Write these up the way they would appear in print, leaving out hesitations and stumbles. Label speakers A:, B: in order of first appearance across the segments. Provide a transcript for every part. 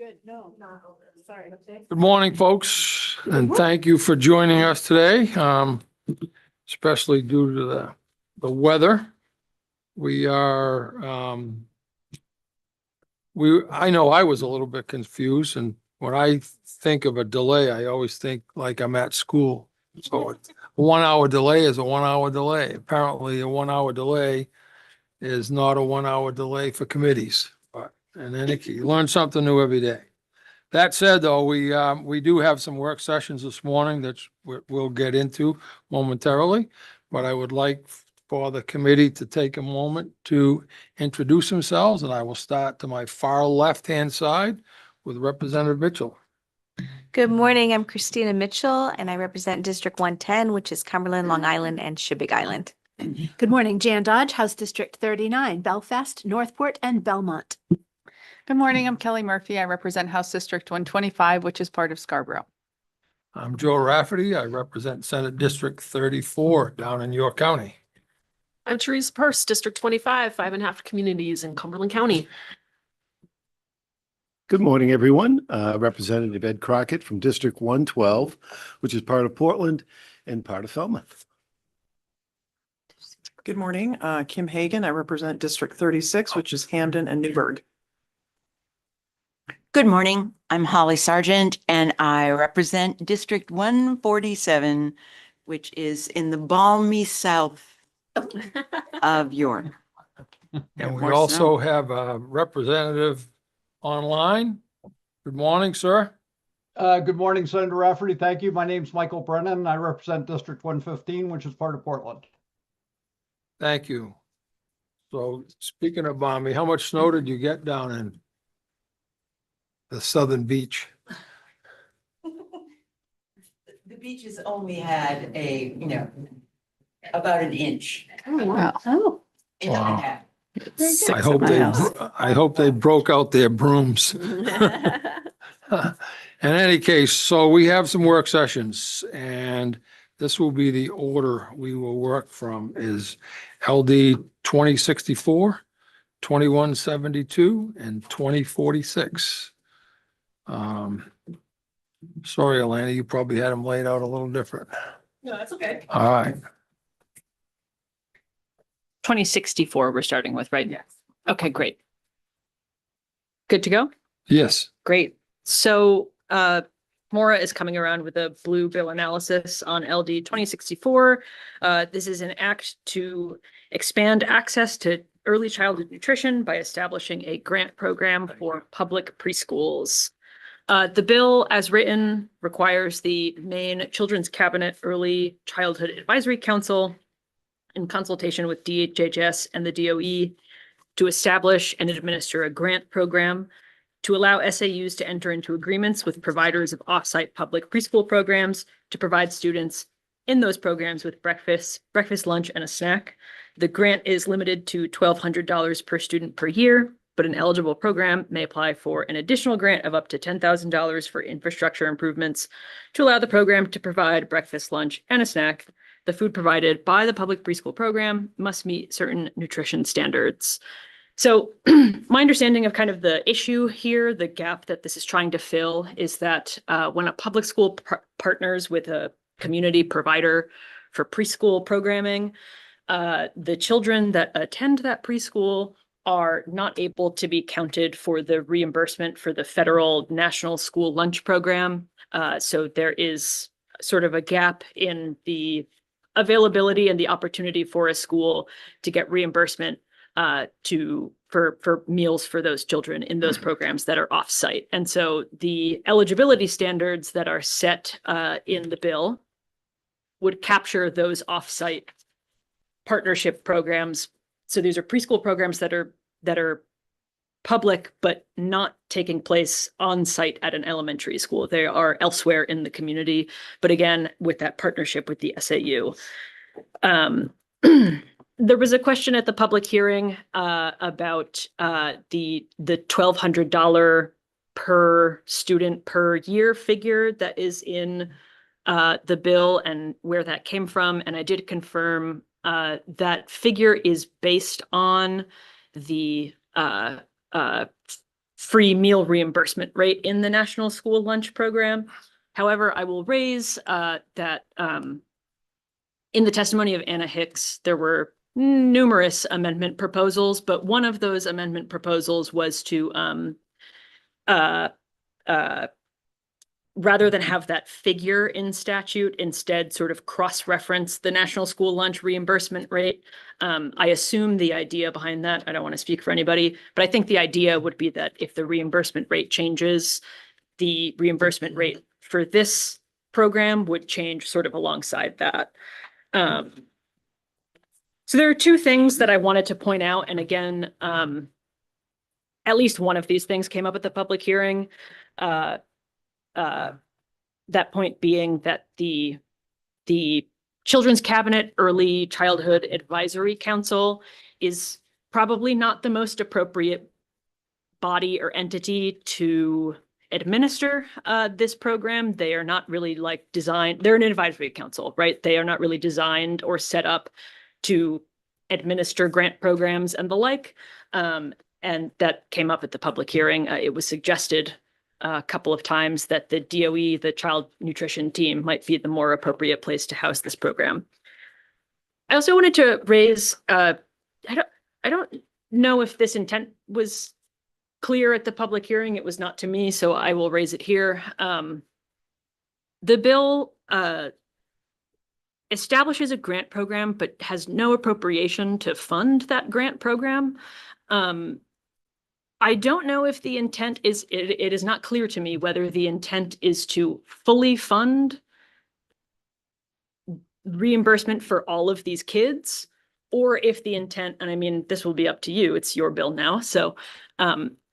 A: good. No, sorry.
B: Good morning, folks, and thank you for joining us today, especially due to the weather. We are, I know I was a little bit confused, and when I think of a delay, I always think like I'm at school. So a 1 hour delay is a 1 hour delay. Apparently, a 1 hour delay is not a 1 hour delay for committees. But in any case, you learn something new every day. That said, though, we do have some work sessions this morning that we'll get into momentarily. But I would like for the committee to take a moment to introduce themselves, and I will start to my far left-hand side with Representative Mitchell.
C: Good morning. I'm Christina Mitchell, and I represent District 110, which is Cumberland, Long Island, and Shibig Island.
A: Good morning, Jan Dodge, House District 39, Belfast, Northport, and Belmont.
D: Good morning, I'm Kelly Murphy. I represent House District 125, which is part of Scarborough.
B: I'm Joe Rafferty. I represent Senate District 34 down in York County.
E: I'm Therese Purse, District 25, 5.5 communities in Cumberland County.
F: Good morning, everyone. Representative Ed Crockett from District 112, which is part of Portland and part of Falmouth.
G: Good morning, Kim Hagan. I represent District 36, which is Hamden and Newburgh.
H: Good morning. I'm Holly Sargent, and I represent District 147, which is in the balmy south of York.
B: And we
H: More
B: also have a representative online. Good morning, sir.
I: Good morning, Senator Rafferty. Thank you. My name's Michael Brennan. I represent District 115, which is part of Portland.
B: Thank you. So speaking of balmy, how much snow did you get down in the southern beach?
H: The beaches only had about an inch.
D: Oh, wow.
A: Oh.
H: Inch and a
B: Wow.
H: half.
B: I hope they broke out their brooms. In any case, so we have some work sessions, and this will be the order we will work from is LD 2064, 2172, and 2046. Sorry, Elena, you probably had them laid out a little different.
E: No, that's okay.
B: All right.
D: 2064 we're starting with, right?
E: Yes.
D: Okay, great. Good to go?
B: Yes.
D: Great. So Maura is coming around with a blue bill analysis on LD 2064. This is an act to expand access to early childhood nutrition by establishing a grant program for public preschools. The bill, as written, requires the Maine Children's Cabinet Early Childhood Advisory Council, in consultation with DHHS and the DOE, to establish and administer a grant program to allow SAUs to enter into agreements with providers of off-site public preschool programs to provide students in those programs with breakfast, lunch, and a snack. The grant is limited to $1,200 per student per year, but an eligible program may apply for an additional grant of up to $10,000 for infrastructure improvements to allow the program to provide breakfast, lunch, and a snack. The food provided by the public preschool program must meet certain nutrition standards. So my understanding of kind of the issue here, the gap that this is trying to fill, is that when a public school partners with a community provider for preschool programming, the children that attend that preschool are not able to be counted for the reimbursement for the federal National School Lunch Program. So there is sort of a gap in the availability and the opportunity for a school to get reimbursement for meals for those children in those programs that are off-site. And so the eligibility standards that are set in the bill would capture those off-site partnership programs. So these are preschool programs that are public, but not taking place on site at an elementary school. They are elsewhere in the community, but again, with that partnership with the SAU. There was a question at the public hearing about the $1,200 per student per year figure that is in the bill and where that came from. And I did confirm that figure is based on the free meal reimbursement rate in the National School Lunch Program. However, I will raise that in the testimony of Anna Hicks, there were numerous amendment proposals, but one of those amendment proposals was to rather than have that figure in statute, instead sort of cross-reference the National School Lunch reimbursement rate. I assume the idea behind that, I don't want to speak for anybody, but I think the idea would be that if the reimbursement rate changes, the reimbursement rate for this program would change sort of alongside that. So there are two things that I wanted to point out. And again, at least one of these things came up at the public hearing. That point being that the Children's Cabinet Early Childhood Advisory Council is probably not the most appropriate body or entity to administer this program. They are not really like designed, they're an advisory council, right? They are not really designed or set up to administer grant programs and the like. And that came up at the public hearing. It was suggested a couple of times that the DOE, the child nutrition team, might be the more appropriate place to house this program. I also wanted to raise, I don't know if this intent was clear at the public hearing. It was not to me, so I will raise it here. The bill establishes a grant program, but has no appropriation to fund that grant program. I don't know if the intent is, it is not clear to me whether the intent is to fully fund reimbursement for all of these kids, or if the intent, and I mean, this will be up to you, it's your bill now, so,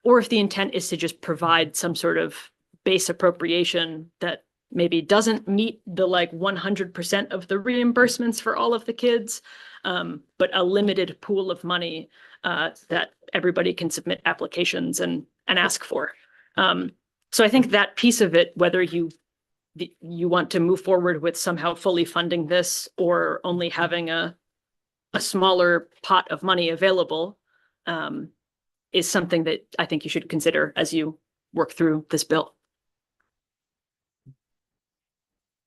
D: or if the intent is to just provide some sort of base appropriation that maybe doesn't meet the like 100% of the reimbursements for all of the kids, but a limited pool of money that everybody can submit applications and ask for. So I think that piece of it, whether you want to move forward with somehow fully funding this or only having a smaller pot of money available, is something that I think you should consider as you work through this bill.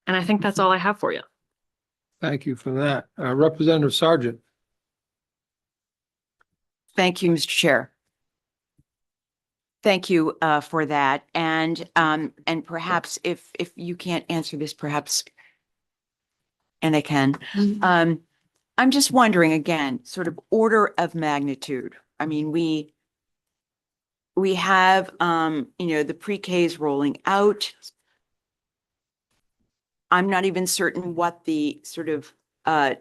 D: And I think that's all I have for you.
B: Thank you for that. Representative Sargent.
H: Thank you, Mr. Chair. Thank you for that. And perhaps if you can't answer this, perhaps, and I can, I'm just wondering again, sort of order of magnitude. I mean, we have, the pre-Ks rolling out. I'm not even certain what the sort of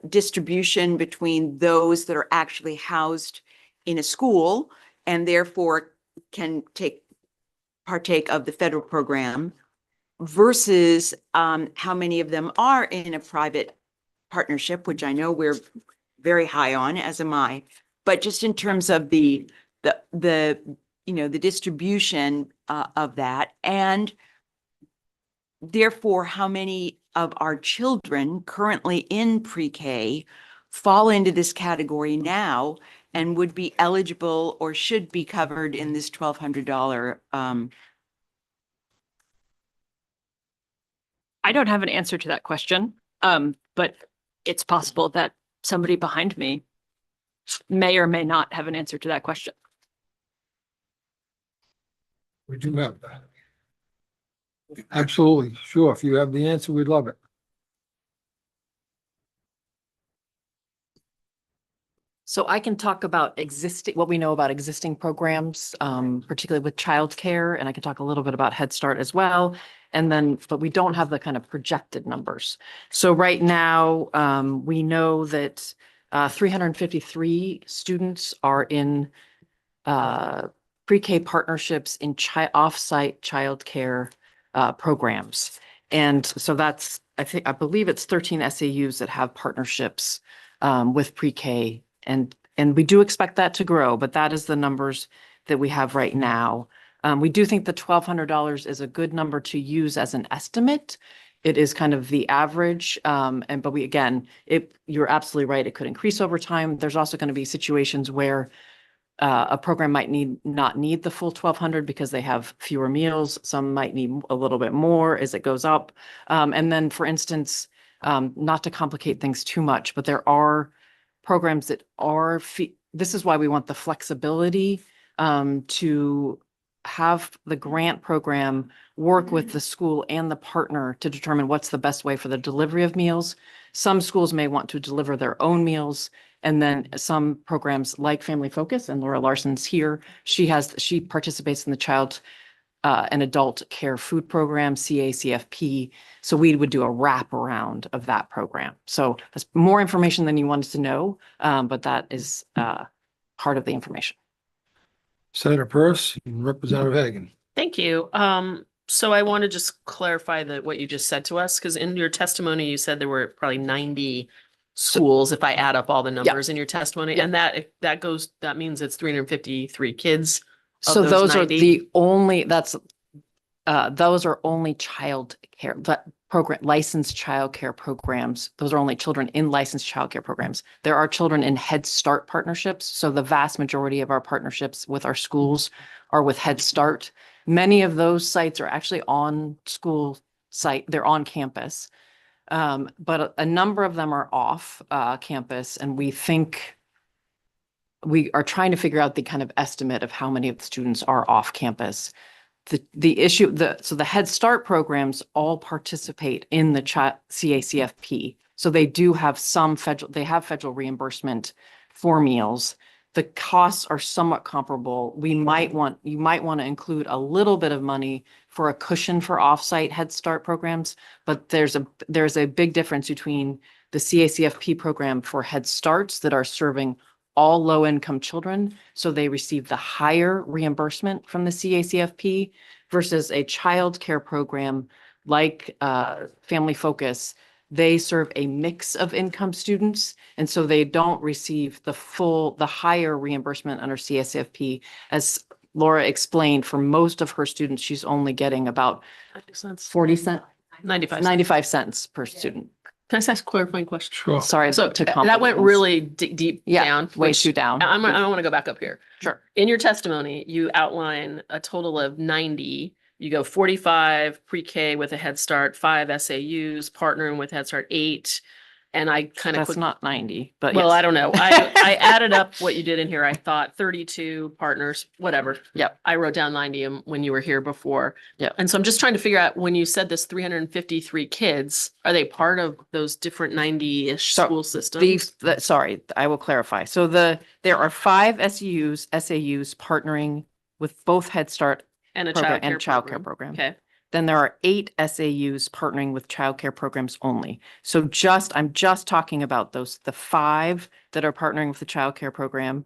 H: distribution between those that are actually housed in a school and therefore can partake of the federal program versus how many of them are in a private partnership, which I know we're very high on, as am I. But just in terms of the distribution of that, and therefore how many of our children currently in pre-K fall into this category now and would be eligible or should be covered in this $1,200.
D: I don't have an answer to that question, but it's possible that somebody behind me may or may not have an answer to that question.
B: We do have that. Absolutely, sure. If you have the answer, we'd love it.
E: So I can talk about what we know about existing programs, particularly with childcare, and I can talk a little bit about Head Start as well. And then, but we don't have the kind of projected numbers. So right now, we know that 353 students are in pre-K partnerships in off-site childcare programs. And so that's, I believe it's 13 SAUs that have partnerships with pre-K. And we do expect that to grow, but that is the numbers that we have right now. We do think the $1,200 is a good number to use as an estimate. It is kind of the average. But you're absolutely right. It could increase over time. There's also going to be situations where a program might not need the full 1,200 because they have fewer meals. Some might need a little bit more as it goes up. And then, for instance, not to complicate things too much, but there are programs that are, this is why we want the flexibility to have the grant program work with the school and the partner to determine what's the best way for the delivery of meals. Some schools may want to deliver their own meals. And then some programs like Family Focus, and Laura Larson's here, she participates in the child and adult care food program, CACFP. So we would do a wraparound of that program. So that's more information than you wanted to know, but that is part of the information.
B: Senator Purse and Representative Hagan.
J: Thank you. So I want to just clarify what you just said to us, because in your testimony, you said there were probably 90 schools, if I add up all the numbers in your testimony, and that means it's 353 kids. of
E: So those are
J: 90?
E: the only, those are only child care, licensed child care programs. Those are only children in licensed child care programs. There are children in Head Start partnerships. So the vast majority of our partnerships with our schools are with Head Start. Many of those sites are actually on school site. They're on campus. But a number of them are off campus, and we are trying to figure out the kind of estimate of how many of the students are off campus. So the Head Start programs all participate in the CACFP. So they do have federal reimbursement for meals. The costs are somewhat comparable. You might want to include a little bit of money for a cushion for offsite Head Start programs, but there's a big difference between the CACFP program for Head Starts that are serving all low-income children, so they receive the higher reimbursement from the CACFP, versus a child care program like Family Focus. They serve a mix of income students, and so they don't receive the higher reimbursement under CACFP. As Laura explained, for most of her students, she's only getting about 95 cents per student.
J: Can I ask a clarifying question?
B: Sure.
E: Sorry,
J: So
E: to
J: that went
E: complicate
J: really deep down.
E: way
J: which
E: too down.
J: I want to go back up here.
E: Sure.
J: In your testimony, you outline a total of 90. You go 45 pre-K with a Head Start, 5 SAUs, partnering with Head Start, 8. And I kind of
E: That's not 90, but
J: well,
E: yes.
J: I don't know. I added up what you did in here. I thought 32 partners, whatever.
E: Yep.
J: I wrote down 90 when you were here before.
E: Yep.
J: And so I'm just trying to figure out, when you said this 353 kids, are they part of those different 90-ish
E: So
J: school systems?
E: Sorry, I will clarify. So there are 5 SAUs partnering with both Head Start
J: And a
E: program
J: child care
E: and child care program.
J: Okay.
E: Then there are 8 SAUs partnering with child care programs only. So I'm just talking about the 5 that are partnering with the child care program.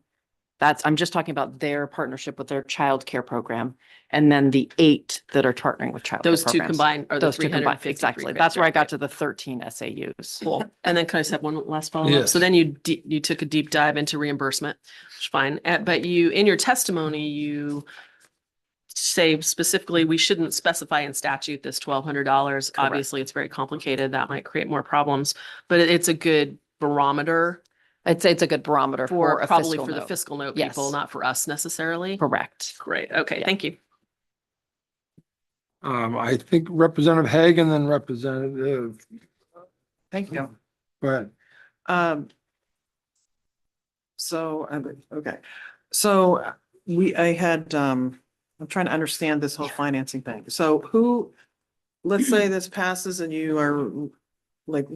E: I'm just talking about their partnership with their child care program. And then the 8 that are partnering with child care
J: Those two
E: programs.
J: combined are the
E: Those two combined,
J: 353.
E: exactly.
J: kids,
E: That's where I
J: right?
E: got to the 13 SAUs.
J: Cool. And then can I just have one last follow-up?
B: Yes.
J: So then you took a deep dive into reimbursement, which is fine. But in your testimony, you say specifically, we shouldn't specify in statute this $1,200. Obviously, it's very complicated. That might create more problems, but it's a good barometer
E: I'd say it's a good barometer for a
J: probably
E: fiscal
J: for the
E: note.
J: fiscal note
E: Yes.
J: people, not for us necessarily.
E: Correct.
J: Great. Okay.
E: Yeah.
J: Thank you.
B: I think Representative Hagan, then Representative,
G: Thank you.
B: go ahead.
G: Okay. So I'm trying to understand this whole financing thing. So let's say this passes and you are like,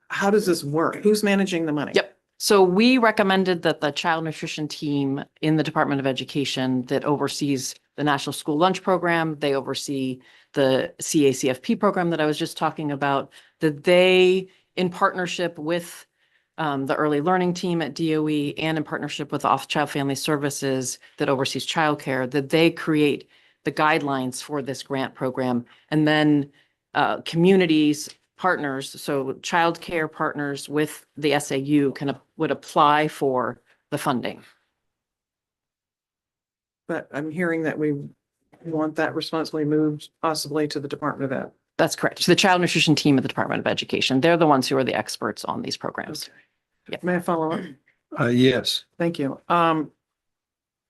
G: how does this work? Who's managing the money?
E: Yep. So we recommended that the child nutrition team in the Department of Education that oversees the National School Lunch Program, they oversee the CACFP program that I was just talking about, that they, in partnership with the early learning team at DOE and in partnership with Office of Child Family Services that oversees childcare, that they create the guidelines for this grant program. And then communities, partners, so childcare partners with the SAU would apply for the funding.
G: But I'm hearing that we want that responsibility moved possibly to the Department of Ed.
E: That's correct. So the child nutrition team at the Department of Education, they're the ones who are the experts on these programs.
G: May I follow up?
B: Yes.
G: Thank you.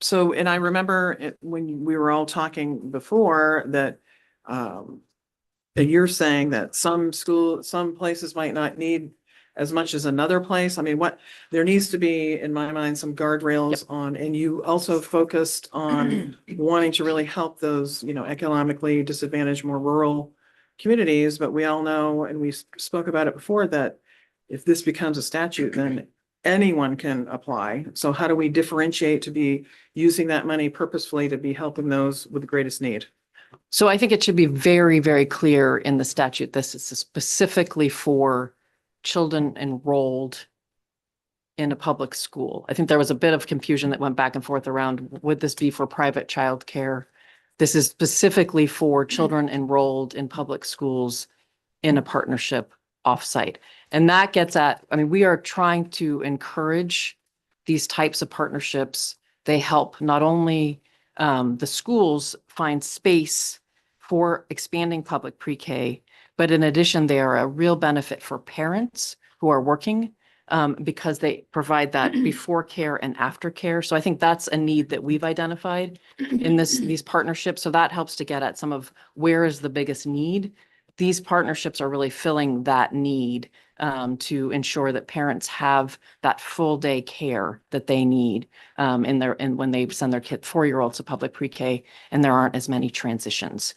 G: So, and I remember when we were all talking before that, that you're saying that some places might not need as much as another place. I mean, there needs to be, in my mind, some guardrails on, and you also focused on wanting to really help those, economically disadvantaged, more rural communities. But we all know, and we spoke about it before, that if this becomes a statute, then anyone can apply. So how do we differentiate to be using that money purposefully to be helping those with the greatest need?
E: So I think it should be very, very clear in the statute. This is specifically for children enrolled in a public school. I think there was a bit of confusion that went back and forth around, would this be for private childcare? This is specifically for children enrolled in public schools in a partnership offsite. And that gets at, I mean, we are trying to encourage these types of partnerships. They help not only the schools find space for expanding public pre-K, but in addition, they are a real benefit for parents who are working because they provide that before care and after care. So I think that's a need that we've identified in these partnerships. So that helps to get at some of where is the biggest need. These partnerships are really filling that need to ensure that parents have that full day care that they need when they send their 4-year-olds to public pre-K, and there aren't as many transitions.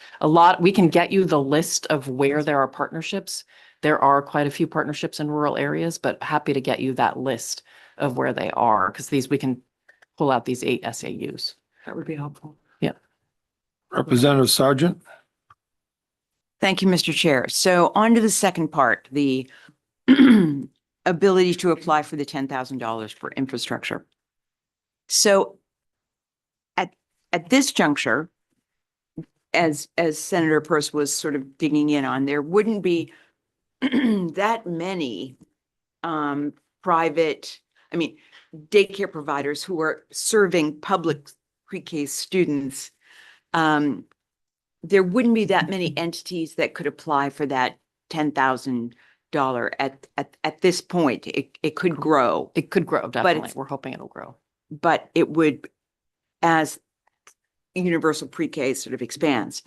E: We can get you the list of where there are partnerships. There are quite a few partnerships in rural areas, but happy to get you that list of where they are, because we can pull out these 8 SAUs.
G: That would be helpful.
E: Yeah.
B: Representative Sargent.
H: Thank you, Mr. Chair. So on to the second part, the ability to apply for the $10,000 for infrastructure. So at this juncture, as Senator Peirce was sort of digging in on, there wouldn't be that many private, daycare providers who are serving public pre-K students. There wouldn't be that many entities that could apply for that $10,000 at this point. It could grow.
E: It could grow, definitely.
H: it's-
E: We're hoping it'll grow.
H: But it would, as universal pre-K sort of expands.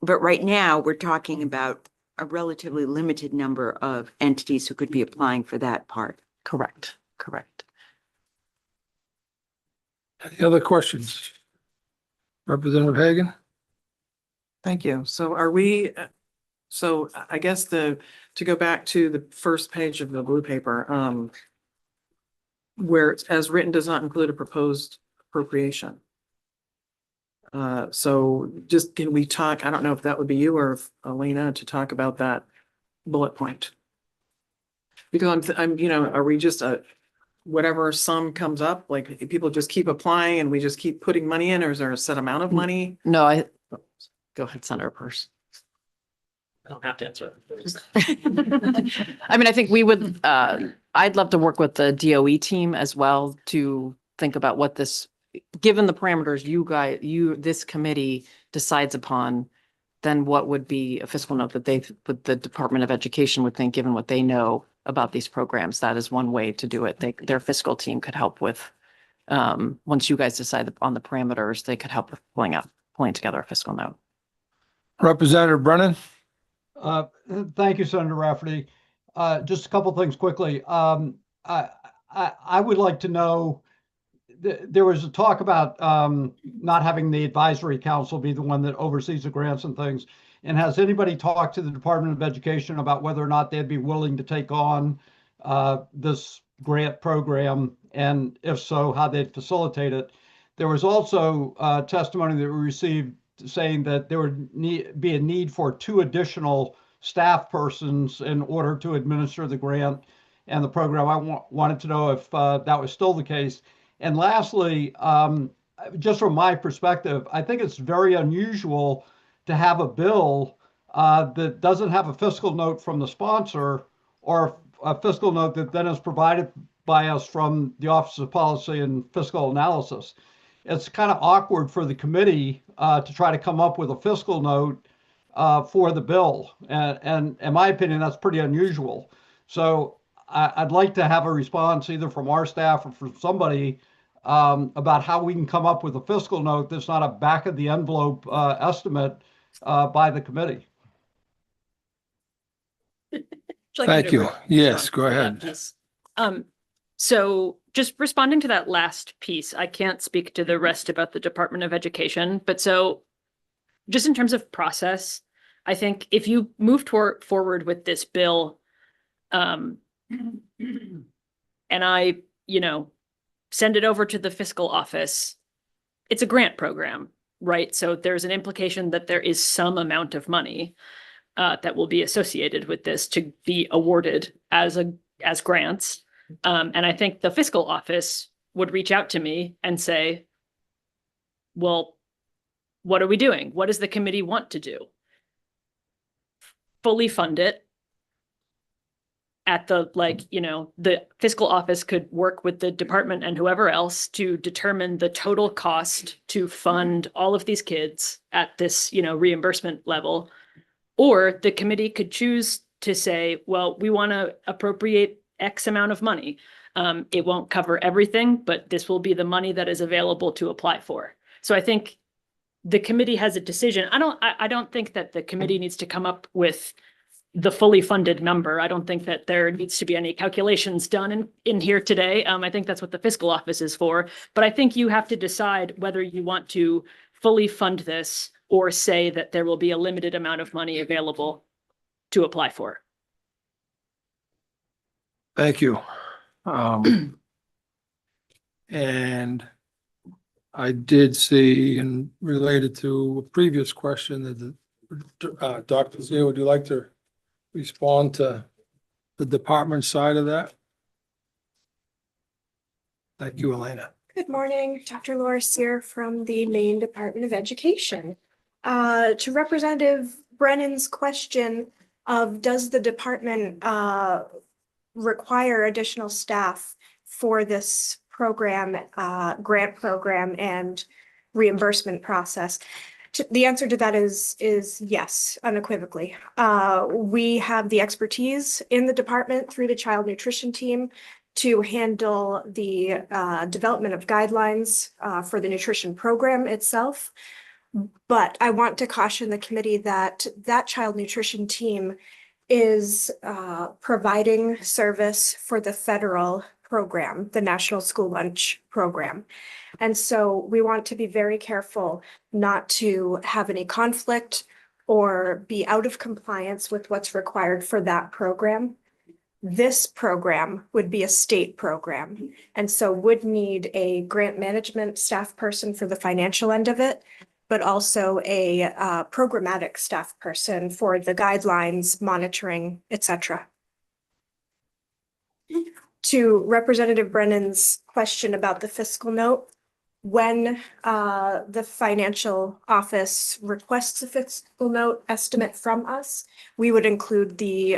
H: But right now, we're talking about a relatively limited number of entities who could be applying for that part.
E: Correct.
B: Any other questions? Representative Hagan?
G: Thank you. So I guess to go back to the first page of the blue paper, where it's as written does not include a proposed appropriation. So just can we talk, I don't know if that would be you or if Elena to talk about that bullet point. Because are we just whatever sum comes up, like people just keep applying and we just keep putting money in, or is there a set amount of money?
E: No, go ahead, Senator Peirce.
J: I don't have to answer it.
E: I think we would, I'd love to work with the DOE team as well to think about what given the parameters this committee decides upon, then what would be a fiscal note that the Department of Education would think, given what they know about these programs. That is one way to do it. Their fiscal team could help with, once you guys decide on the parameters, they could help with pulling together a fiscal note.
B: Representative Brennan?
I: Thank you, Senator Rafferty. Just a couple things quickly. I would like to know, there was a talk about not having the advisory council be the one that oversees the grants and things. And has anybody talked to the Department of Education about whether or not they'd be willing to take on this grant program? And if so, how they'd facilitate it? There was also testimony that we received saying that there would be a need for 2 additional staff persons in order to administer the grant and the program. I wanted to know if that was still the case. And lastly, just from my perspective, I think it's very unusual to have a bill that doesn't have a fiscal note from the sponsor or a fiscal note that then is provided by us from the Office of Policy and Fiscal Analysis. It's kind of awkward for the committee to try to come up with a fiscal note for the bill. And in my opinion, that's pretty unusual. So I'd like to have a response either from our staff or from somebody about how we can come up with a fiscal note that's not a back of the envelope estimate by the committee.
D: Would like me
B: Thank
D: to
B: you. Yes, go
D: for that
B: ahead.
D: piece? So just responding to that last piece, I can't speak to the rest about the Department of Education, but so just in terms of process, I think if you move forward with this bill, and I, send it over to the fiscal office, it's a grant program, right? So there's an implication that there is some amount of money that will be associated with this to be awarded as grants. And I think the fiscal office would reach out to me and say, well, what are we doing? What does the committee want to do? Fully fund it at the, the fiscal office could work with the department and whoever else to determine the total cost to fund all of these kids at this, reimbursement level. Or the committee could choose to say, well, we want to appropriate X amount of money. It won't cover everything, but this will be the money that is available to apply for. So I think the committee has a decision. I don't think that the committee needs to come up with the fully funded number. I don't think that there needs to be any calculations done in here today. I think that's what the fiscal office is for. But I think you have to decide whether you want to fully fund this or say that there will be a limited amount of money available to apply for.
B: Thank you. And I did see, and related to a previous question, that Dr. Zia, would you like to respond to the department side of that? Thank you, Elena.
K: Good morning, Dr. Laura Sear from the Maine Department of Education. To Representative Brennan's question of does the department require additional staff for this program, grant program and reimbursement process? The answer to that is yes, unequivocally. We have the expertise in the department through the child nutrition team to handle the development of guidelines for the nutrition program itself. But I want to caution the committee that that child nutrition team is providing service for the federal program, the National School Lunch Program. And so we want to be very careful not to have any conflict or be out of compliance with what's required for that program. This program would be a state program, and so would need a grant management staff person for the financial end of it, but also a programmatic staff person for the guidelines, monitoring, etc. To Representative Brennan's question about the fiscal note, when the financial office requests a fiscal note estimate from us, we would include the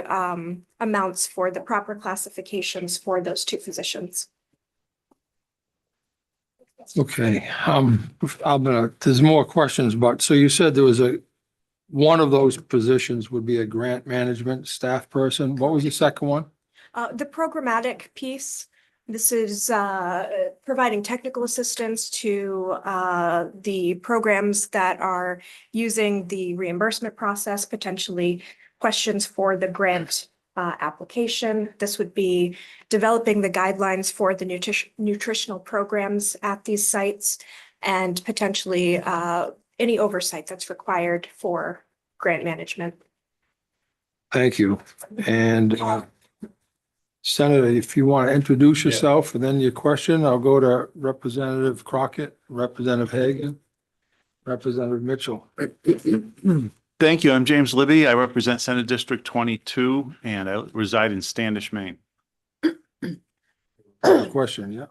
K: amounts for the proper classifications for those two positions.
B: Okay, there's more questions, but so you said there was one of those positions would be a grant management staff person. What was the second one?
K: The programmatic piece, this is providing technical assistance to the programs that are using the reimbursement process, potentially questions for the grant application. This would be developing the guidelines for the nutritional programs at these sites and potentially any oversight that's required for grant management.
B: Thank you. And Senator, if you want to introduce yourself and then your question, I'll go to Representative Crockett, Representative Hagan, Representative Mitchell.
L: Thank you. I'm James Libby. I represent Senate District 22 and I reside in Standish, Maine.
B: Question, yeah.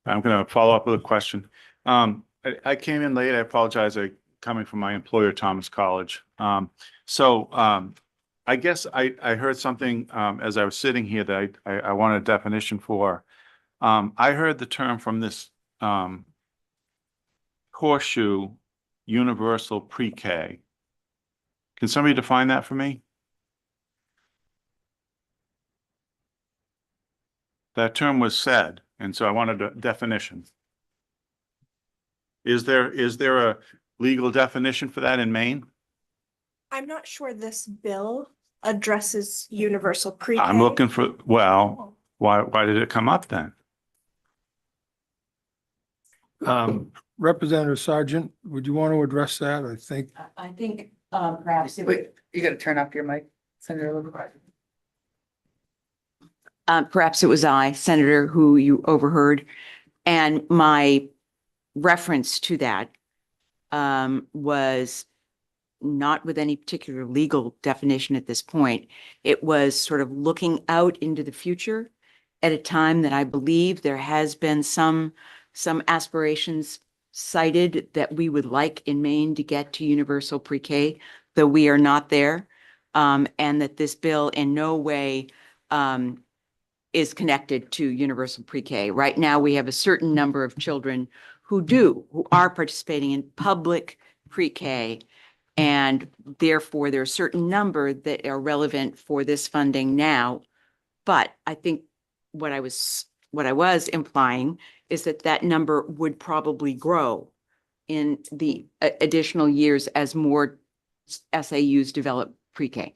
L: I'm going to follow up with a question. I came in late. I apologize. I'm coming from my employer, Thomas College. I guess I heard something as I was sitting here that I wanted a definition for. I heard the term from this horseshoe universal pre-K. Can somebody define that for me? That term was said, and so I wanted a definition. Is there a legal definition for that in Maine?
K: I'm not sure this bill addresses universal pre-K.
L: I'm looking for, well, why did it come up then?
B: Representative Sargent, would you want to address that? I think,
H: I think perhaps it would.
G: You gotta turn off your mic, Senator LaBarge.
H: Perhaps it was I, Senator, who you overheard. And my reference to that was not with any particular legal definition at this point. It was sort of looking out into the future at a time that I believe there has been some aspirations cited that we would like in Maine to get to universal pre-K, though we are not there. And that this bill in no way is connected to universal pre-K. Right now, we have a certain number of children who are participating in public pre-K. And therefore, there are a certain number that are relevant for this funding now. But I think what I was implying is that number would probably grow in the additional years as more SAUs develop pre-K.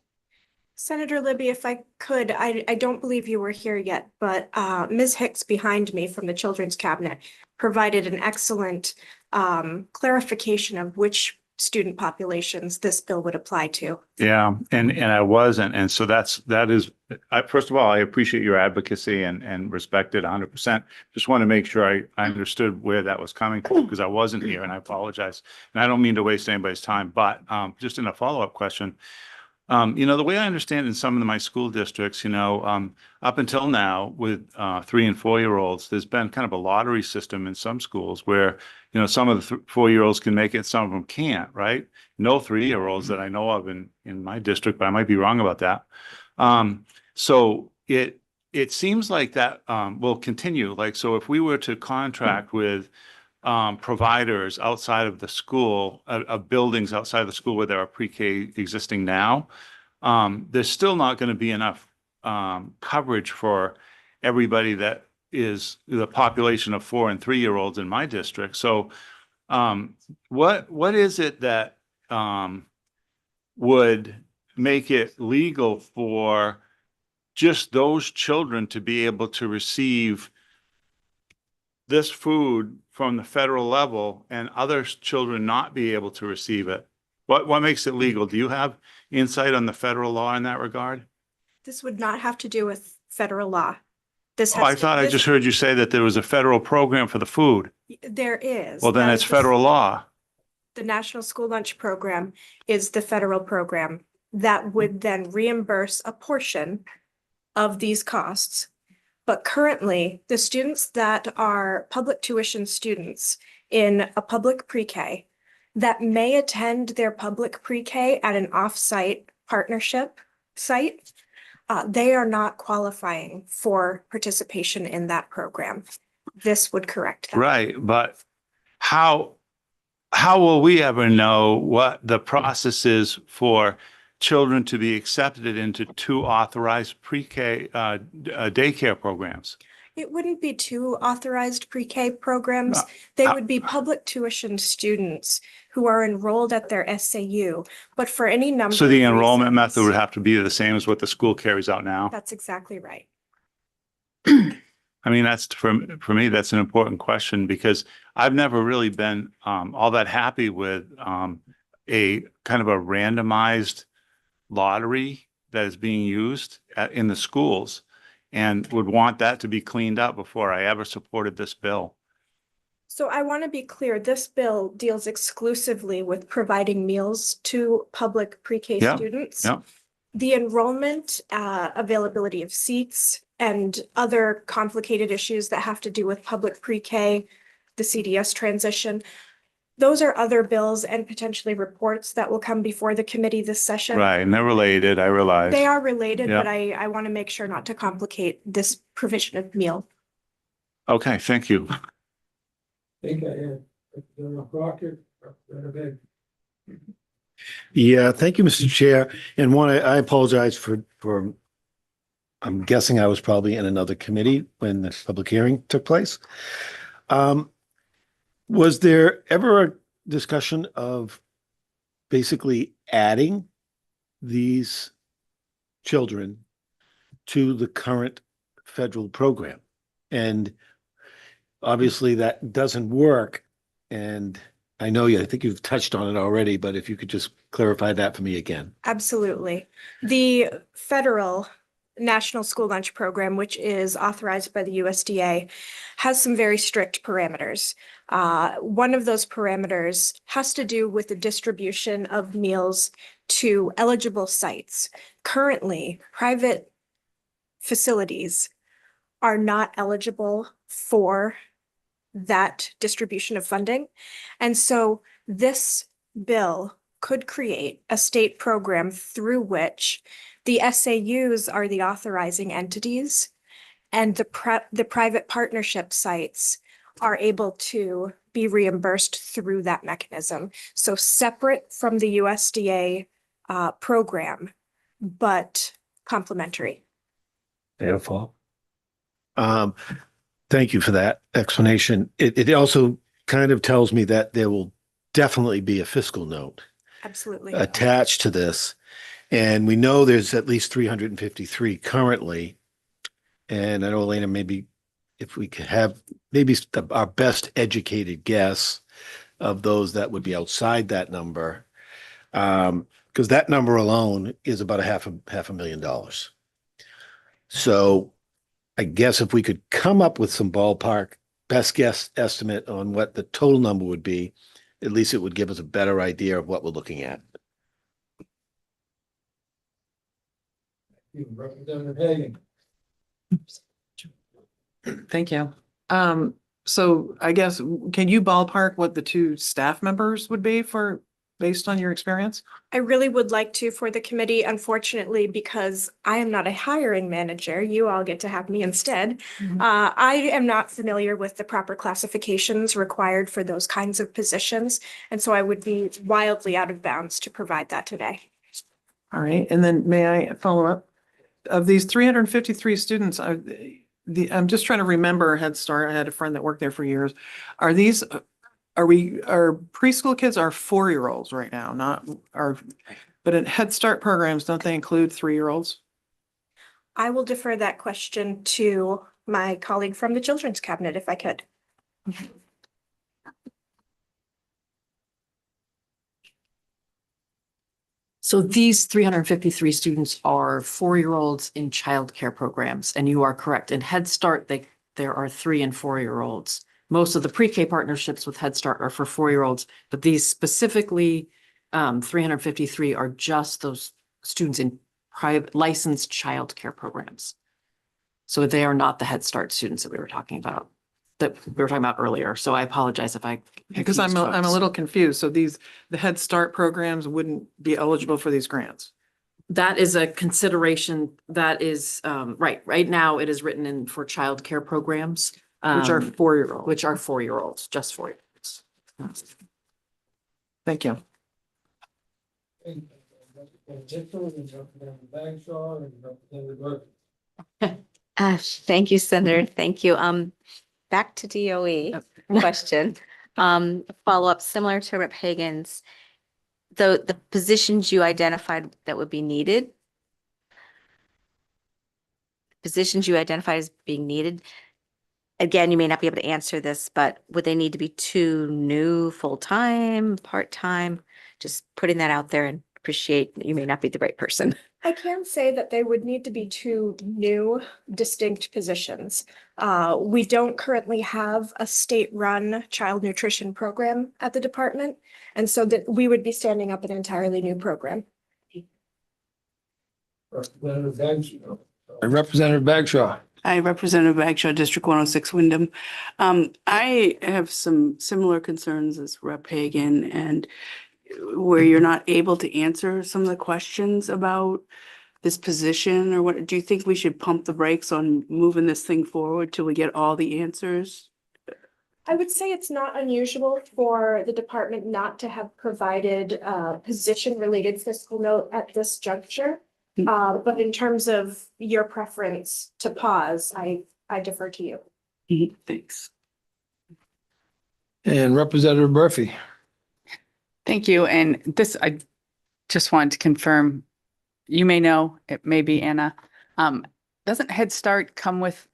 K: Senator Libby, if I could, I don't believe you were here yet, but Ms. Hicks behind me from the Children's Cabinet provided an excellent clarification of which student populations this bill would apply to.
L: Yeah, and I wasn't. And so that is, first of all, I appreciate your advocacy and respect it 100%. Just want to make sure I understood where that was coming from because I wasn't here and I apologize. And I don't mean to waste anybody's time, but just in a follow-up question, the way I understand in some of my school districts, up until now with 3 and 4-year-olds, there's been kind of a lottery system in some schools where, some of the 4-year-olds can make it, some of them can't, right? No 3-year-olds that I know of in my district, but I might be wrong about that. So it seems like that will continue. Like, so if we were to contract with providers outside of the school, of buildings outside of the school where there are pre-K existing now, there's still not going to be enough coverage for everybody that is the population of 4 and 3-year-olds in my district. So what is it that would make it legal for just those children to be able to receive this food from the federal level and other children not be able to receive it? What makes it legal? Do you have insight on the federal law in that regard?
K: This would not have to do with federal law.
L: I thought I just heard you say that there was a federal program for the food.
K: There is.
L: Well, then
K: That
L: it's
K: is
L: federal law.
K: The National School Lunch Program is the federal program that would then reimburse a portion of these costs. But currently, the students that are public tuition students in a public pre-K that may attend their public pre-K at an off-site partnership site, they are not qualifying for participation in that program. This would correct that.
L: Right, but how will we ever know what the process is for children to be accepted into 2 authorized pre-K daycare programs?
K: It wouldn't be 2 authorized pre-K programs. They would be public tuition students who are enrolled at their SAU, but for any number.
L: So the
K: of
L: enrollment method
K: reasons-
L: would have to be the same as what the school carries out now?
K: That's exactly right.
L: I mean, that's for me, that's an important question because I've never really been all that happy with a kind of a randomized lottery that is being used in the schools and would want that to be cleaned up before I ever supported this bill.
K: So I want to be clear, this bill deals exclusively with providing meals to public pre-K
L: Yeah,
K: students.
L: yeah.
K: The enrollment, availability of seats, and other complicated issues that have to do with public pre-K, the CDS transition, those are other bills and potentially reports that will come before the committee this session.
L: Right, and they're related, I realize.
K: They are related,
L: Yeah.
K: but I want to make sure not to complicate this provision of meal.
L: Okay, thank you.
B: I think I had Representative Crockett, Representative Ed.
F: Yeah, thank you, Mr. Chair. And one, I apologize for, I'm guessing I was probably in another committee when the public hearing took place. Was there ever a discussion of basically adding these children to the current federal program? And obviously that doesn't work. And I know I think you've touched on it already, but if you could just clarify that for me again.
K: Absolutely. The federal National School Lunch Program, which is authorized by the USDA, has some very strict parameters. One of those parameters has to do with the distribution of meals to eligible sites. Currently, private facilities are not eligible for that distribution of funding. And so this bill could create a state program through which the SAUs are the authorizing entities and the private partnership sites are able to be reimbursed through that mechanism. So separate from the USDA program, but complementary.
F: Beautiful. Thank you for that explanation. It also kind of tells me that there will definitely be a fiscal note
K: Absolutely.
F: attached to this. And we know there's at least 353 currently. And I know, Elena, maybe if we could have maybe our best educated guess of those that would be outside that number. Because that number alone is about half a $500,000. So I guess if we could come up with some ballpark best guess estimate on what the total number would be, at least it would give us a better idea of what we're looking at.
B: Representative Hagan.
G: Thank you. So I guess, can you ballpark what the two staff members would be for, based on your experience?
K: I really would like to for the committee, unfortunately, because I am not a hiring manager. You all get to have me instead. I am not familiar with the proper classifications required for those kinds of positions. And so I would be wildly out of bounds to provide that today.
G: All right, and then may I follow up? Of these 353 students, I'm just trying to remember Head Start. I had a friend that worked there for years. Are preschool kids are 4-year-olds right now, but in Head Start programs, don't they include 3-year-olds?
K: I will defer that question to my colleague from the Children's Cabinet if I could.
E: So these 353 students are 4-year-olds in childcare programs, and you are correct. In Head Start, there are 3 and 4-year-olds. Most of the pre-K partnerships with Head Start are for 4-year-olds, but these specifically 353 are just those students in private licensed childcare programs. So they are not the Head Start students that we were talking about earlier. So I apologize if I
G: Because I'm
E: confused
G: a
E: folks.
G: little confused. So the Head Start programs wouldn't be eligible for these grants.
E: That is a consideration that is, right now it is written in for childcare programs.
G: Which are 4-year-olds.
E: Which are 4-year-olds, just 4-year-olds.
G: Thank you.
C: Thank you, Senator. Thank you. Back to DOE question. Follow up similar to Rep. Hagan's. The positions you identified that would be needed. Positions you identified as being needed. Again, you may not be able to answer this, but would they need to be 2 new full-time, part-time? Just putting that out there and appreciate you may not be the right person.
K: I can say that they would need to be 2 new distinct positions. We don't currently have a state-run child nutrition program at the department, and so that we would be standing up an entirely new program.
B: Representative Bagshaw.
M: Hi, Representative Bagshaw, District 106, Wyndham. I have some similar concerns as Rep. Hagan, and where you're not able to answer some of the questions about this position, or what, do you think we should pump the brakes on moving this thing forward till we get all the answers?
K: I would say it's not unusual for the department not to have provided a position-related fiscal note at this juncture. But in terms of your preference to pause, I defer to you.
M: Thanks.
B: And Representative Murphy.
M: Thank you. And this, I just wanted to confirm, you may know, it may be Anna. Doesn't Head Start come with,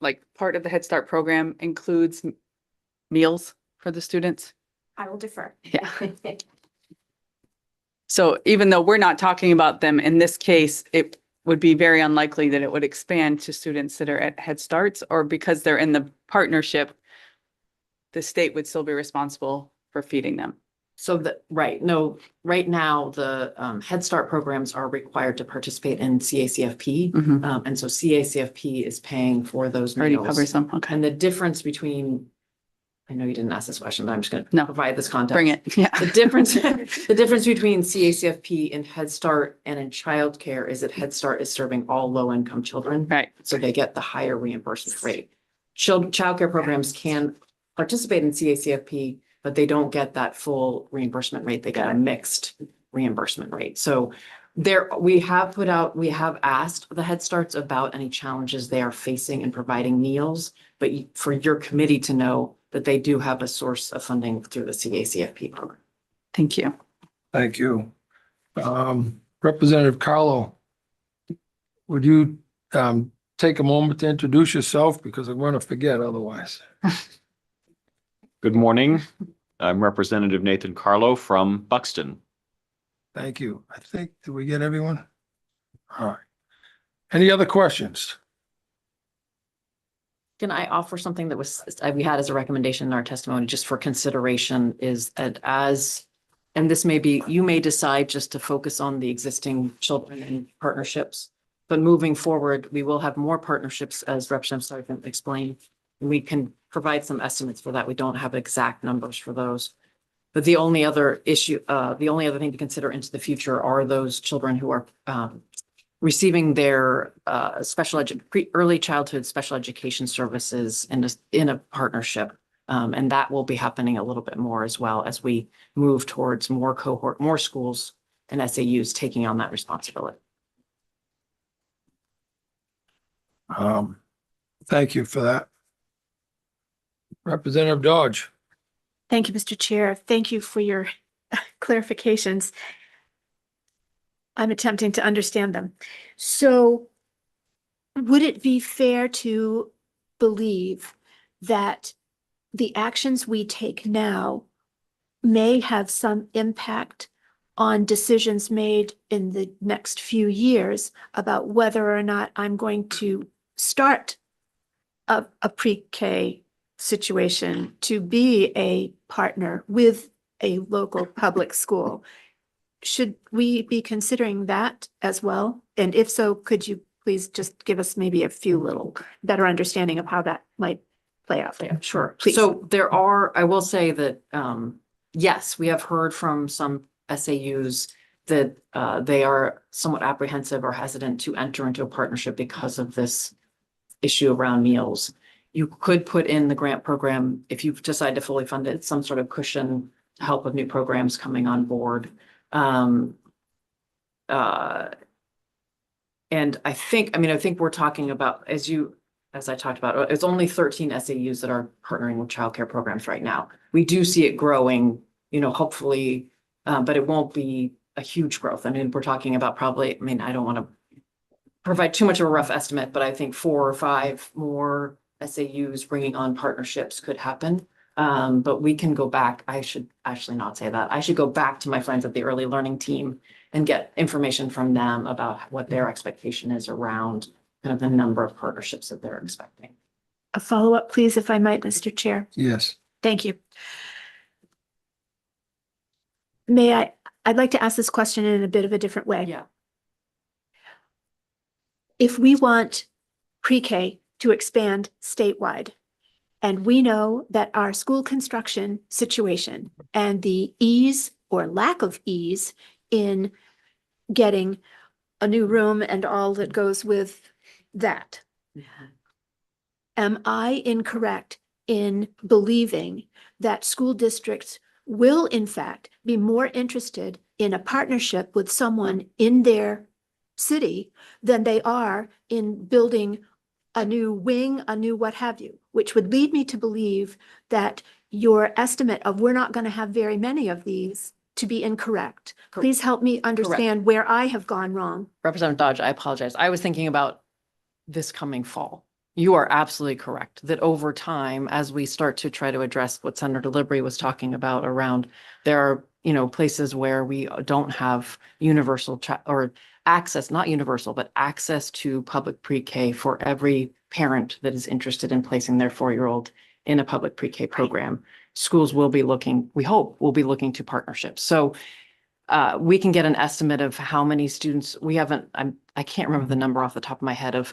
M: like, part of the Head Start program includes meals for the students?
K: I will defer.
M: Yeah. So even though we're not talking about them in this case, it would be very unlikely that it would expand to students that are at Head Starts, or because they're in the partnership, the state would still be responsible for feeding them.
E: So right, no, right now, the Head Start programs are required to participate in CACFP.
M: Mhm.
E: And so CACFP is paying for those
M: Already
E: meals.
M: covers them. Okay.
E: And the difference between, I know you didn't ask this question, but I'm just going
M: No.
E: to provide this context.
M: Bring it. Yeah.
E: The difference, the difference between CACFP and Head Start and in childcare is that Head Start is serving all low-income children.
M: Right.
E: So they get the higher reimbursement rate. Childcare programs can participate in CACFP, but they don't get that full reimbursement rate. They get a mixed reimbursement rate. So we have asked the Head Starts about any challenges they are facing in providing meals, but for your committee to know that they do have a source of funding through the CACFP program.
M: Thank you.
B: Thank you. Representative Carlo, would you take a moment to introduce yourself, because I'm going to forget otherwise.
N: Good morning. I'm Representative Nathan Carlo from Buxton.
B: Thank you. I think, did we get everyone? All right. Any other questions?
E: Can I offer something that we had as a recommendation in our testimony, just for consideration, is that and this may be, you may decide just to focus on the existing children and partnerships, but moving forward, we will have more partnerships, as Representative Sargent explained. We can provide some estimates for that. We don't have exact numbers for those. But the only other issue, the only other thing to consider into the future are those children who are receiving their early childhood special education services in a partnership. And that will be happening a little bit more as well as we move towards more schools and SAUs taking on that responsibility.
B: Thank you for that. Representative Dodge.
A: Thank you, Mr. Chair. Thank you for your clarifications. I'm attempting to understand them. So would it be fair to believe that the actions we take now may have some impact on decisions made in the next few years about whether or not I'm going to start a pre-K situation to be a partner with a local public school? Should we be considering that as well? And if so, could you please just give us maybe a few little better understanding of how that might play out there?
E: Sure.
A: Please.
E: So I will say that, yes, we have heard from some SAUs that they are somewhat apprehensive or hesitant to enter into a partnership because of this issue around meals. You could put in the grant program, if you decide to fully fund it, some sort of cushion to help with new programs coming on board. And I think we're talking about, as I talked about, it's only 13 SAUs that are partnering with childcare programs right now. We do see it growing, hopefully, but it won't be a huge growth. I mean, we're talking about probably, I don't want to provide too much of a rough estimate, but I think 4 or 5 more SAUs bringing on partnerships could happen. But we can go back. I should actually not say that. I should go back to my friends at the early learning team and get information from them about what their expectation is around kind of the number of partnerships that they're expecting.
A: A follow-up, please, if I might, Mr. Chair.
B: Yes.
A: Thank you. I'd like to ask this question in a bit of a different way.
E: Yeah.
A: If we want pre-K to expand statewide, and we know that our school construction situation and the ease or lack of ease in getting a new room and all that goes with that, am I incorrect in believing that school districts will in fact be more interested in a partnership with someone in their city than they are in building a new wing, a new what have you, which would lead me to believe that your estimate of we're not going to have very many of these to be incorrect.
E: Cor-
A: Please help me understand where I have gone wrong.
E: Representative Dodge, I apologize. I was thinking about this coming fall. You are absolutely correct that over time, as we start to try to address what Senator Liberty was talking about around, there are, places where we don't have universal or access, not universal, but access to public pre-K for every parent that is interested in placing their 4-year-old in a public pre-K program. Schools will be looking, we hope, will be looking to partnerships. So we can get an estimate of how many students we haven't, I can't remember the number off the top of my head of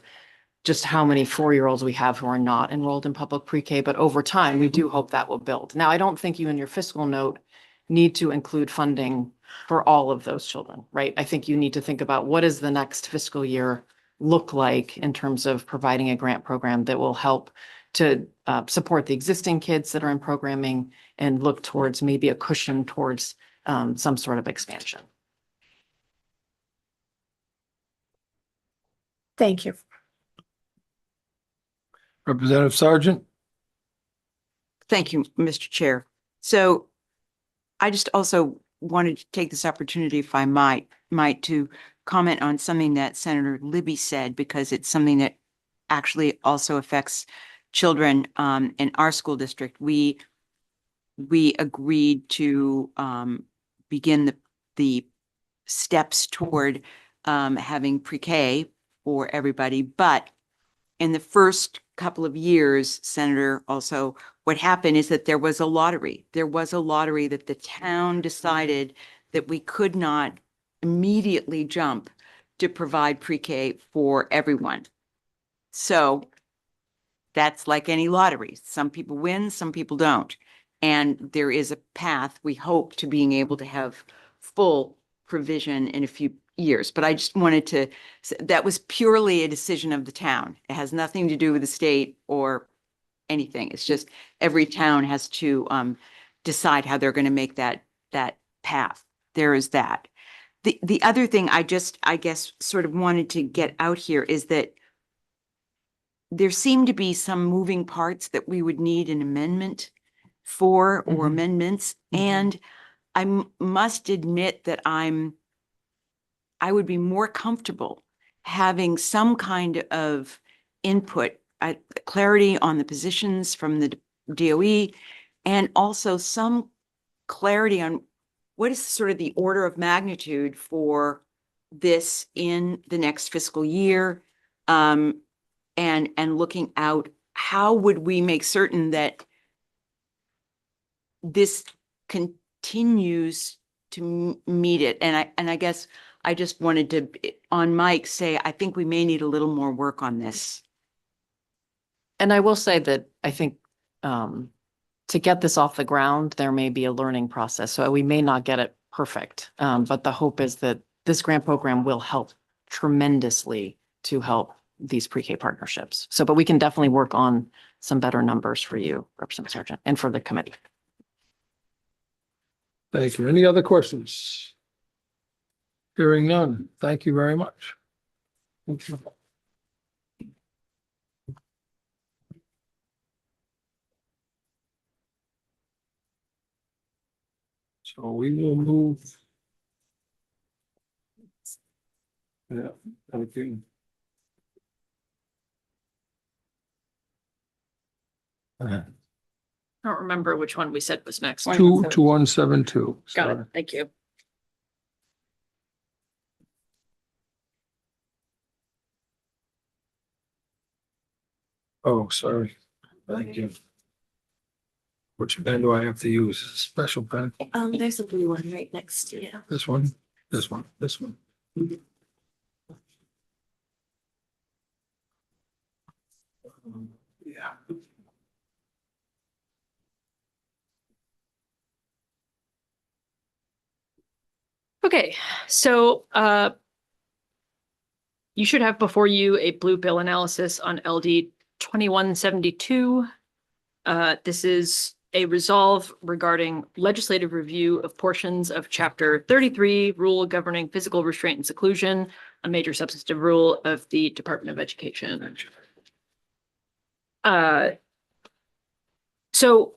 E: just how many 4-year-olds we have who are not enrolled in public pre-K, but over time, we do hope that will build. Now, I don't think you in your fiscal note need to include funding for all of those children, right? I think you need to think about what does the next fiscal year look like in terms of providing a grant program that will help to support the existing kids that are in programming and look towards maybe a cushion towards some sort of expansion.
A: Thank you.
B: Representative Sargent?
H: Thank you, Mr. Chair. So I just also wanted to take this opportunity, if I might to comment on something that Senator Libby said, because it's something that actually also affects children in our school district. We agreed to begin the steps toward having pre-K for everybody, but in the first couple of years, Senator, also what happened is that there was a lottery. There was a lottery that the town decided that we could not immediately jump to provide pre-K for everyone. So that's like any lottery. Some people win, some people don't. And there is a path, we hope, to being able to have full provision in a few years. But I just wanted to, that was purely a decision of the town. It has nothing to do with the state or anything. It's just every town has to decide how they're going to make that path. There is that. The other thing I guess sort of wanted to get out here is that there seem to be some moving parts that we would need an amendment for or amendments. And I must admit that I would be more comfortable having some kind of input, clarity on the positions from the DOE, and also some clarity on what is sort of the order of magnitude for this in the next fiscal year, and looking out, how would we make certain that this continues to meet it? And I guess I just wanted to, on Mike, say, I think we may need a little more work on this.
E: And I will say that I think to get this off the ground, there may be a learning process. So we may not get it perfect. But the hope is that this grant program will help tremendously to help these pre-K partnerships. So, but we can definitely work on some better numbers for you, Representative Sargent, and for the committee.
B: Thank you. Any other questions? Hearing none. Thank you very much. Thank you. So we will move. Yeah, okay.
D: I don't remember which one we said was next.
B: 2172.
D: Got it. Thank you.
B: Oh, sorry. Thank you. Which pen do I have to use? Special pen?
K: There's a blue one right next to you.
B: This one, this one, this one. Yeah.
D: Okay, so you should have before you a blue bill analysis on LD 2172. This is a resolve regarding legislative review of portions of Chapter 33, Rule Governing Physical Restraint and Seclusion, a major substantive rule of the Department of Education. So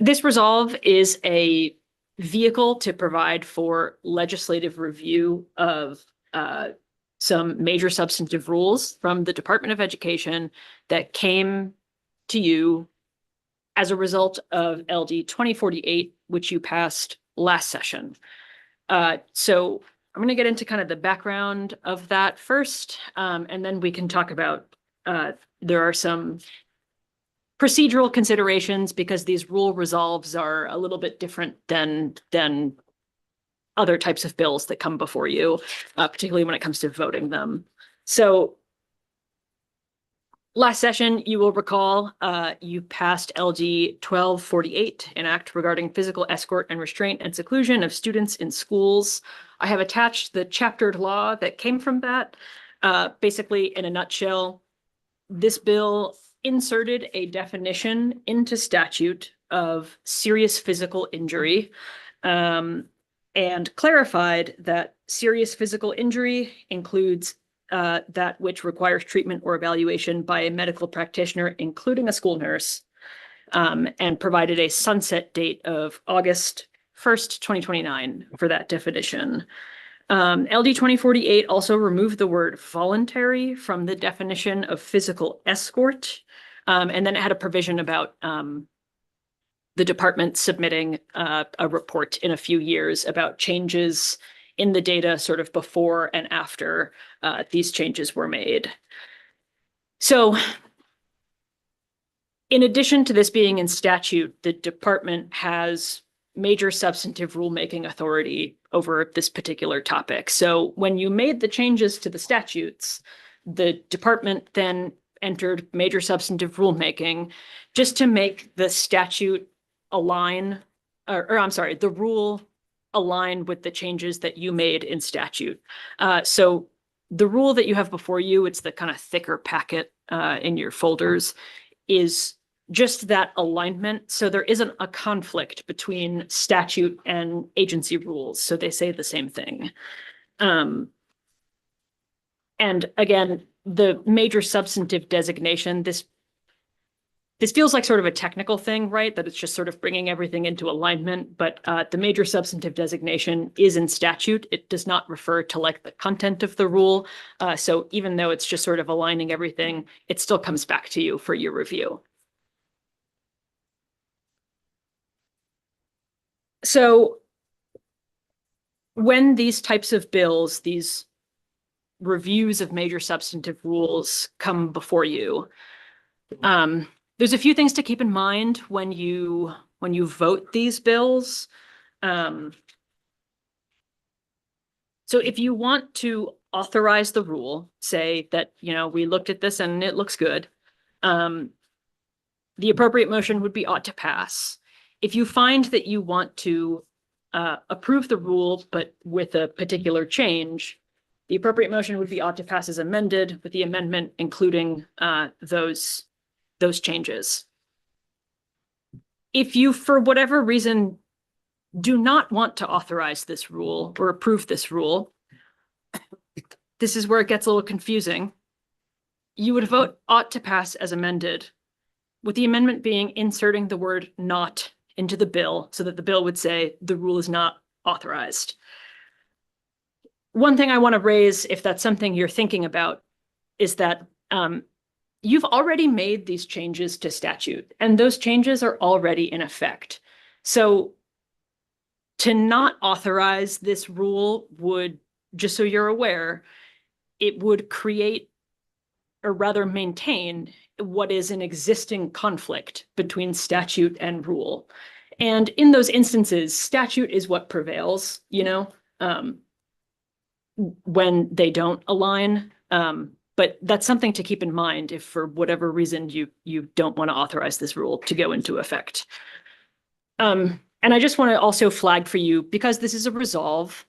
D: This resolve is a vehicle to provide for legislative review of some major substantive rules from the Department of Education that came to you as a result of LD 2048, which you passed last session. So I'm going to get into kind of the background of that first, and then we can talk about, there are some procedural considerations because these rule resolves are a little bit different than other types of bills that come before you, particularly when it comes to voting them. So last session, you will recall, you passed LD 1248, an act regarding physical escort and restraint and seclusion of students in schools. I have attached the chaptered law that came from that. Basically, in a nutshell, this bill inserted a definition into statute of serious physical injury, and clarified that serious physical injury includes that which requires treatment or evaluation by a medical practitioner, including a school nurse, and provided a sunset date of August 1st, 2029 for that definition. LD 2048 also removed the word voluntary from the definition of physical escort, and then it had a provision about the department submitting a report in a few years about changes in the data sort of before and after these changes were made. So in addition to this being in statute, the department has major substantive rulemaking authority over this particular topic. So when you made the changes to the statutes, the department then entered major substantive rulemaking just to make the statute align, or I'm sorry, the rule align with the changes that you made in statute. So the rule that you have before you, it's the kind of thicker packet in your folders, is just that alignment. So there isn't a conflict between statute and agency rules. So they say the same thing. And again, the major substantive designation, this feels like sort of a technical thing, right? That it's just sort of bringing everything into alignment, but the major substantive designation is in statute. It does not refer to like the content of the rule. So even though it's just sort of aligning everything, it still comes back to you for your review. So when these types of bills, these reviews of major substantive rules come before you, there's a few things to keep in mind when you vote these bills. So if you want to authorize the rule, say that, you know, we looked at this and it looks good, the appropriate motion would be ought to pass. If you find that you want to approve the rule, but with a particular change, the appropriate motion would be ought to pass as amended, with the amendment including those changes. If you, for whatever reason, do not want to authorize this rule or approve this rule, this is where it gets a little confusing. You would vote ought to pass as amended, with the amendment being inserting the word not into the bill so that the bill would say the rule is not authorized. One thing I want to raise, if that's something you're thinking about, is that you've already made these changes to statute, and those changes are already in effect. So to not authorize this rule would, just so you're aware, it would create, or rather maintain, what is an existing conflict between statute and rule. And in those instances, statute is what prevails, you know, when they don't align. But that's something to keep in mind if for whatever reason you don't want to authorize this rule to go into effect. And I just want to also flag for you, because this is a resolve,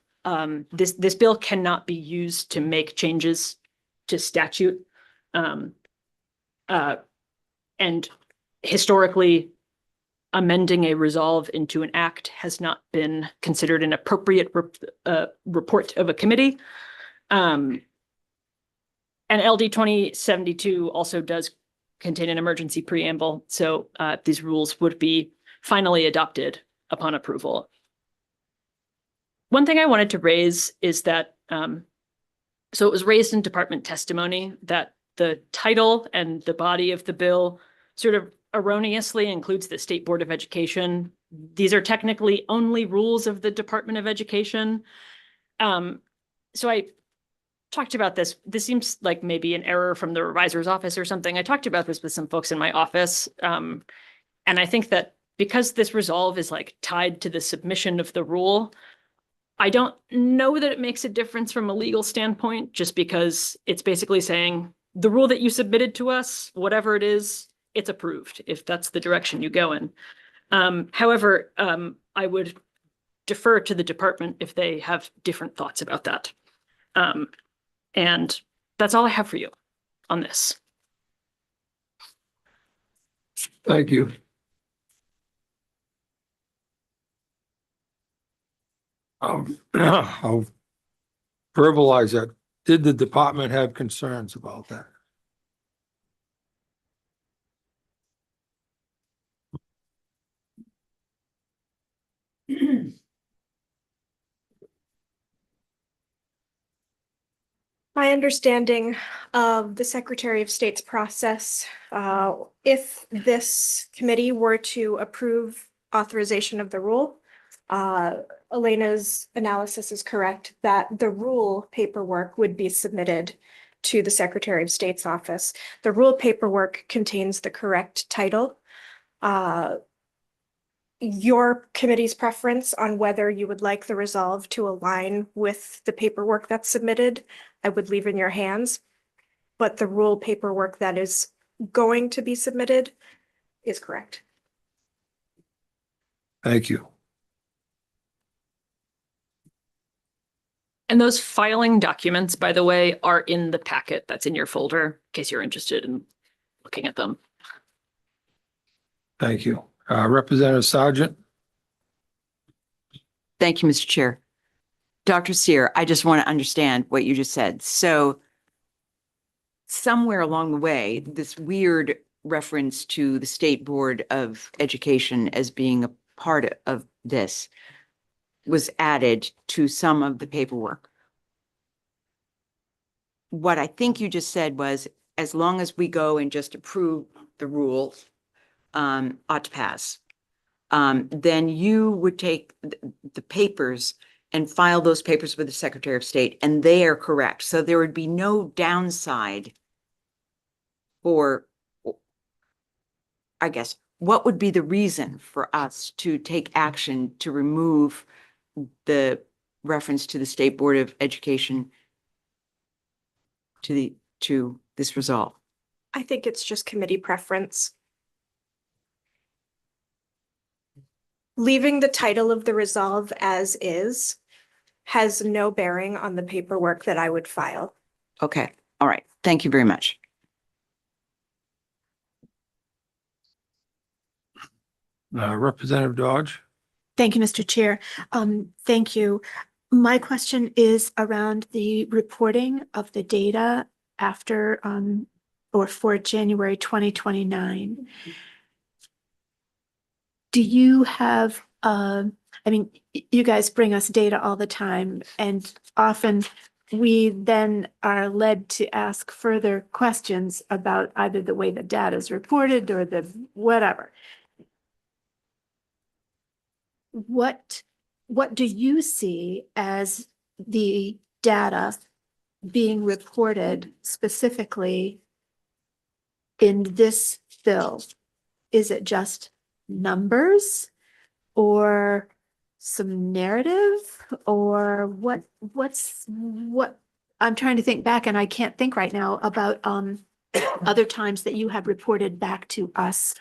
D: this bill cannot be used to make changes to statute. And historically, amending a resolve into an act has not been considered an appropriate report of a committee. And LD 2072 also does contain an emergency preamble. So these rules would be finally adopted upon approval. One thing I wanted to raise is that, so it was raised in department testimony that the title and the body of the bill sort of erroneously includes the State Board of Education. These are technically only rules of the Department of Education. So I talked about this. This seems like maybe an error from the revisor's office or something. I talked about this with some folks in my office. And I think that because this resolve is like tied to the submission of the rule, I don't know that it makes a difference from a legal standpoint, just because it's basically saying the rule that you submitted to us, whatever it is, it's approved, if that's the direction you go in. However, I would defer to the department if they have different thoughts about that. And that's all I have for you on this.
B: Thank you. I'll verbalize that. Did the department have concerns about that?
K: My understanding of the Secretary of State's process, if this committee were to approve authorization of the rule, Elena's analysis is correct that the rule paperwork would be submitted to the Secretary of State's office. The rule paperwork contains the correct title. Your committee's preference on whether you would like the resolve to align with the paperwork that's submitted, I would leave in your hands. But the rule paperwork that is going to be submitted is correct.
B: Thank you.
D: And those filing documents, by the way, are in the packet that's in your folder, in case you're interested in looking at them.
B: Thank you. Representative Sargent?
H: Thank you, Mr. Chair. Dr. Seer, I just want to understand what you just said. So somewhere along the way, this weird reference to the State Board of Education as being a part of this was added to some of the paperwork. What I think you just said was, as long as we go and just approve the rule, ought to pass, then you would take the papers and file those papers with the Secretary of State, and they are correct. So there would be no downside for, I guess, what would be the reason for us to take action to remove the reference to the State Board of Education to this resolve?
K: I think it's just committee preference. Leaving the title of the resolve as is has no bearing on the paperwork that I would file.
H: Okay, all right. Thank you very much.
B: Representative Dodge?
A: Thank you, Mr. Chair. Thank you. My question is around the reporting of the data after or for January 2029. Do you have, I mean, you guys bring us data all the time, and often we then are led to ask further questions about either the way the data is reported or the whatever. What do you see as the data being reported specifically in this bill? Is it just numbers or some narrative, or what I'm trying to think back, and I can't think right now about other times that you have reported back to us.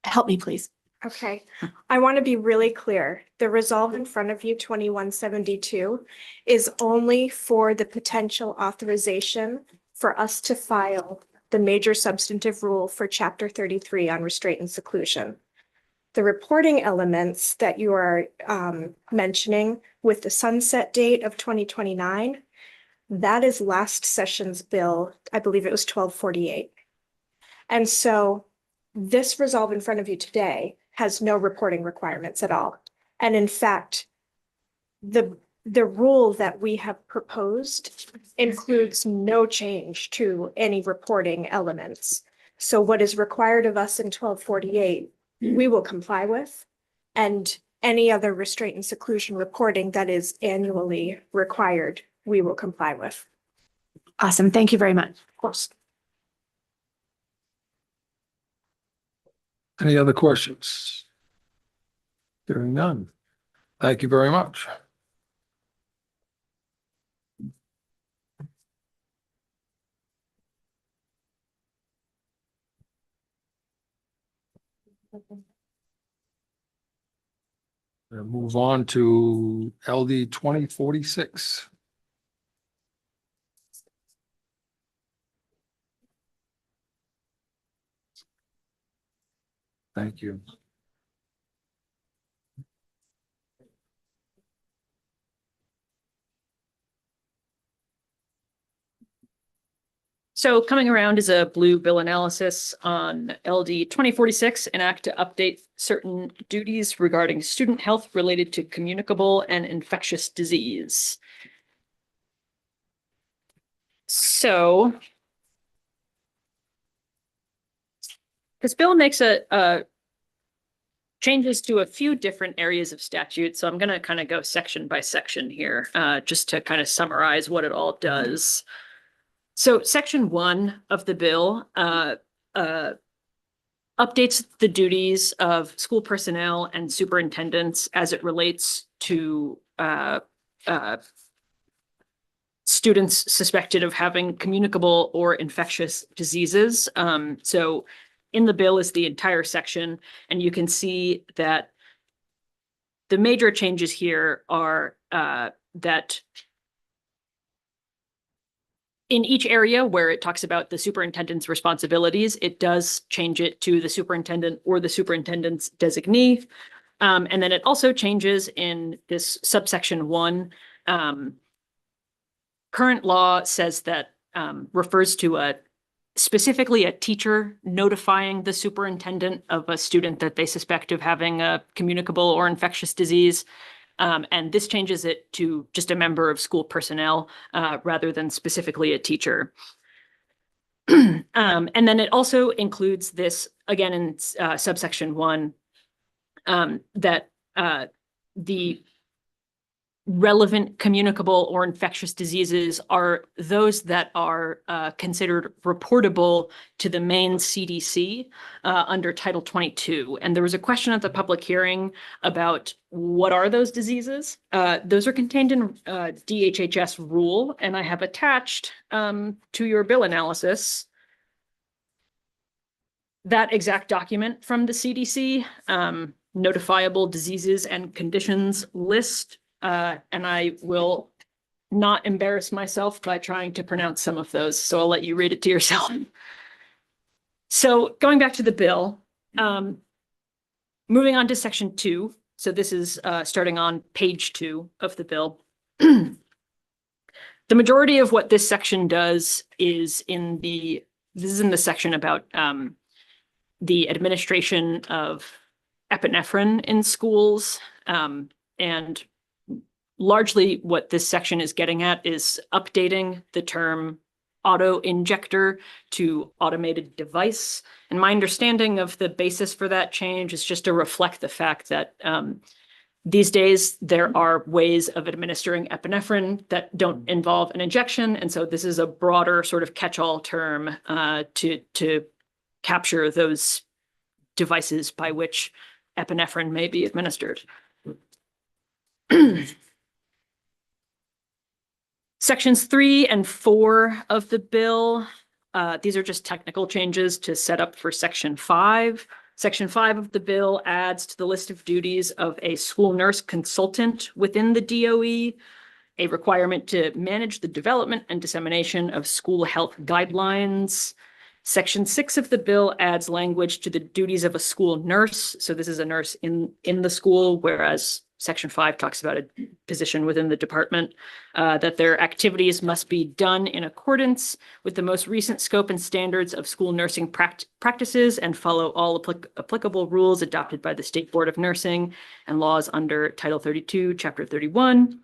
A: Help me, please.
K: Okay, I want to be really clear. The resolve in front of you, 2172, is only for the potential authorization for us to file the major substantive rule for Chapter 33 on restraint and seclusion. The reporting elements that you are mentioning with the sunset date of 2029, that is last session's bill. I believe it was 1248. And so this resolve in front of you today has no reporting requirements at all. And in fact, the rule that we have proposed includes no change to any reporting elements. So what is required of us in 1248, we will comply with, and any other restraint and seclusion reporting that is annually required, we will comply with.
A: Awesome. Thank you very much.
K: Of course.
B: Any other questions? Hearing none. Thank you very much. We'll move on to LD 2046. Thank you.
D: So coming around is a blue bill analysis on LD 2046, an act to update certain duties regarding student health related to communicable and infectious disease. So this bill makes changes to a few different areas of statute. So I'm going to kind of go section by section here, just to kind of summarize what it all does. So section 1 of the bill updates the duties of school personnel and superintendents as it relates to students suspected of having communicable or infectious diseases. So in the bill is the entire section, and you can see that the major changes here are that in each area where it talks about the superintendent's responsibilities, it does change it to the superintendent or the superintendent's designee. And then it also changes in this subsection 1. Current law says that refers to specifically a teacher notifying the superintendent of a student that they suspect of having a communicable or infectious disease. And this changes it to just a member of school personnel rather than specifically a teacher. And then it also includes this, again, in subsection 1, that the relevant communicable or infectious diseases are those that are considered reportable to the Maine CDC under Title 22. And there was a question at the public hearing about what are those diseases. Those are contained in DHHS rule, and I have attached to your bill analysis that exact document from the CDC, notifiable diseases and conditions list. And I will not embarrass myself by trying to pronounce some of those, so I'll let you read it to yourself. So going back to the bill, moving on to section 2. So this is starting on page 2 of the bill. The majority of what this section does is this is in the section about the administration of epinephrine in schools, and largely what this section is getting at is updating the term auto injector to automated device. And my understanding of the basis for that change is just to reflect the fact that these days there are ways of administering epinephrine that don't involve an injection. And so this is a broader sort of catch-all term to capture those devices by which epinephrine may be administered. Sections 3 and 4 of the bill, these are just technical changes to set up for section 5. Section 5 of the bill adds to the list of duties of a school nurse consultant within the DOE a requirement to manage the development and dissemination of school health guidelines. Section 6 of the bill adds language to the duties of a school nurse. So this is a nurse in the school, whereas Section 5 talks about a position within the department, that their activities must be done in accordance with the most recent scope and standards of school nursing practices and follow all applicable rules adopted by the State Board of Nursing and laws under Title 32, Chapter 31.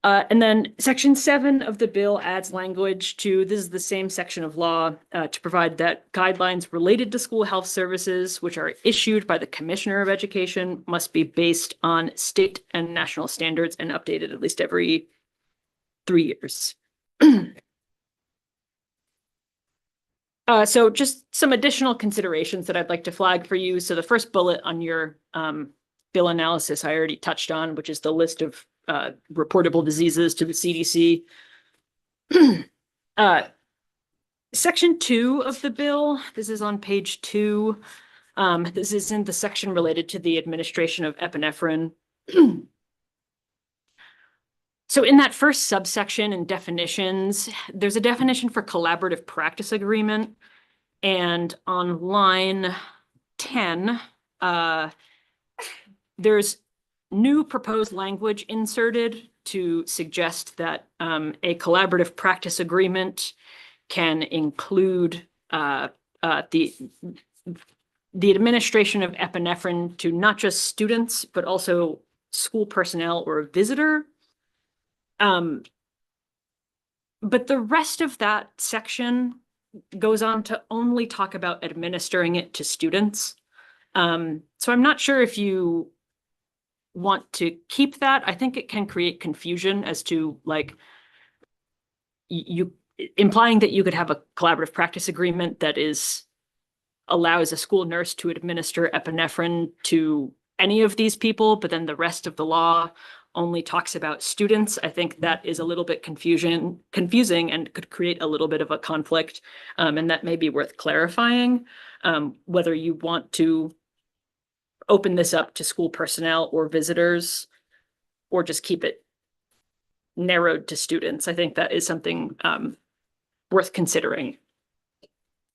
D: And then Section 7 of the bill adds language to, this is the same section of law, to provide that guidelines related to school health services, which are issued by the Commissioner of Education, must be based on state and national standards and updated at least every 3 years. So just some additional considerations that I'd like to flag for you. So the first bullet on your bill analysis I already touched on, which is the list of reportable diseases to the CDC. Section 2 of the bill, this is on page 2. This is in the section related to the administration of epinephrine. So in that first subsection in definitions, there's a definition for collaborative practice agreement. And on line 10, there's new proposed language inserted to suggest that a collaborative practice agreement can include the administration of epinephrine to not just students, but also school personnel or a visitor. But the rest of that section goes on to only talk about administering it to students. So I'm not sure if you want to keep that. I think it can create confusion as to like you implying that you could have a collaborative practice agreement that allows a school nurse to administer epinephrine to any of these people, but then the rest of the law only talks about students. I think that is a little bit confusing and could create a little bit of a conflict. And that may be worth clarifying whether you want to open this up to school personnel or visitors, or just keep it narrowed to students. I think that is something worth considering.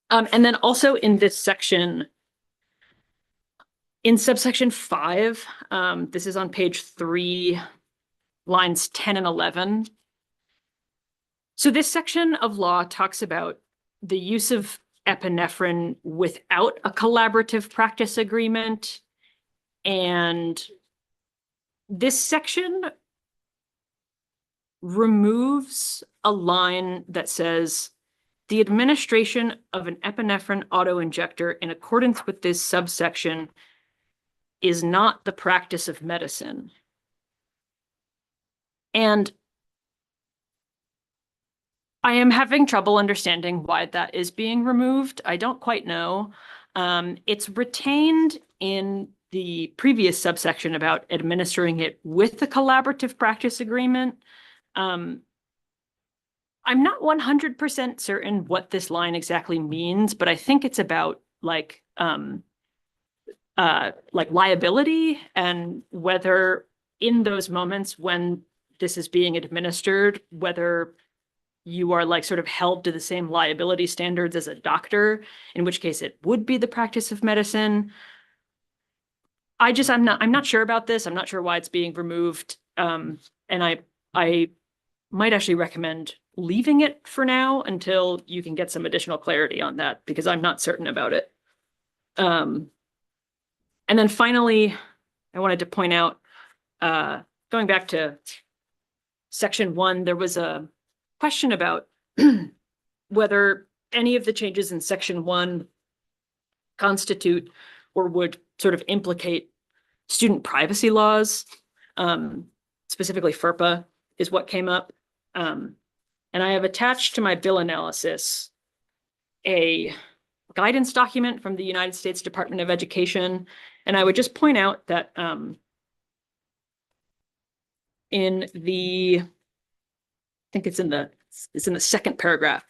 D: And then also in this section, in subsection 5, this is on page 3, lines 10 and 11. So this section of law talks about the use of epinephrine without a collaborative practice agreement. And this section removes a line that says, the administration of an epinephrine autoinjector in accordance with this subsection is not the practice of medicine. And I am having trouble understanding why that is being removed. I don't quite know. It's retained in the previous subsection about administering it with the collaborative practice agreement. I'm not 100% certain what this line exactly means, but I think it's about like liability, and whether in those moments when this is being administered, whether you are like sort of held to the same liability standards as a doctor, in which case it would be the practice of medicine. I'm not sure about this. I'm not sure why it's being removed. And I might actually recommend leaving it for now until you can get some additional clarity on that, because I'm not certain about it. And then finally, I wanted to point out, going back to section 1, there was a question about whether any of the changes in section 1 constitute or would sort of implicate student privacy laws, specifically FERPA is what came up. And I have attached to my bill analysis a guidance document from the United States Department of Education. And I would just point out that in the, I think it's in the second paragraph,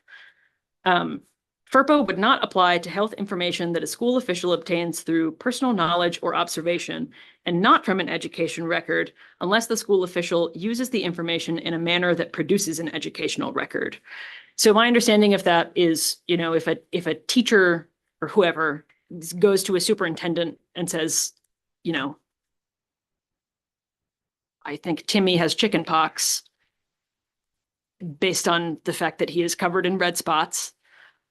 D: FERPA would not apply to health information that a school official obtains through personal knowledge or observation, and not from an education record, unless the school official uses the information in a manner that produces an educational record. So my understanding of that is, you know, if a teacher or whoever goes to a superintendent and says, you know, I think Timmy has chickenpox based on the fact that he is covered in red spots.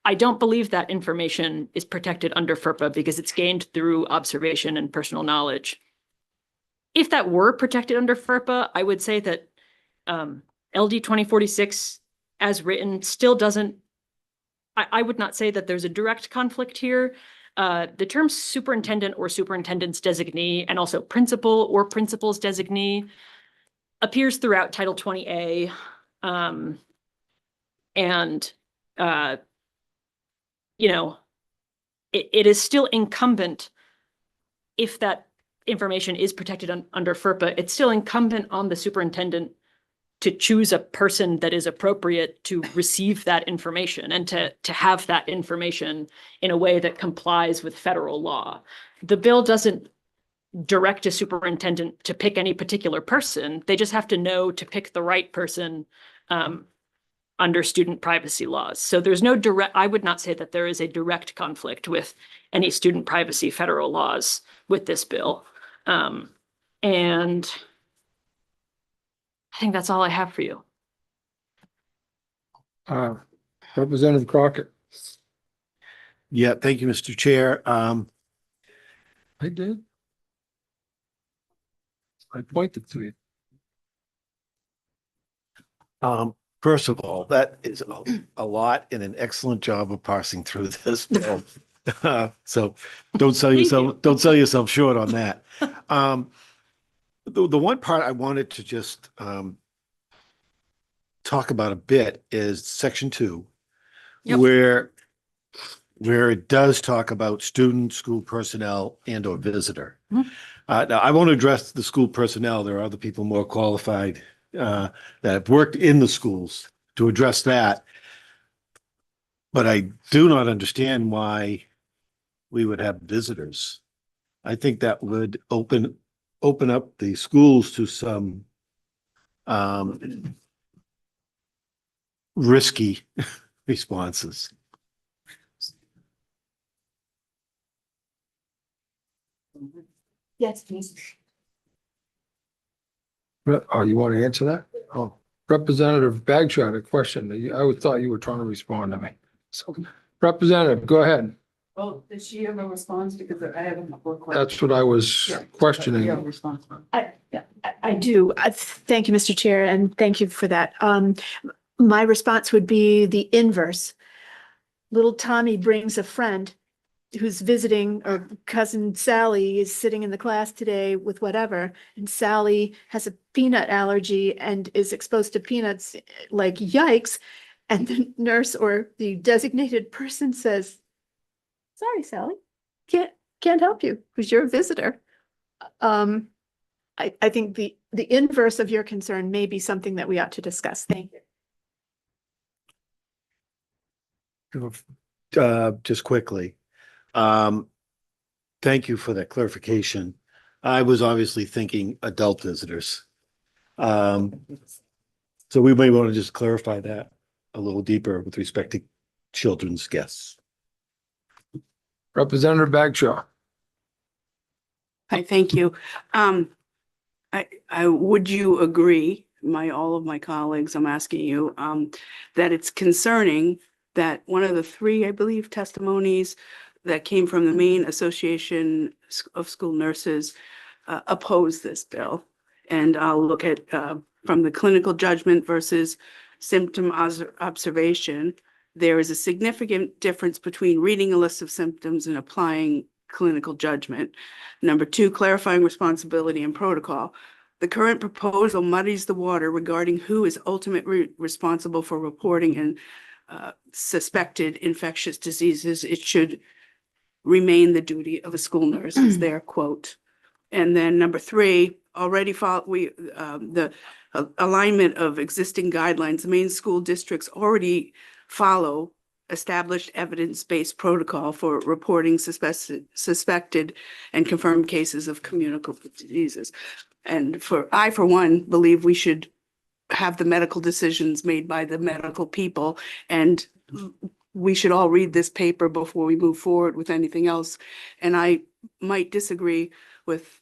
D: I don't believe that information is protected under FERPA because it's gained through observation and personal knowledge. If that were protected under FERPA, I would say that LD 2046 as written still doesn't, I would not say that there's a direct conflict here. The term superintendent or superintendent's designee and also principal or principal's designee appears throughout Title 20A. You know, it is still incumbent, if that information is protected under FERPA, it's still incumbent on the superintendent to choose a person that is appropriate to receive that information and to have that information in a way that complies with federal law. The bill doesn't direct a superintendent to pick any particular person. They just have to know to pick the right person under student privacy laws. So there's no direct, I would not say that there is a direct conflict with any student privacy federal laws with this bill. And I think that's all I have for you.
B: Representative Crockett.
F: Yeah, thank you, Mr. Chair.
B: I did. I pointed to you.
F: First of all, that is a lot and an excellent job of parsing through this bill. So don't sell yourself short on that. The one part I wanted to just talk about a bit is section 2,
D: Yep.
F: where it does talk about student, school personnel, and or visitor.
D: Mhm.
F: Now, I won't address the school personnel. There are other people more qualified that have worked in the schools to address that. But I do not understand why we would have visitors. I think that would open up the schools to some risky responses.
A: Yes, please.
B: Oh, you want to answer that? Oh, Representative Bagshot, a question. I thought you were trying to respond to me. So Representative, go ahead.
M: Well, did she have a response? Because I have a couple of
B: That's what I was questioning.
M: response.
A: I do. Thank you, Mr. Chair, and thank you for that. My response would be the inverse. Little Tommy brings a friend who's visiting, or cousin Sally is sitting in the class today with whatever, and Sally has a peanut allergy and is exposed to peanuts, like yikes. And the nurse or the designated person says, "Sorry, Sally, can't help you because you're a visitor." I think the inverse of your concern may be something that we ought to discuss. Thank you.
F: Just quickly. Thank you for that clarification. I was obviously thinking adult visitors. So we may want to just clarify that a little deeper with respect to children's guests.
B: Representative Bagshaw.
M: Hi, thank you. Would you agree, all of my colleagues, I'm asking you, that it's concerning that one of the 3, I believe, testimonies that came from the Maine Association of School Nurses oppose this bill? And I'll look at from the clinical judgment versus symptom observation. There is a significant difference between reading a list of symptoms and applying clinical judgment. Number 2, clarifying responsibility and protocol. The current proposal muddies the water regarding who is ultimately responsible for reporting and suspected infectious diseases. It should remain the duty of a school nurse, is their quote. And then number 3, already the alignment of existing guidelines. The Maine school districts already follow established evidence-based protocol for reporting suspected and confirmed cases of communicable diseases. And I, for one, believe we should have the medical decisions made by the medical people, and we should all read this paper before we move forward with anything else. And I might disagree with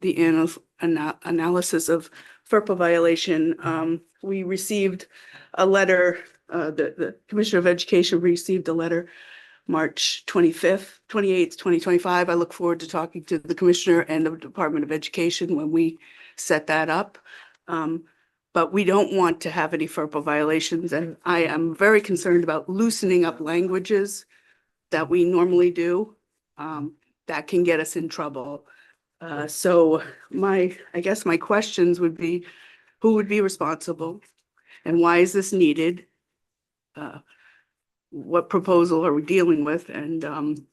M: the analysis of FERPA violation. We received a letter, the Commissioner of Education received a letter March 25th, 28th, 2025. I look forward to talking to the Commissioner and the Department of Education when we set that up. But we don't want to have any FERPA violations, and I am very concerned about loosening up languages that we normally do. That can get us in trouble. So I guess my questions would be, who would be responsible? And why is this needed? What proposal are we dealing with? And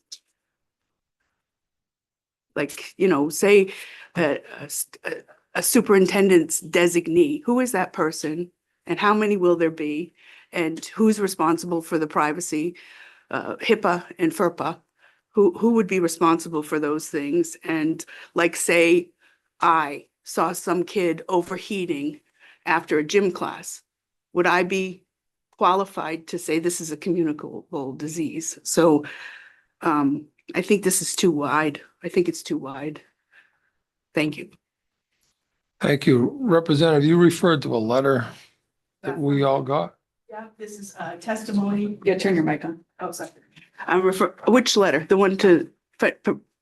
M: like, you know, say a superintendent's designee, who is that person? And how many will there be? And who's responsible for the privacy, HIPAA and FERPA? Who would be responsible for those things? And like, say, I saw some kid overheating after a gym class. Would I be qualified to say this is a communicable disease? So I think this is too wide. I think it's too wide. Thank you.
B: Thank you. Representative, you referred to a letter that we all got.
M: Yeah, this is testimony. Yeah, turn your mic on. Oh, sorry. Which letter? The one to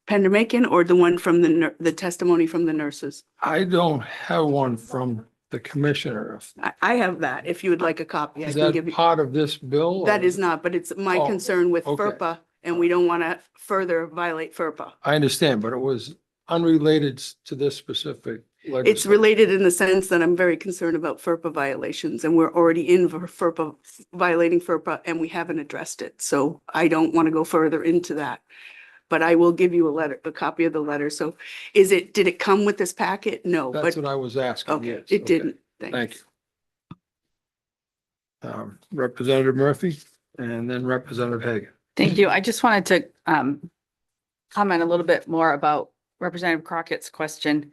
M: Pendermaken or the one from the testimony from the nurses?
B: I don't have one from the commissioner.
M: I have that. If you would like a copy, I
B: Is
M: can
B: that
M: give you.
B: part of this bill?
M: That
B: or-
M: is not, but it's my
B: Oh,
M: concern with
B: okay.
M: FERPA, and we don't want to further violate FERPA.
B: I understand, but it was unrelated to this specific
M: It's
B: legislation.
M: related in the sense that I'm very concerned about FERPA violations, and we're already in for FERPA, violating FERPA, and we haven't addressed it. So I don't want to go further into that. But I will give you a copy of the letter. So did it come with this packet? No,
B: That's
M: but,
B: what I was asking.
M: okay,
B: yes,
M: it
B: okay.
M: didn't.
B: Thank you. Representative Murphy and then Representative Hagan.
O: Thank you. I just wanted to comment a little bit more about Representative Crockett's question.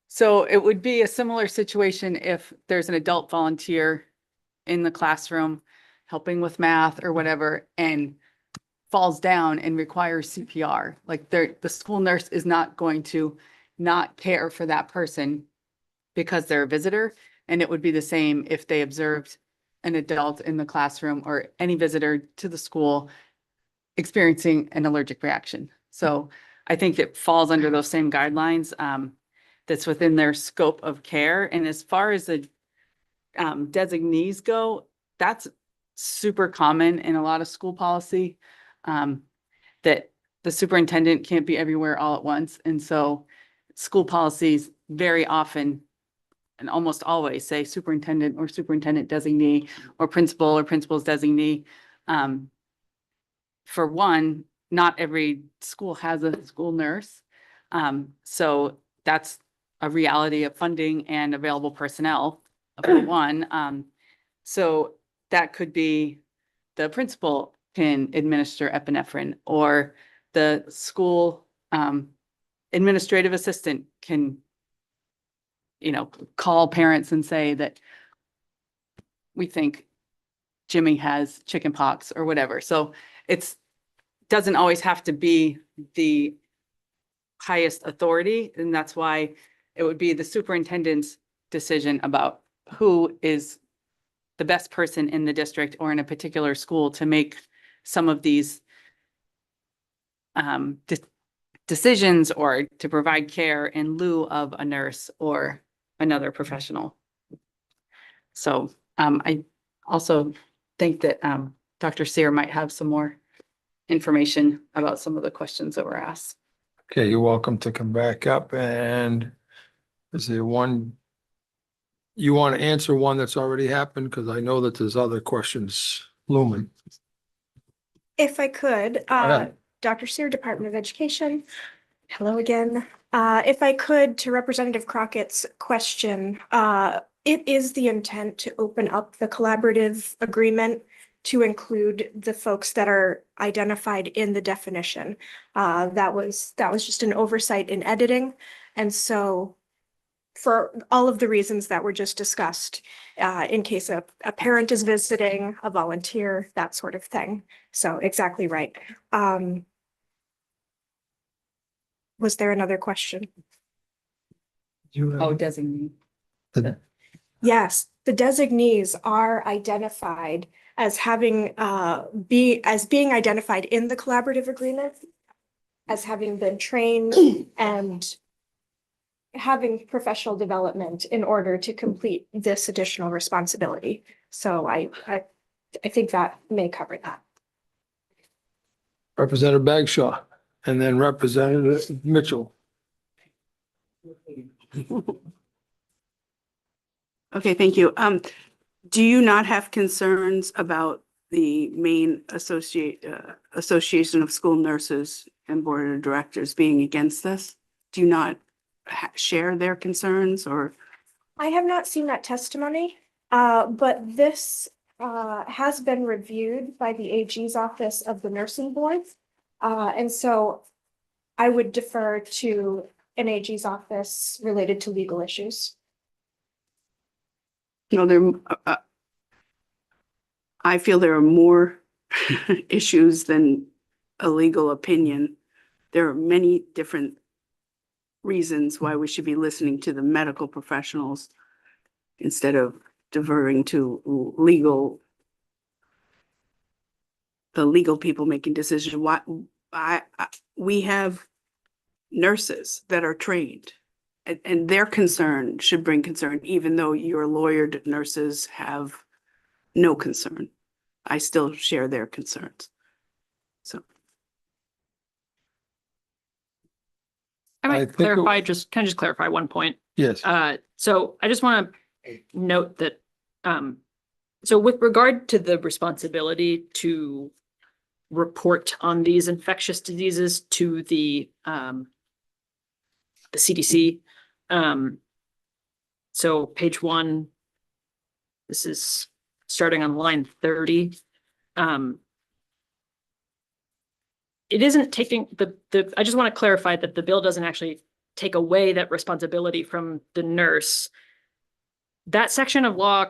O: So it would be a similar situation if there's an adult volunteer in the classroom helping with math or whatever and falls down and requires CPR. Like the school nurse is not going to not care for that person because they're a visitor. And it would be the same if they observed an adult in the classroom or any visitor to the school experiencing an allergic reaction. So I think it falls under those same guidelines that's within their scope of care. And as far as the designees go, that's super common in a lot of school policy, that the superintendent can't be everywhere all at once. And so school policies very often and almost always say superintendent or superintendent designee or principal's designee. For one, not every school has a school nurse. So that's a reality of funding and available personnel for one. So that could be the principal can administer epinephrine or the school administrative assistant can, call parents and say that we think Jimmy has chicken pox or whatever. So doesn't always have to be the highest authority. And that's why it would be the superintendent's decision about who is the best person in the district or in a particular school to make some of these decisions or to provide care in lieu of a nurse or another professional. So I also think that Dr. Sear might have some more information about some of the questions that were asked.
B: Okay, you're welcome to come back up and is there one, you want to answer one that's already happened? Because I know that there's other questions looming.
K: If I could,
B: ahead.
K: Dr. Sear, Department of Education. Hello again. If I could, to Representative Crockett's question, it is the intent to open up the collaborative agreement to include the folks that are identified in the definition. That was just an oversight in editing. And so for all of the reasons that were just discussed, in case a parent is visiting, a volunteer, that sort of thing. So exactly right. was there another question?
O: Oh, designee.
K: Yes, the designees are identified as having, being identified in the collaborative agreement as having been trained and having professional development in order to complete this additional responsibility. So I think that may cover that.
B: Representative Bagshaw, and then Representative Mitchell.
M: Okay, thank you. Do you not have concerns about the Maine Association of School Nurses and Board of Directors being against this? Do you not share their concerns or?
K: I have not seen that testimony, but this has been reviewed by the AG's office of the nursing board. And so I would defer to an AG's office related to legal issues.
M: You know, I feel there are more issues than a legal opinion. There are many different reasons why we should be listening to the medical professionals instead of diverting to the legal people making decisions. Why we have nurses that are trained, and their concern should bring concern, even though your lawyered nurses have no concern. I still share their concerns. So.
D: I
B: I
D: might
B: think it-
D: clarify, can I just clarify one point?
B: Yes.
D: So I just want to note that, so with regard to the responsibility to report on these infectious diseases to the CDC. So page 1, this is starting on line 30. It isn't taking I just want to clarify that the bill doesn't actually take away that responsibility from the nurse. That section of law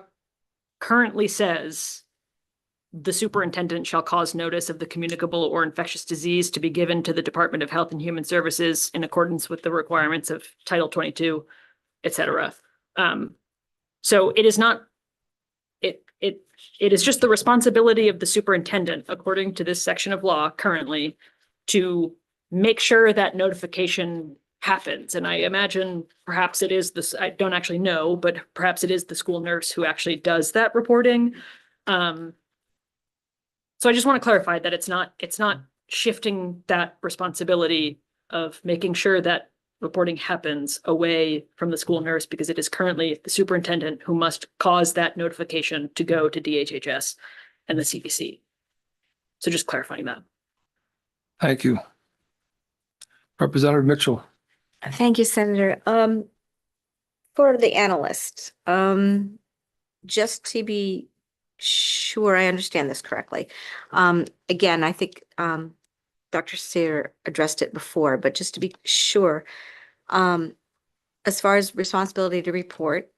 D: currently says the superintendent shall cause notice of the communicable or infectious disease to be given to the Department of Health and Human Services in accordance with the requirements of Title 22, et cetera. So it is not, it is just the responsibility of the superintendent, according to this section of law currently, to make sure that notification happens. And I imagine perhaps it is this, I don't actually know, but perhaps it is the school nurse who actually does that reporting. So I just want to clarify that it's not shifting that responsibility of making sure that reporting happens away from the school nurse, because it is currently the superintendent who must cause that notification to go to DHHS and the CDC. So just clarifying that.
B: Thank you. Representative Mitchell.
C: Thank you, Senator. For the analyst, just to be sure I understand this correctly. Again, I think Dr. Sear addressed it before, but just to be sure, as far as responsibility to report,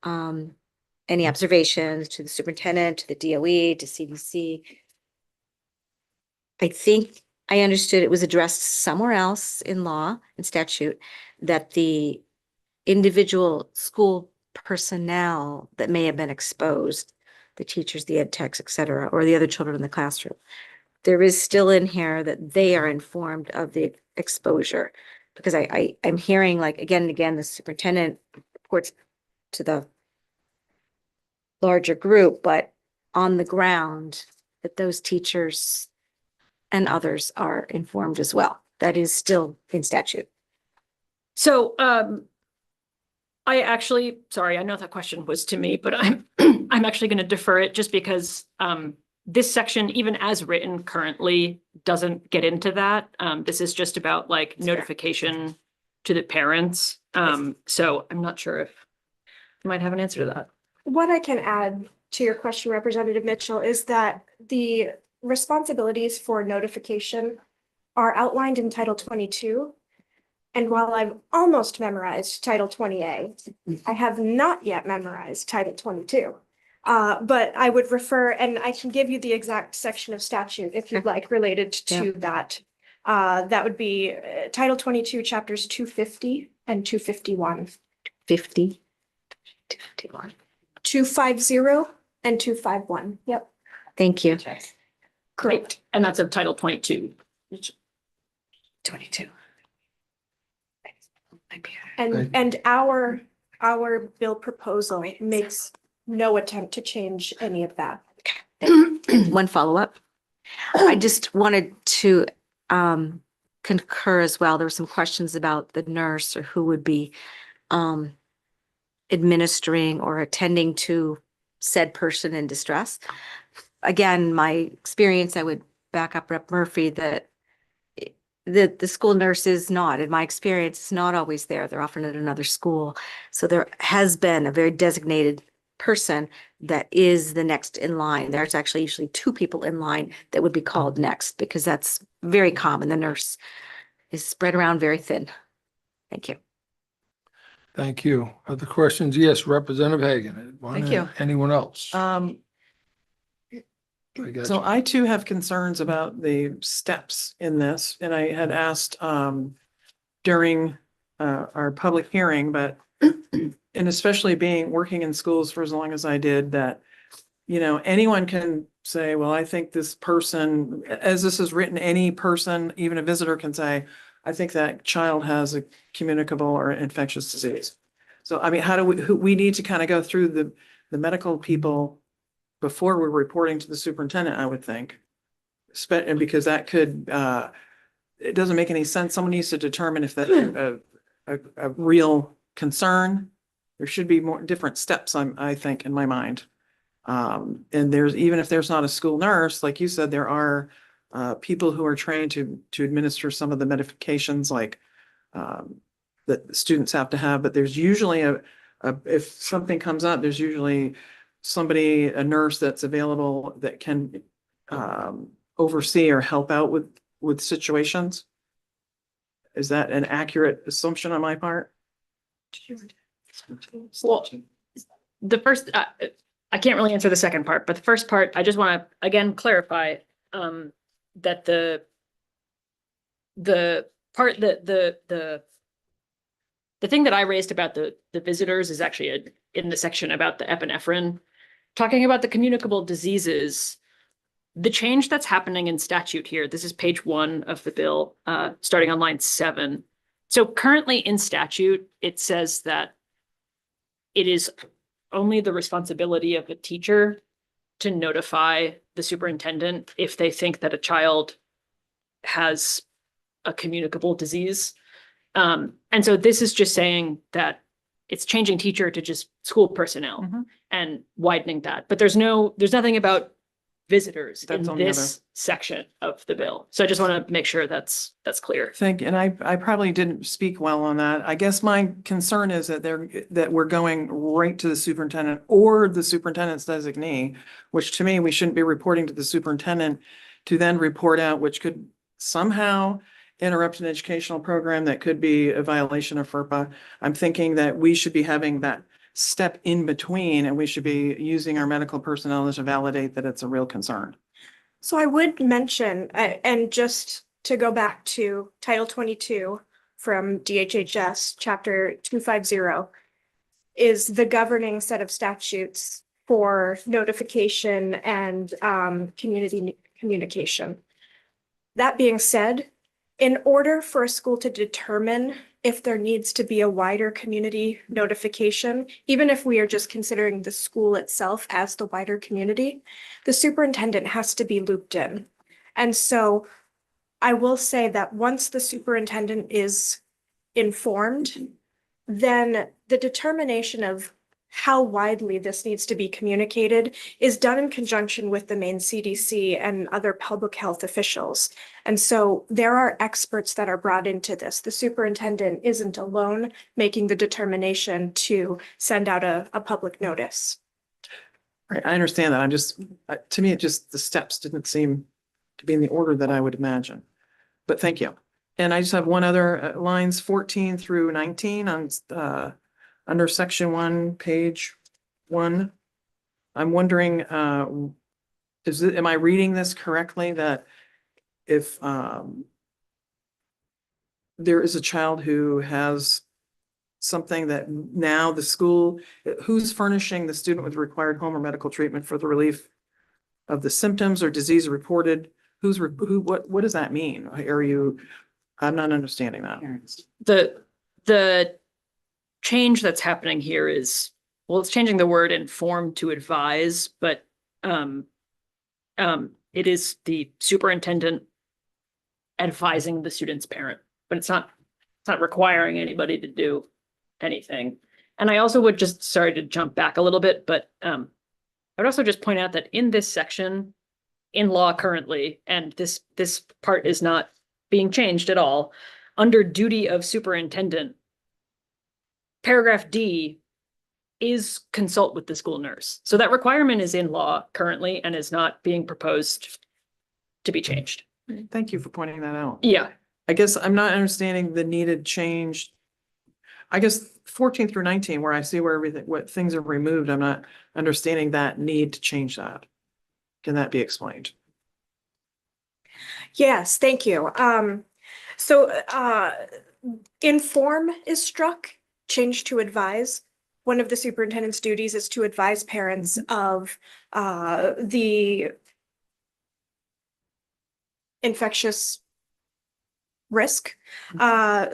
C: any observations to the superintendent, to the DOE, to CDC, I think I understood it was addressed somewhere else in law and statute that the individual school personnel that may have been exposed, the teachers, the ed techs, et cetera, or the other children in the classroom, there is still in here that they are informed of the exposure. Because I'm hearing, like, again and again, the superintendent reports to the larger group, but on the ground, that those teachers and others are informed as well. That is still in statute.
D: So I actually, sorry, I know that question was to me, but I'm I'm actually going to defer it just because this section, even as written currently, doesn't get into that. This is just about like notification to the parents. So I'm not sure if you might have an answer to that.
K: What I can add to your question, Representative Mitchell, is that the responsibilities for notification are outlined in Title 22. And while I've almost memorized Title 20A, I have not yet memorized Title 22. But I would refer, and I can give you the exact section of statute if you'd like, related to that That would be Title 22, chapters 250 and 251.
C: 50. 51.
K: 250 and 251. Yep.
C: Thank you.
K: Correct.
D: And that's of Title 22.
C: 22.
K: And our bill proposal makes no attempt to change any of that.
C: One follow-up. I just wanted to concur as well. There were some questions about the nurse or who would be administering or attending to said person in distress. Again, my experience, I would back up Rep. Murphy, that the school nurse is not, in my experience, is not always there. They're often at another school. So there has been a very designated person that is the next in line. There's actually usually two people in line that would be called next, because that's very common. The nurse is spread around very thin. Thank you.
B: Thank you. Other questions? Yes, Representative Hagan.
G: Thank you.
B: Anyone else? I got
G: So
B: you.
G: I too have concerns about the steps in this, and I had asked during our public hearing, but and especially working in schools for as long as I did, that, you know, anyone can say, well, I think this person, as this is written, any person, even a visitor, can say, I think that child has a communicable or infectious disease. So, I mean, how do we need to kind of go through the medical people before we're reporting to the superintendent, I would think. And because that could, it doesn't make any sense. Someone needs to determine if that's a real concern. There should be more different steps, I think, in my mind. And even if there's not a school nurse, like you said, there are people who are trained to administer some of the medications, like that the students have to have. But there's usually if something comes up, there's usually a nurse that's available that can oversee or help out with situations. Is that an accurate assumption on my part?
D: Well, the first, I can't really answer the second part, but the first part, I just want to again clarify that the part that the thing that I raised about the visitors is actually in the section about the epinephrine. Talking about the communicable diseases, the change that's happening in statute here, this is page 1 of the bill, starting on line 7. So currently in statute, it says that it is only the responsibility of a teacher to notify the superintendent if they think that a child has a communicable disease. And so this is just saying that it's changing teacher to just school personnel and widening that. But there's nothing about visitors
G: That's
D: in
G: on the
D: this section of the bill. So I just want to make sure that's clear.
G: And I probably didn't speak well on that. I guess my concern is that we're going right to the superintendent or the superintendent's designee, which to me, we shouldn't be reporting to the superintendent to then report out, which could somehow interrupt an educational program that could be a violation of FERPA. I'm thinking that we should be having that step in between, and we should be using our medical personnel to validate that it's a real concern.
K: So I would mention, and just to go back to Title 22 from DHHS, Chapter 250, is the governing set of statutes for notification and community communication. That being said, in order for a school to determine if there needs to be a wider community notification, even if we are just considering the school itself as the wider community, the superintendent has to be looped in. And so I will say that once the superintendent is informed, then the determination of how widely this needs to be communicated is done in conjunction with the Maine CDC and other public health officials. And so there are experts that are brought into this. The superintendent isn't alone making the determination to send out a public notice.
G: Right, I understand that. To me, the steps didn't seem to be in the order that I would imagine. But thank you. And I just have one other, lines 14 through 19 on under section 1, page 1. I'm wondering, am I reading this correctly, that if there is a child who has something that now the school, who's furnishing the student with required home or medical treatment for the relief of the symptoms or disease reported? What does that mean? Are you, I'm not understanding that.
D: The change that's happening here is, well, it's changing the word inform to advise, but it is the superintendent advising the student's parent, but it's not requiring anybody to do anything. And I also would just, sorry to jump back a little bit, but I would also just point out that in this section, in law currently, and this part is not being changed at all, under duty of superintendent, paragraph D is consult with the school nurse. So that requirement is in law currently and is not being proposed to be changed.
G: Thank you for pointing that out.
D: Yeah.
G: I guess I'm not understanding the needed change. I guess 14 through 19, where I see where what things are removed, I'm not understanding that need to change that. Can that be explained?
K: Yes, thank you. Inform is struck, change to advise. One of the superintendent's duties is to advise parents of the infectious risk.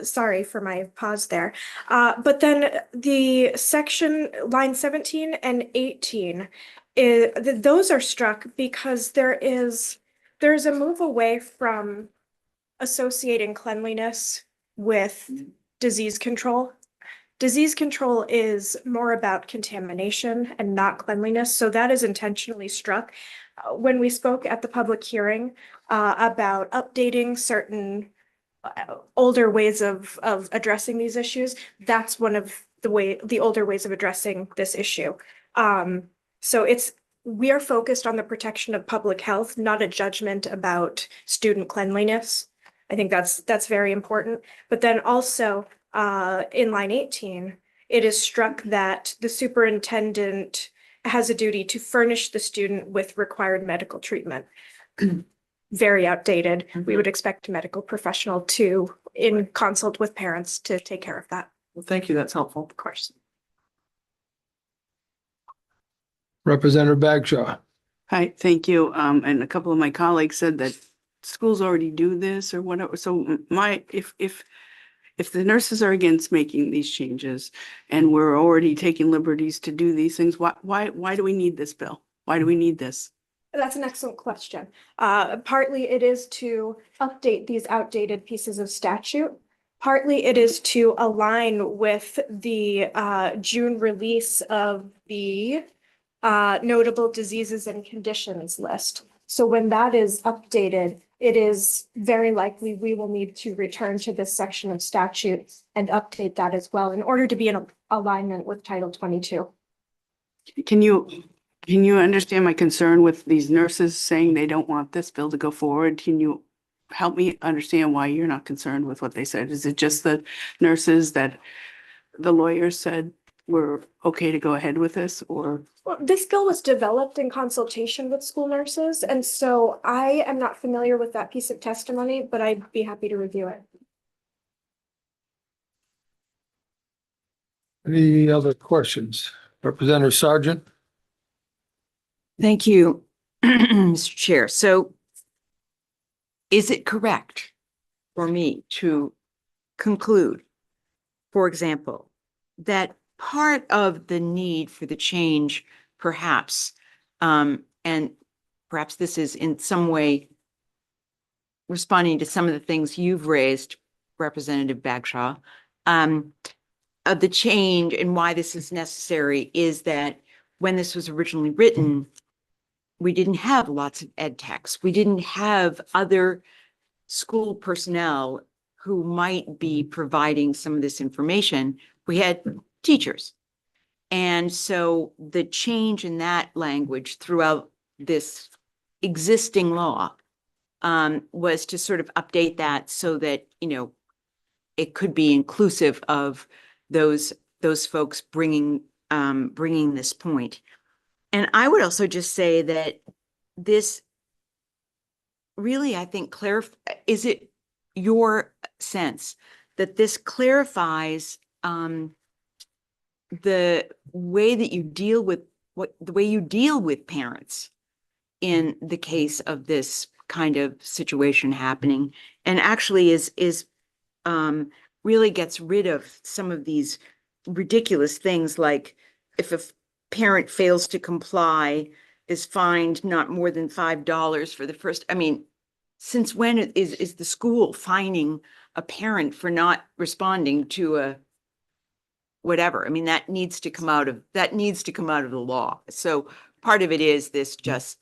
K: Sorry for my pause there. But then the section line 17 and 18, those are struck because there's a move away from associating cleanliness with disease control. Disease control is more about contamination and not cleanliness, so that is intentionally struck. When we spoke at the public hearing about updating certain older ways of addressing these issues, that's one of the older ways of addressing this issue. So we are focused on the protection of public health, not a judgment about student cleanliness. I think that's very important. But then also in line 18, it is struck that the superintendent has a duty to furnish the student with required medical treatment. Very outdated. We would expect a medical professional to, in consult with parents, to take care of that.
G: Well, thank you. That's helpful.
K: Of course.
B: Representative Bagshaw.
M: Hi, thank you. And a couple of my colleagues said that schools already do this or whatever. So if the nurses are against making these changes and we're already taking liberties to do these things, why do we need this bill? Why do we need this?
K: That's an excellent question. Partly it is to update these outdated pieces of statute. Partly it is to align with the June release of the notable diseases and conditions list. So when that is updated, it is very likely we will need to return to this section of statute and update that as well in order to be in alignment with Title 22.
M: Can you understand my concern with these nurses saying they don't want this bill to go forward? Can you help me understand why you're not concerned with what they said? Is it just the nurses that the lawyers said were okay to go ahead with this, or?
K: Well, this bill was developed in consultation with school nurses, and so I am not familiar with that piece of testimony, but I'd be happy to review it.
B: Any other questions? Representative Sargent?
H: Thank you, Mr. Chair. So is it correct for me to conclude, for example, that part of the need for the change, perhaps, and perhaps this is in some way responding to some of the things you've raised, Representative Bagshaw, of the change and why this is necessary is that when this was originally written, we didn't have lots of ed techs. We didn't have other school personnel who might be providing some of this information. We had teachers. And so the change in that language throughout this existing law was to sort of update that so that, it could be inclusive of those folks bringing this point. And I would also just say that this really, I think, is it your sense that this clarifies the way that you deal with the way you deal with parents in the case of this kind of situation happening, and actually is really gets rid of some of these ridiculous things, like if a parent fails to comply, is fined not more than $5 for the first. I mean, since when is the school fining a parent for not responding to a whatever? I mean, that needs to come out of the law. So part of it is this just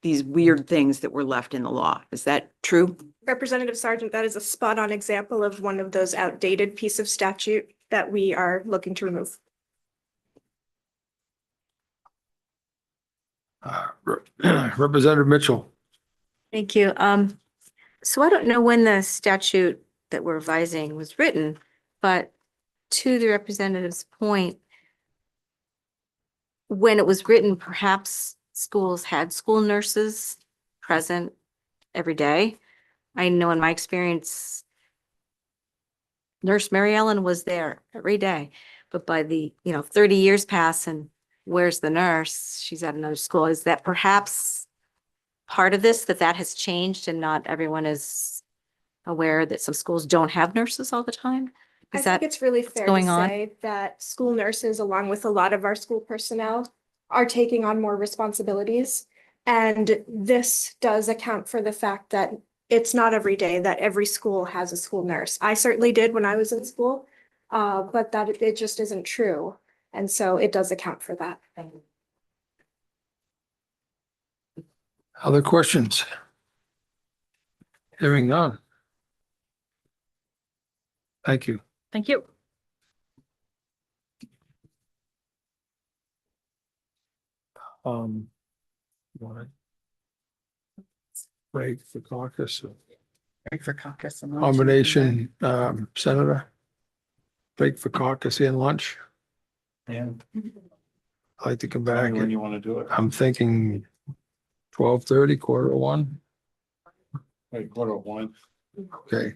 H: these weird things that were left in the law. Is that true?
K: Representative Sargent, that is a spot on example of one of those outdated piece of statute that we are looking to remove.
B: Representative Mitchell.
C: Thank you. So I don't know when the statute that we're revising was written, but to the representative's point, when it was written, perhaps schools had school nurses present every day. I know in my experience, Nurse Mary Ellen was there every day, but by the, 30 years pass and where's the nurse? She's at another school. Is that perhaps part of this, that has changed and not everyone is aware that some schools don't have nurses all the time?
K: I
C: Is
K: think
C: that
K: it's really fair to
C: going on?
K: say that school nurses, along with a lot of our school personnel, are taking on more responsibilities. And this does account for the fact that it's not every day that every school has a school nurse. I certainly did when I was in school, but that it just isn't true. And so it does account for that.
B: Other questions? Hearing none. Thank you.
D: Thank you.
B: Want break for caucus,
O: Break for caucus.
B: combination, Senator? Break for caucus and lunch?
L: Yeah.
B: I'd like to come back
L: When
B: and
L: you want to do it.
B: I'm thinking 12:30, 1:45.
L: Wait, quarter-to-one.
B: Okay.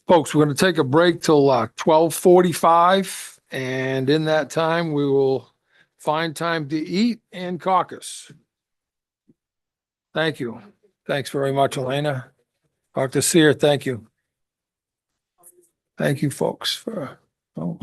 B: Folks, we're going to take a break till 12:45, and in that time, we will find time to eat and caucus. Thank you. Thanks very much, Elena. Dr. Seer, thank you. Thank you, folks, for, oh.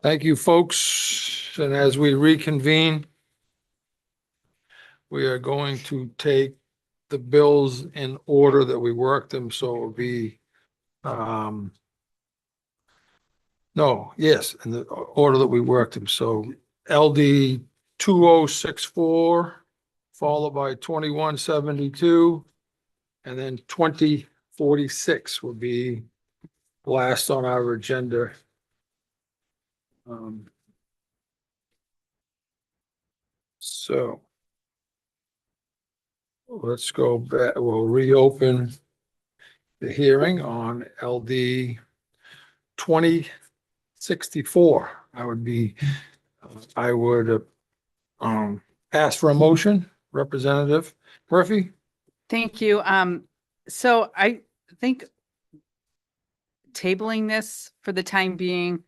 B: Thank you, folks. And as we reconvene, we are going to take the bills in order that we worked them, so it'll be, no, yes, in the order that we worked them. So LD 2064, followed by 2172, and then 2046 will be last on our agenda. So let's go back, we'll reopen the hearing on LD 2064. I would ask for a motion, Representative Murphy.
O: Thank you. So I think tabling this for the time being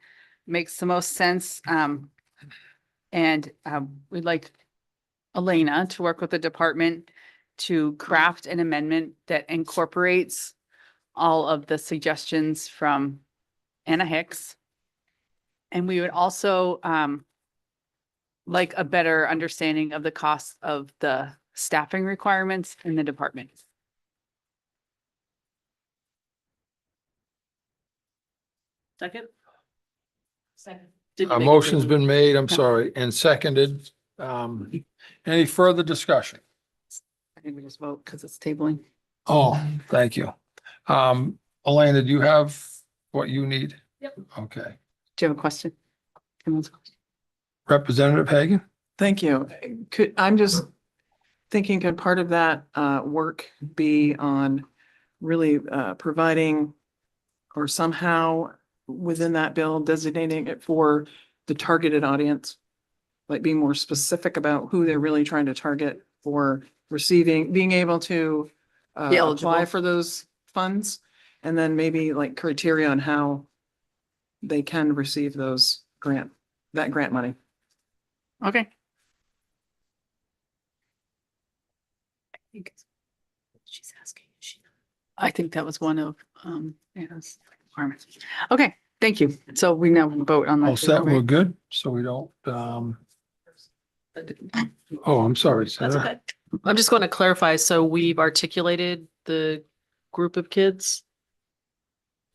O: makes the most sense. And we'd like Elena to work with the department to craft an amendment that incorporates all of the suggestions from Anna Hicks. And we would also like a better understanding of the cost of the staffing requirements in the department.
D: Second? Second.
B: A motion's been made, I'm sorry, and seconded. Any further discussion?
O: I think we just vote because it's tabling.
B: Oh, thank you. Elena, do you have what you need?
D: Yep.
B: Okay.
O: Do you have a question?
B: Representative Hagan?
G: Thank you. I'm just thinking, could part of that work be on really providing or somehow within that bill designating it for the targeted audience? Like being more specific about who they're really trying to target for receiving, being able to
O: Be eligible.
G: apply for those funds, and then maybe like criteria on how they can receive that grant money.
O: Okay.
C: She's asking.
O: I think that was one of Anna's requirements. Okay, thank you. So we now vote on that.
B: All set, we're good, so we don't, oh, I'm sorry,
D: That's
B: Senator.
D: okay.
J: I'm just going to clarify. So we've articulated the group of kids.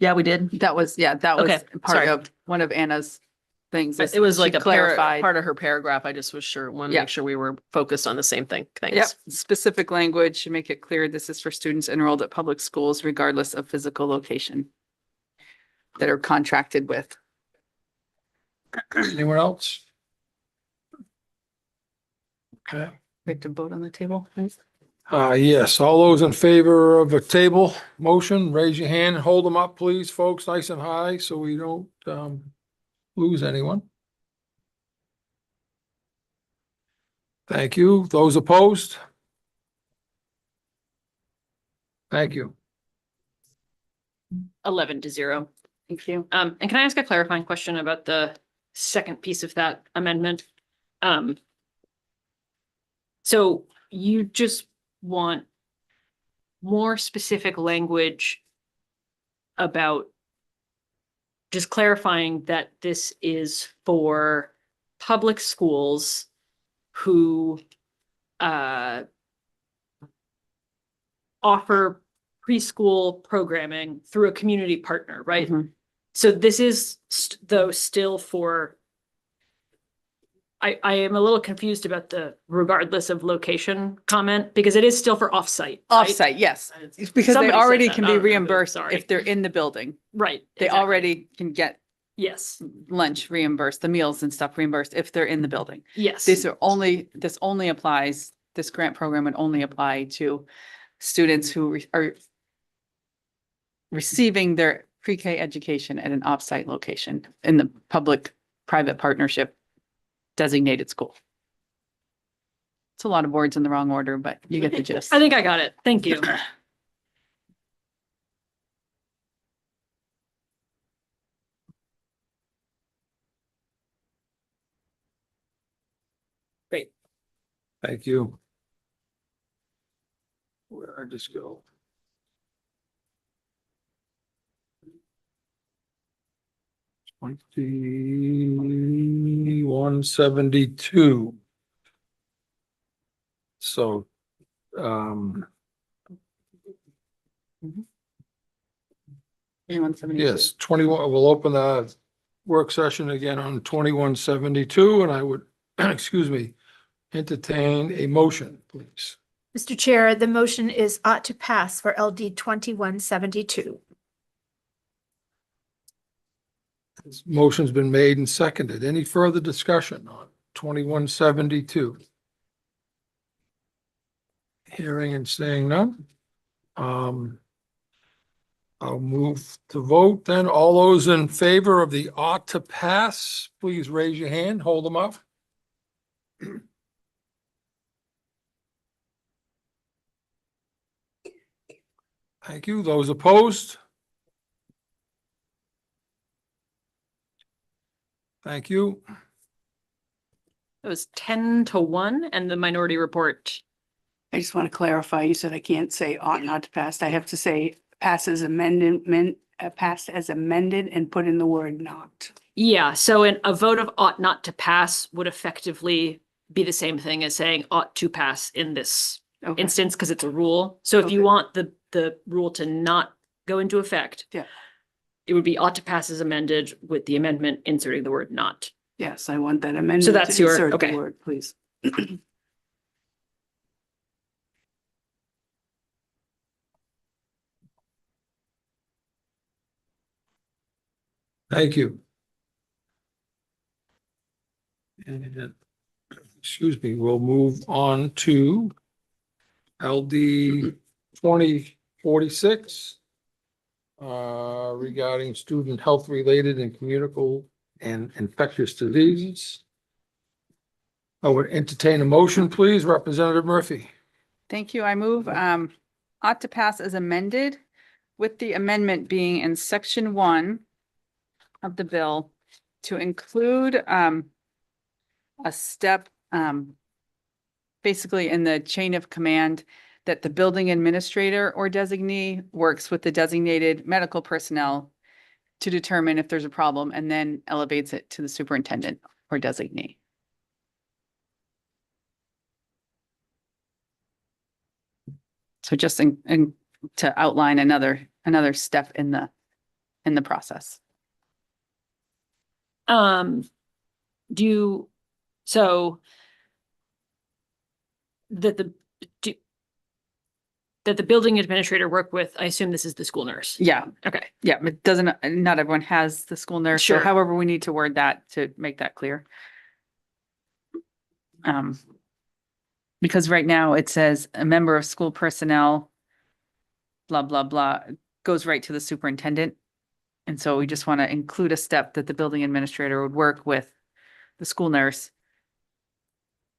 J: Yeah, we did.
O: That was, yeah, that was
J: Okay,
O: part
J: sorry.
O: of one of Anna's things. is
J: It was
O: she
J: like a
O: clarified.
J: part of her paragraph. I just was sure, want to
O: Yeah.
J: make sure we were focused on the same thing.
O: Yep,
J: Thanks.
O: specific language should make it clear this is for students enrolled at public schools regardless of physical location that are contracted with.
B: Anyone else? Okay.
O: We have to vote on the table. please.
B: Yes, all those in favor of a table motion, raise your hand, hold them up, please, folks, nice and high, so we don't, lose anyone. Thank you. Those opposed? Thank you.
D: 11-0.
O: Thank you.
D: And can I ask a clarifying question about the second piece of that amendment? So you just want more specific language about just clarifying that this is for public schools who offer preschool programming through a community partner, right?
O: Mhm.
D: So this is though still for, I am a little confused about the regardless of location comment, because it is still for offsite. right?
O: Offsite, yes, because they
D: Somebody said
O: already
D: that.
O: can
D: I
O: be
D: don't remember.
O: reimbursed
D: Sorry.
O: if they're in the building.
D: Right.
O: They
D: exactly.
O: already can get
D: Yes,
O: lunch reimbursed, the meals and stuff reimbursed if they're in the building.
D: yes.
O: This only applies, this grant program would only apply to students who are receiving their pre-K education at an offsite location in the public-private partnership designated school. It's a lot of words in the wrong order, but you get the gist.
D: I think I got it. Thank you. Great.
B: Thank you. Where I just go? 2172. So, yes, 21, we'll open the work session again on 2172, and I would, excuse me, entertain a motion, please.
A: Mr. Chair, the motion is ought to pass for LD 2172.
B: This motion's been made and seconded. Any further discussion on 2172? Hearing and seeing none. I'll move to vote then. All those in favor of the ought to pass, please raise your hand, hold them up. Thank you. Those opposed? Thank you.
D: It was 10-1 and the minority report.
M: I just want to clarify, you said I can't say ought not to pass. I have to say pass as amended, passed as amended and put in the word not.
D: Yeah, so a vote of ought not to pass would effectively be the same thing as saying ought to pass in this
M: Okay.
D: instance, because it's a rule. So if you
M: Okay.
D: want the rule to not go into effect,
M: Yeah.
D: it would be ought to pass as amended with the amendment inserting the word not.
M: Yes, I want that amendment
D: that's
M: to
D: your-
M: insert the
D: okay.
M: word, please.
B: Thank you. And, excuse me, we'll move on to LD 2046 regarding student health related and communicable and infectious diseases. I would entertain a motion, please. Representative Murphy.
O: Thank you. I move ought to pass as amended, with the amendment being in section 1 of the bill to include a step basically in the chain of command that the building administrator or designee works with the designated medical personnel to determine if there's a problem and then elevates it to the superintendent or designee. So just to outline another step in the process.
D: So that the building administrator work with, I assume this is the school nurse.
O: Yeah,
D: Okay.
O: yeah, it doesn't, not everyone has the school nurse, so
D: Sure.
O: however we need to word that to make that clear. Because right now it says a member of school personnel, blah, blah, blah, goes right to the superintendent. And so we just want to include a step that the building administrator would work with the school nurse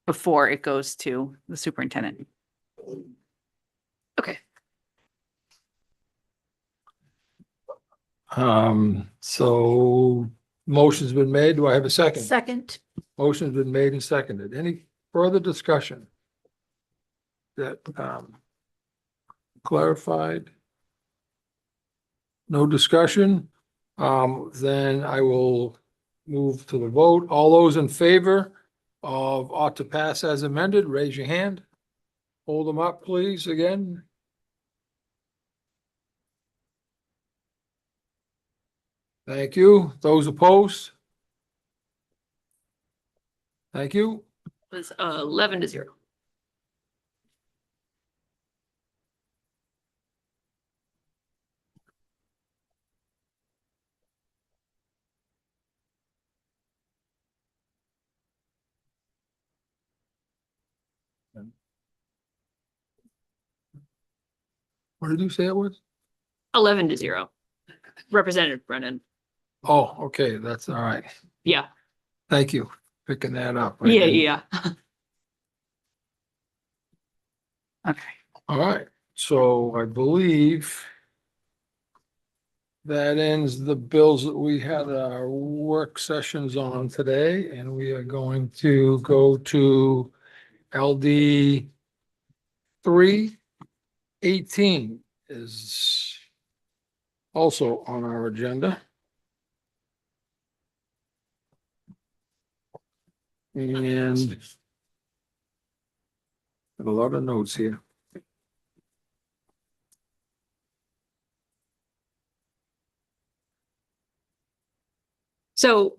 O: before it goes to the superintendent.
D: Okay.
B: So motion's been made. Do I have a second?
A: Second.
B: Motion's been made and seconded. Any further discussion? That clarified? No discussion? Then I will move to the vote. All those in favor of ought to pass as amended, raise your hand. Hold them up, please, again. Thank you. Those opposed? Thank you.
D: It was 11-0.
B: What did you say it was?
D: 11-0. Representative Brennan.
B: Oh, okay, that's all right.
D: Yeah.
B: Thank you for picking that up. I
D: Yeah,
B: didn't-
D: yeah.
O: Okay.
B: All right, so I believe that ends the bills that we had our work sessions on today, and we are going to go to LD 318 is also on our agenda. And got a lot of notes here.
D: So,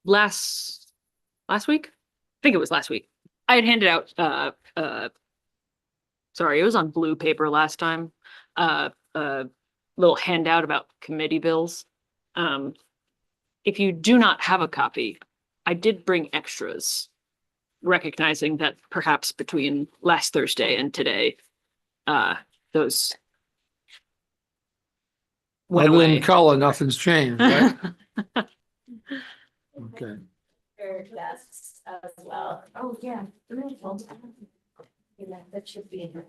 D: last week, I think it was last week, I had handed out, sorry, it was on blue paper last time, a little handout about committee bills. If you do not have a copy, I did bring extras, recognizing that perhaps between last Thursday and today, those went
B: Other than
D: away.
B: color, nothing's changed, right? Okay.
C: Desks as well. Oh, yeah. That should be in.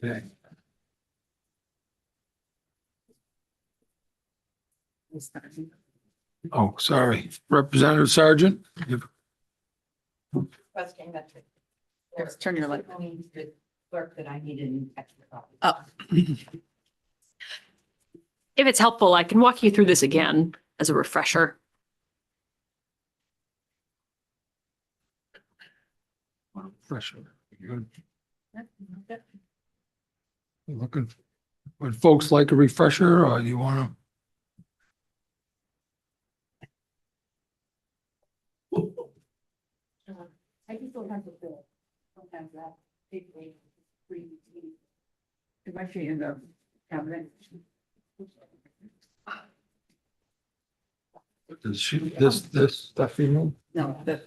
B: Okay. Oh, sorry. Representative Sargent?
O: Just turn your light.
C: Clerk that I need an extra copy.
O: Oh,
D: If it's helpful, I can walk you through this again as a refresher.
B: Refresher. Good. You looking, would folks like a refresher or you want
C: I just don't have the bill. Sometimes that big way. It might be in the cabinet.
B: to, does she, this stuff you know?
C: No, that.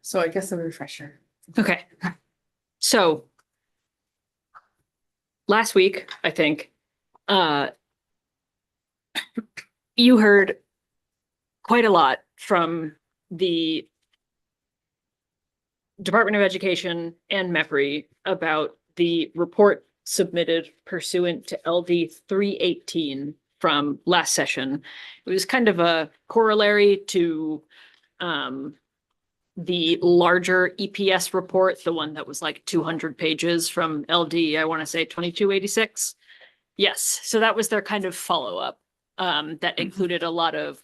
O: so I guess a refresher.
D: Okay. So last week, I think, you heard quite a lot from the Department of Education and MEPRI about the report submitted pursuant to LD 318 from last session. It was kind of a corollary to the larger EPS report, the one that was like 200 pages from LD, I want to say 2286. Yes, so that was their kind of follow-up that included a lot of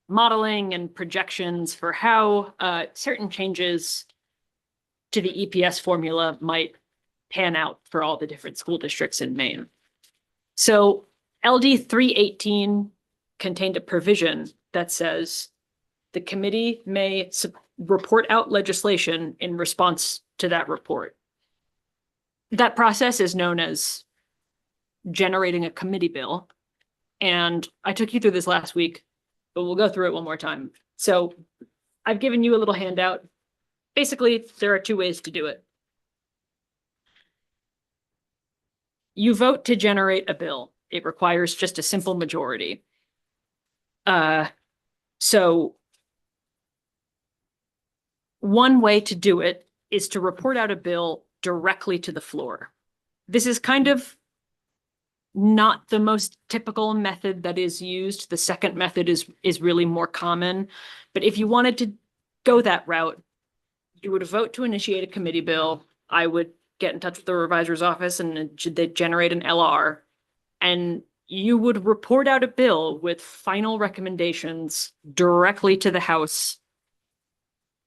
D: modeling and projections for how certain changes to the EPS formula might pan out for all the different school districts in Maine. So LD 318 contained a provision that says the committee may report out legislation in response to that report. That process is known as generating a committee bill. And I took you through this last week, but we'll go through it one more time. So I've given you a little handout. Basically, there are two ways to do it. You vote to generate a bill. It requires just a simple majority. So one way to do it is to report out a bill directly to the floor. This is kind of not the most typical method that is used. The second method is really more common. But if you wanted to go that route, you would vote to initiate a committee bill. I would get in touch with the revisor's office and they'd generate an LR. And you would report out a bill with final recommendations directly to the House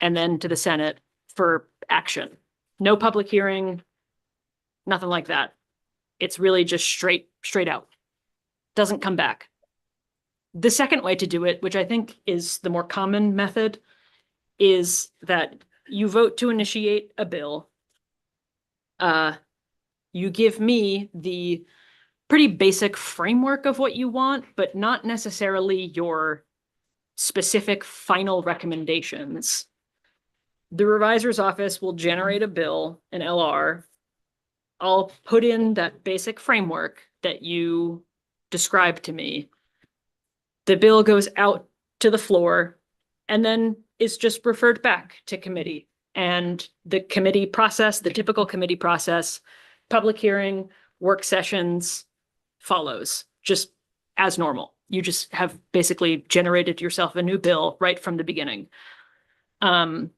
D: and then to the Senate for action. No public hearing, nothing like that. It's really just straight out. Doesn't come back. The second way to do it, which I think is the more common method, is that you vote to initiate a bill. You give me the pretty basic framework of what you want, but not necessarily your specific final recommendations. The revisor's office will generate a bill, an LR. I'll put in that basic framework that you described to me, the bill goes out to the floor and then is just referred back to committee. And the committee process, the typical committee process, public hearing, work sessions follows just as normal. You just have basically generated yourself a new bill right from the beginning. I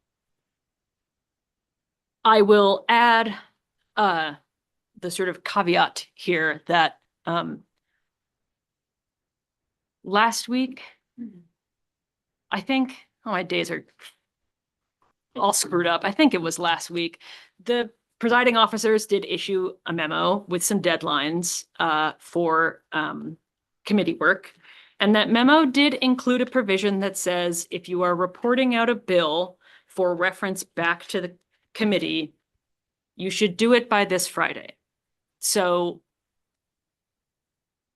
D: will add the sort of caveat here that last week, I think, oh, my days are all screwed up. I think it was last week. The presiding officers did issue a memo with some deadlines for committee work. And that memo did include a provision that says if you are reporting out a bill for reference back to the committee, you should do it by this Friday. So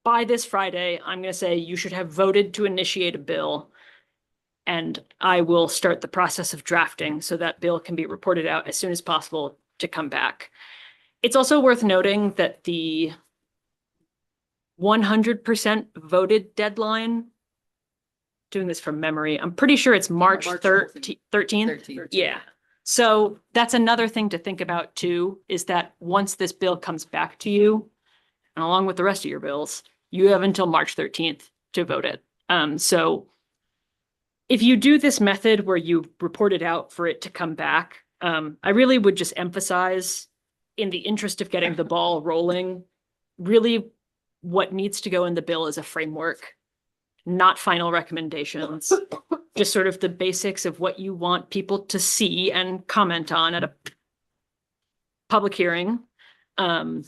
D: by this Friday, I'm going to say you should have voted to initiate a bill, and I will start the process of drafting so that bill can be reported out as soon as possible to come back. It's also worth noting that the 100% voted deadline, doing this from memory, I'm pretty sure it's March 13th. Yeah. So that's another thing to think about too, is that once this bill comes back to you, and along with the rest of your bills, you have until March 13th to vote it. So if you do this method where you report it out for it to come back, I really would just emphasize, in the interest of getting the ball rolling, really what needs to go in the bill is a framework, not final recommendations, just sort of the basics of what you want people to see and comment on at a public hearing. And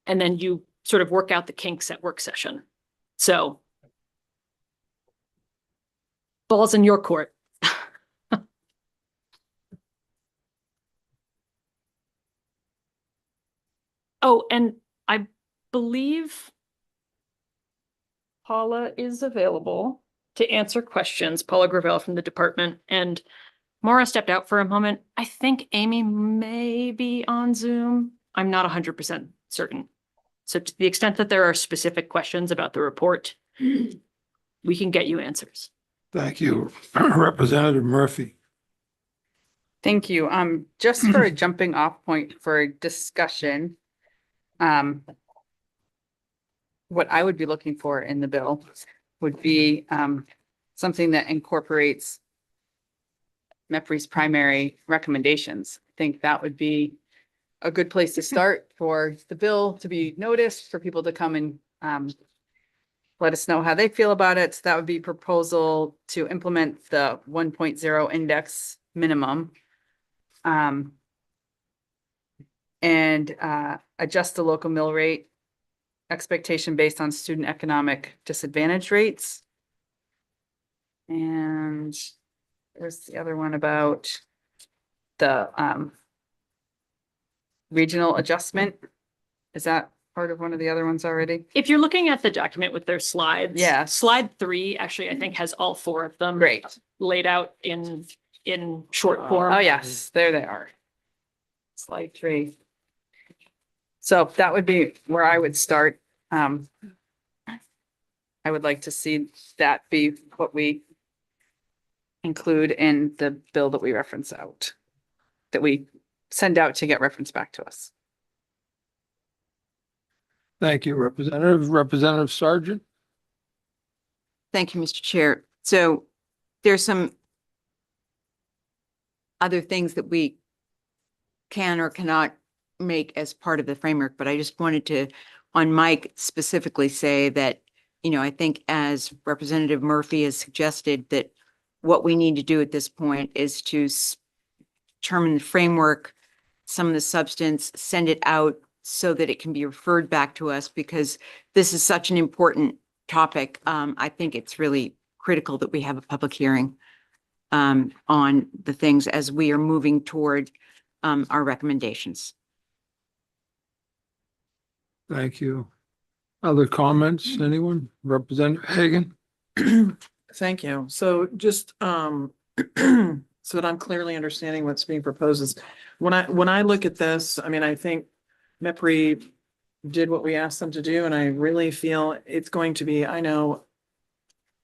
D: then you sort of work out the kinks at work session. So ball's in your court. Oh, and I believe Paula is available to answer questions. Paula Gravel from the department, and Maura stepped out for a moment. I think Amy may be on Zoom. I'm not 100% certain. So to the extent that there are specific questions about the report, we can get you answers.
B: Thank you. Representative Murphy.
O: Thank you. Just for a jumping off point for a discussion, what I would be looking for in the bill would be something that incorporates MEPRI's primary recommendations. I think that would be a good place to start for the bill to be noticed, for people to come and let us know how they feel about it. So that would be proposal to implement the 1.0 index minimum. And adjust the local mill rate expectation based on student economic disadvantage rates. And there's the other one about the regional adjustment. Is that part of one of the other ones already?
D: If you're looking at the document with their slides,
O: Yeah.
D: slide 3 actually, I think, has all 4 of them
O: Great.
D: laid out in short form.
O: Oh, yes, there they are. Slide 3. So that would be where I would start. I would like to see that be what we include in the bill that we reference out, that we send out to get reference back to us.
B: Thank you, Representative Sargent.
H: Thank you, Mr. Chair. So there's some other things that we can or cannot make as part of the framework, but I just wanted to, on Mike specifically, say that, I think as Representative Murphy has suggested, that what we need to do at this point is to determine the framework, some of the substance, send it out so that it can be referred back to us, because this is such an important topic. I think it's really critical that we have a public hearing on the things as we are moving toward our recommendations.
B: Thank you. Other comments, anyone? Representative Hagan?
G: Thank you. So just so that I'm clearly understanding what's being proposed is when I look at this, I mean, I think MEPRI did what we asked them to do, and I really feel it's going to be, I know,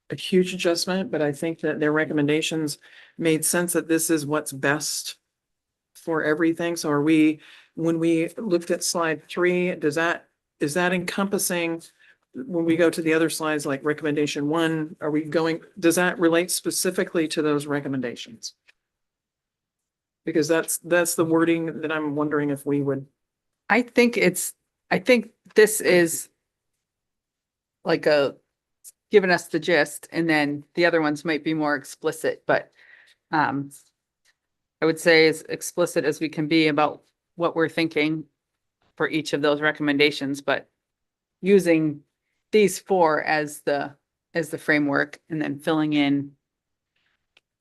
G: a huge adjustment, but I think that their recommendations made sense that this is what's best for everything. So are we, when we looked at slide 3, is that encompassing, when we go to the other slides, like recommendation 1, are we going, does that relate specifically to those recommendations? Because that's the wording that I'm wondering if we would.
O: I think this is like giving us the gist, and then the other ones might be more explicit, but I would say as explicit as we can be about what we're thinking for each of those recommendations, but using these 4 as the framework and then filling in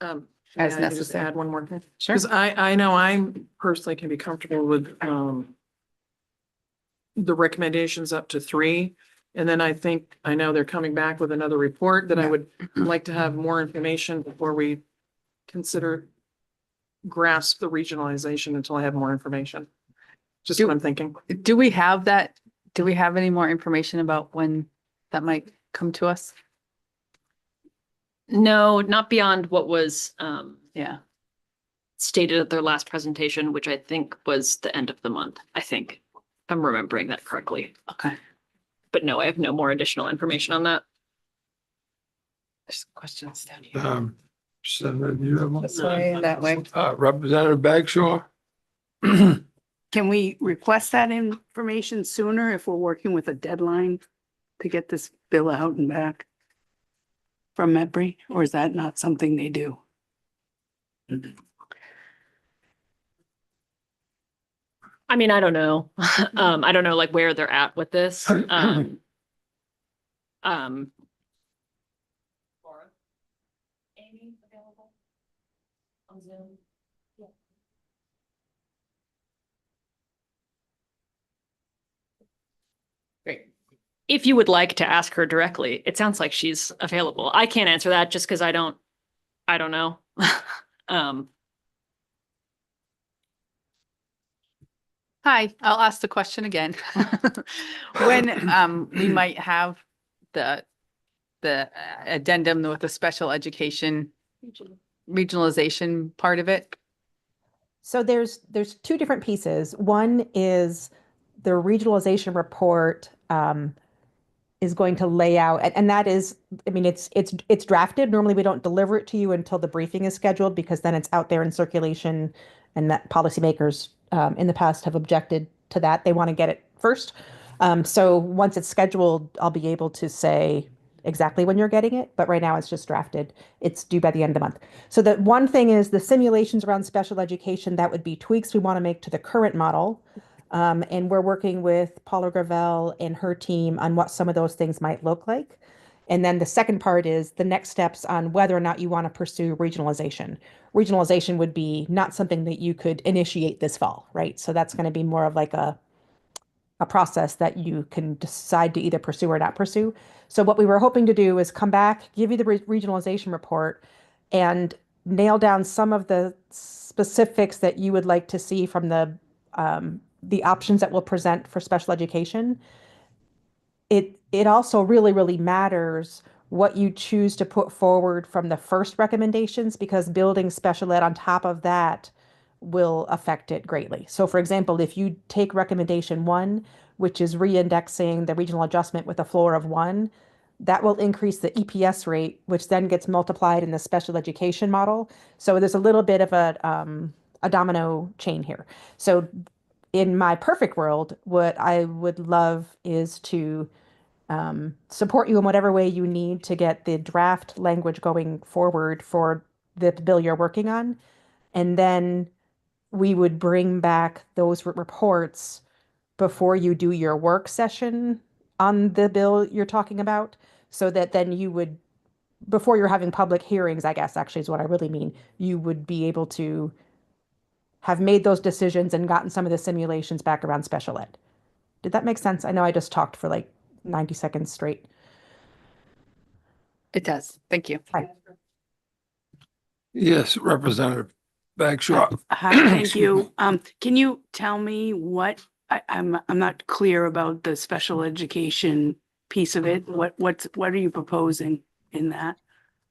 O: as
G: May I just
O: necessary.
G: add one more thing?
O: Sure.
G: Because I know I personally can be comfortable with the recommendations up to 3. And then I know they're coming back with another report that I would like to have more information before we grasp the regionalization until I have more information. Just what I'm thinking.
O: Do we have that? Do we have any more information about when that might come to us?
D: No, not beyond what was
O: Yeah.
D: stated at their last presentation, which I think was the end of the month, I think, if I'm remembering that correctly.
O: Okay.
D: But no, I have no more additional information on that.
O: There's questions down here.
B: Senator, do you have one?
O: This way, that way.
B: Representative Bagshaw?
M: Can we request that information sooner if we're working with a deadline to get this bill out and back from Medbury, or is that not something they do?
D: I mean, I don't know. I don't know like where they're at with this. Amy available on Zoom?
O: Great.
D: If you would like to ask her directly, it sounds like she's available. I can't answer that just because I don't know.
O: Hi, I'll ask the question again. When we might have the addendum with the special education regionalization part of it?
P: So there's 2 different pieces. One is the regionalization report is going to lay out, and that is, I mean, it's drafted. Normally we don't deliver it to you until the briefing is scheduled, because then it's out there in circulation, and that policymakers in the past have objected to that. They want to get it first. So once it's scheduled, I'll be able to say exactly when you're getting it, but right now it's just drafted. It's due by the end of the month. So the one thing is the simulations around special education, that would be tweaks we want to make to the current model. And we're working with Paula Gravel and her team on what some of those things might look like. And then the second part is the next steps on whether or not you want to pursue regionalization. Regionalization would be not something that you could initiate this fall, right? So that's going to be more of like a process that you can decide to either pursue or not pursue. So what we were hoping to do is come back, give you the regionalization report, and nail down some of the specifics that you would like to see from the options that we'll present for special education. It also really, really matters what you choose to put forward from the first recommendations, because building special ed on top of that will affect it greatly. So for example, if you take recommendation 1, which is reindexing the regional adjustment with a floor of 1, that will increase the EPS rate, which then gets multiplied in the special education model. So there's a little bit of a domino chain here. So in my perfect world, what I would love is to support you in whatever way you need to get the draft language going forward for the bill you're working on. And then we would bring back those reports before you do your work session on the bill you're talking about, so that then you would, before you're having public hearings, I guess actually is what I really mean, you would be able to have made those decisions and gotten some of the simulations back around special ed. Did that make sense? I know I just talked for like 90 seconds straight.
O: It does. Thank you.
P: Hi.
B: Yes, Representative Bagshaw.
M: Hi, thank you. Can you tell me what I'm not clear about the special education piece of it. What are you proposing in that?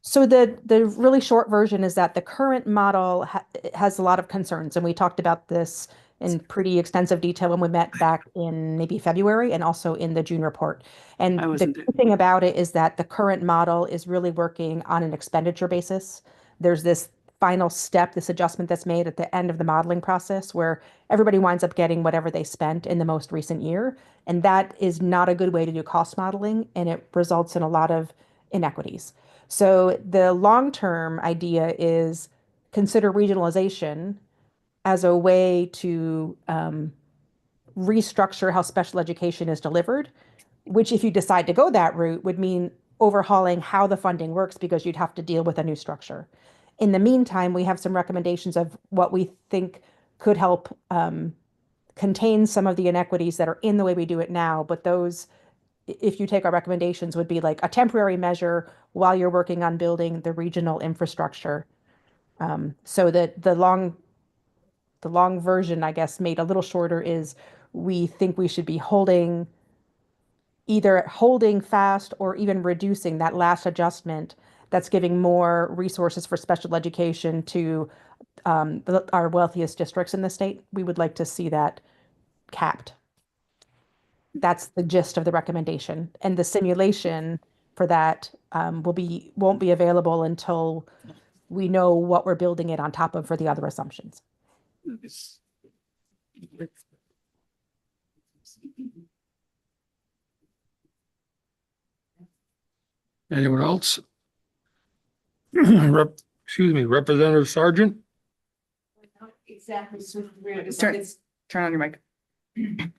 P: So the really short version is that the current model has a lot of concerns, and we talked about this in pretty extensive detail when we met back in maybe February and also in the June report. And
M: I
P: the
M: wasn't
P: good thing about it is that the current model is really working on an expenditure basis. There's this final step, this adjustment that's made at the end of the modeling process where everybody winds up getting whatever they spent in the most recent year. And that is not a good way to do cost modeling, and it results in a lot of inequities. So the long-term idea is consider regionalization as a way to restructure how special education is delivered, which if you decide to go that route would mean overhauling how the funding works because you'd have to deal with a new structure. In the meantime, we have some recommendations of what we think could help contain some of the inequities that are in the way we do it now, but those, if you take our recommendations, would be like a temporary measure while you're working on building the regional infrastructure. So that the long version, I guess, made a little shorter is we think we should be either holding fast or even reducing that last adjustment that's giving more resources for special education to our wealthiest districts in the state. We would like to see that capped. That's the gist of the recommendation. And the simulation for that won't be available until we know what we're building it on top of for the other assumptions.
B: Anyone else? Excuse me, Representative Sargent?
H: Exactly.
G: Turn on your mic.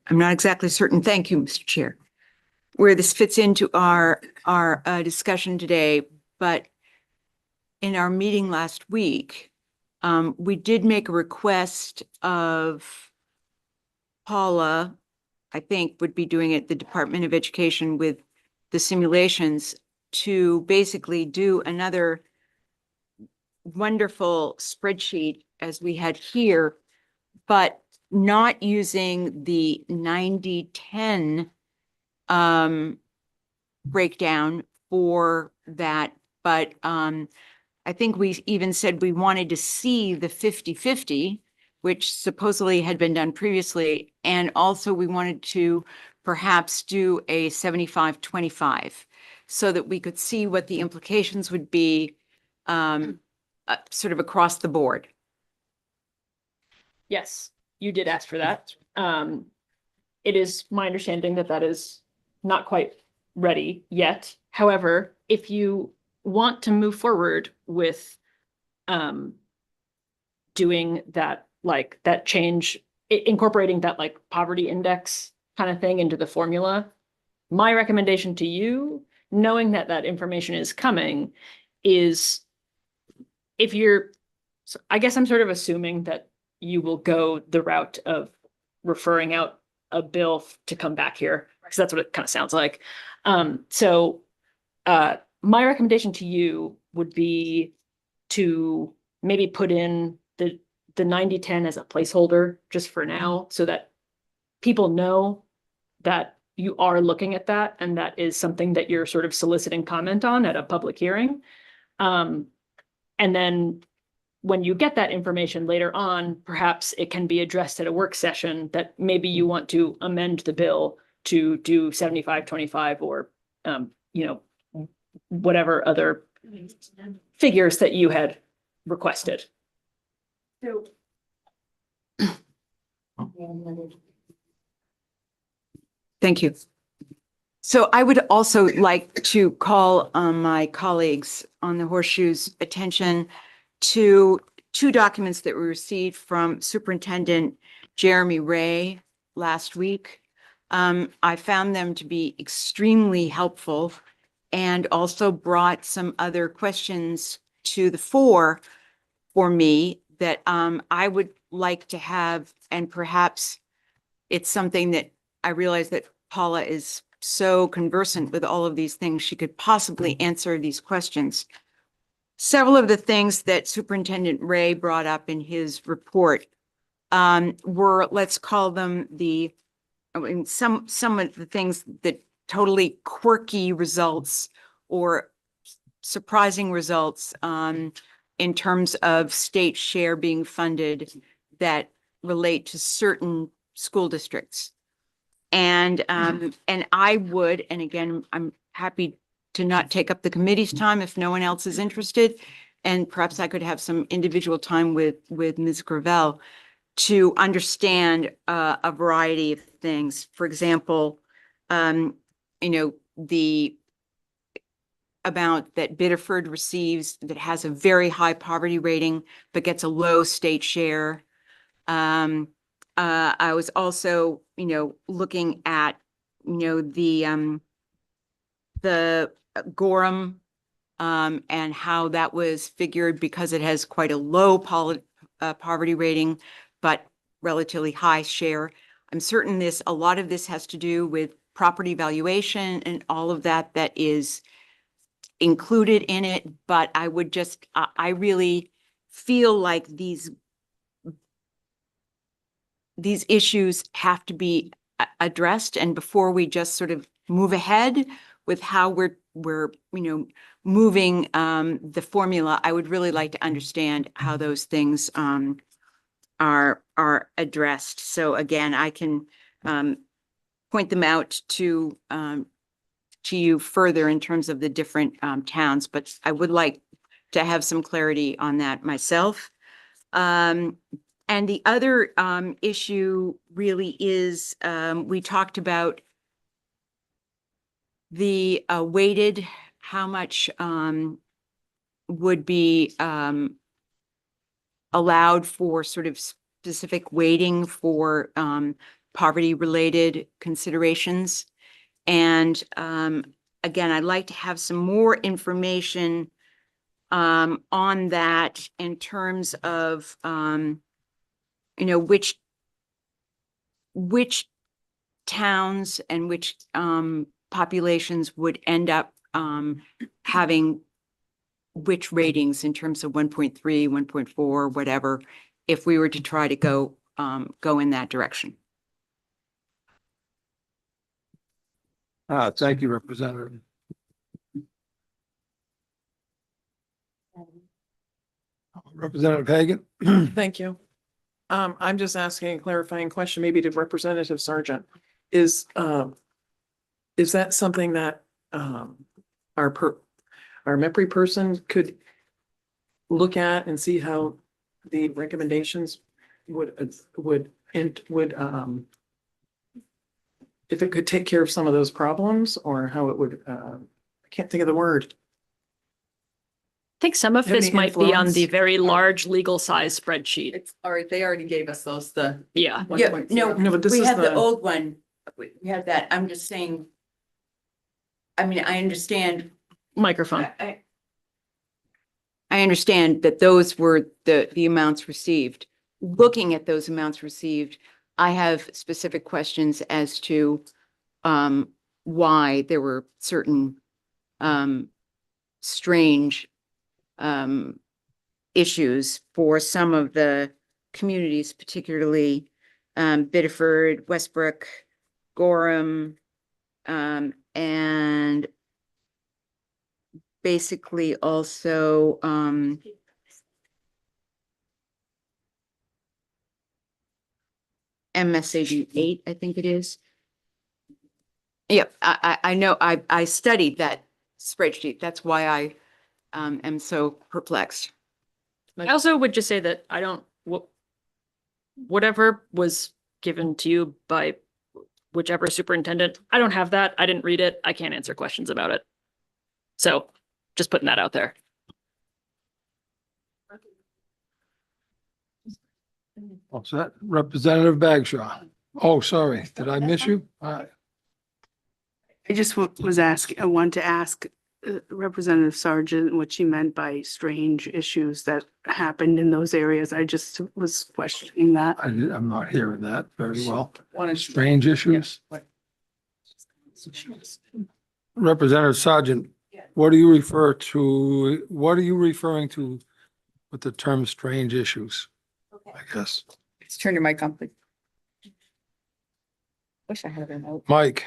H: I'm not exactly certain. Thank you, Mr. Chair. Where this fits into our discussion today, but in our meeting last week, we did make a request of Paula, I think would be doing it, the Department of Education with the simulations, to basically do another wonderful spreadsheet as we had here, but not using the 90-10 breakdown for that. But I think we even said we wanted to see the 50-50, which supposedly had been done previously. And also we wanted to perhaps do a 75-25 so that we could see what the implications would be sort of across the board.
D: Yes, you did ask for that. It is my understanding that that is not quite ready yet. However, if you want to move forward with doing that, like that change, incorporating that like poverty index kind of thing into the formula, my recommendation to you, knowing that that information is coming, is if you're, so I guess I'm sort of assuming that you will go the route of referring out a bill to come back here, because that's what it kind of sounds like. My recommendation to you would be to maybe put in the 90-10 as a placeholder just for now, so that people know that you are looking at that and that is something that you're sort of soliciting comment on at a public hearing. And then when you get that information later on, perhaps it can be addressed at a work session that maybe you want to amend the bill to do 75-25 or, whatever other figures that you had requested.
H: Thank you. So I would also like to call my colleagues on the Horseshoe's attention to two documents that we received from Superintendent Jeremy Ray last week. I found them to be extremely helpful and also brought some other questions to the fore for me that I would like to have, and perhaps it's something that I realize that Paula is so conversant with all of these things, she could possibly answer these questions. Several of the things that Superintendent Ray brought up in his report were, let's call them the I mean, some of the things that totally quirky results or surprising results, in terms of state share being funded that relate to certain school districts. And I would, and again, I'm happy to not take up the committee's time if no one else is interested. And perhaps I could have some individual time with Ms. Gravel to understand a variety of things. For example, the amount that Biddeford receives that has a very high poverty rating, but gets a low state share. I was also, looking at, the Gorham, and how that was figured because it has quite a low poverty rating, but relatively high share. I'm certain a lot of this has to do with property valuation and all of that is included in it, but I would I really feel like these issues have to be addressed, and before we just sort of move ahead with how we're moving the formula, I would really like to understand how those things are addressed. So again, I can point them out to you further in terms of the different towns, but I would like to have some clarity on that myself. And the other issue really is, we talked about the weighted, how much would be allowed for sort of specific weighting for poverty-related considerations. And again, I'd like to have some more information on that in terms of which towns and which populations would end up having which ratings in terms of 1.3, 1.4, whatever, if we were to try to go in that direction.
B: Thank you, Representative. Representative Hagan.
G: Thank you. I'm just asking a clarifying question, maybe to Representative Sargent. Is that something that our MEPRI person could look at and see how the recommendations would if it could take care of some of those problems, or how it would, I can't think of the word.
D: I think some of
G: Have
D: this
G: any
D: might be on the
G: influence?
D: very large legal size spreadsheet.
O: It's all right. They already gave us those,
D: Yeah.
G: No, but this
H: we
G: is
H: have the
G: the,
H: old one. We have that. I'm just saying. I mean, I understand.
D: Microphone.
H: I understand that those were the amounts received. Looking at those amounts received, I have specific questions as to why there were certain strange issues for some of the communities, particularly Biddeford, Westbrook, Gorham, and basically also MSAD 8, I think it is. Yep, I know, I studied that spreadsheet. That's why I am so perplexed.
D: I also would just say that I don't, whatever was given to you by whichever superintendent, I don't have that. I didn't read it. I can't answer questions about it. So just putting that out there.
B: What's that? Representative Bagshaw. Oh, sorry. Did I miss you?
M: I just I wanted to ask Representative Sargent what she meant by strange issues that happened in those areas. I just was questioning that.
B: I'm not hearing that very well.
G: one is
B: Strange issues. Representative Sargent, what do you refer to? What are you referring to with the term strange issues? I guess.
O: Let's turn your mic on, please.
C: Wish I had a remote.
B: Mike,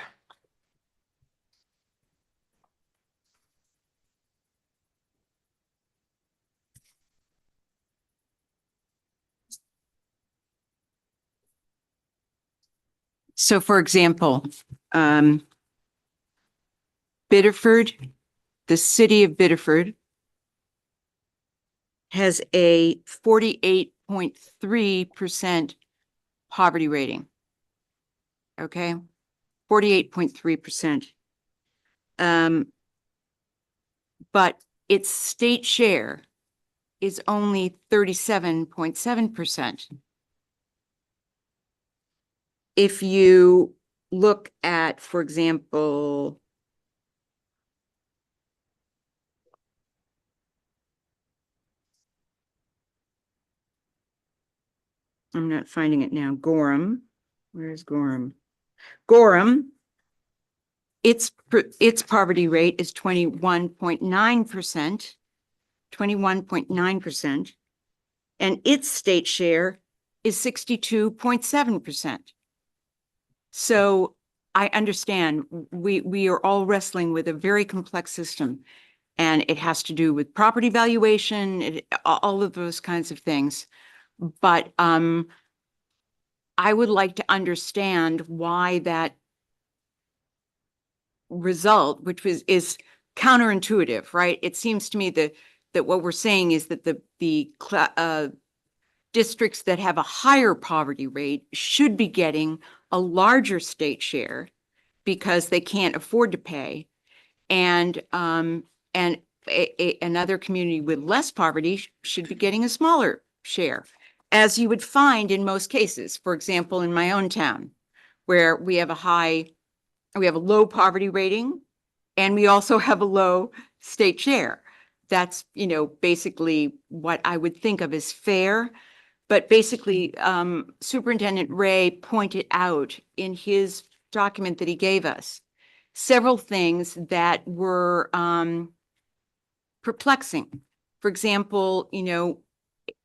H: So for example, Biddeford, the city of Biddeford has a 48.3% poverty rating. Okay, 48.3%. But its state share is only 37.7%. If you look at, for example, I'm not finding it now, Gorham, where's Gorham? Gorham, its poverty rate is 21.9%, 21.9%, and its state share is 62.7%. So I understand we are all wrestling with a very complex system, and it has to do with property valuation, all of those kinds of things. But I would like to understand why that result, which is counterintuitive, right? It seems to me that what we're saying is that the districts that have a higher poverty rate should be getting a larger state share because they can't afford to pay, and another community with less poverty should be getting a smaller share, as you would find in most cases. For example, in my own town, where we have a low poverty rating, and we also have a low state share. That's, basically what I would think of as fair. But basically, Superintendent Ray pointed out in his document that he gave us several things that were perplexing. For example,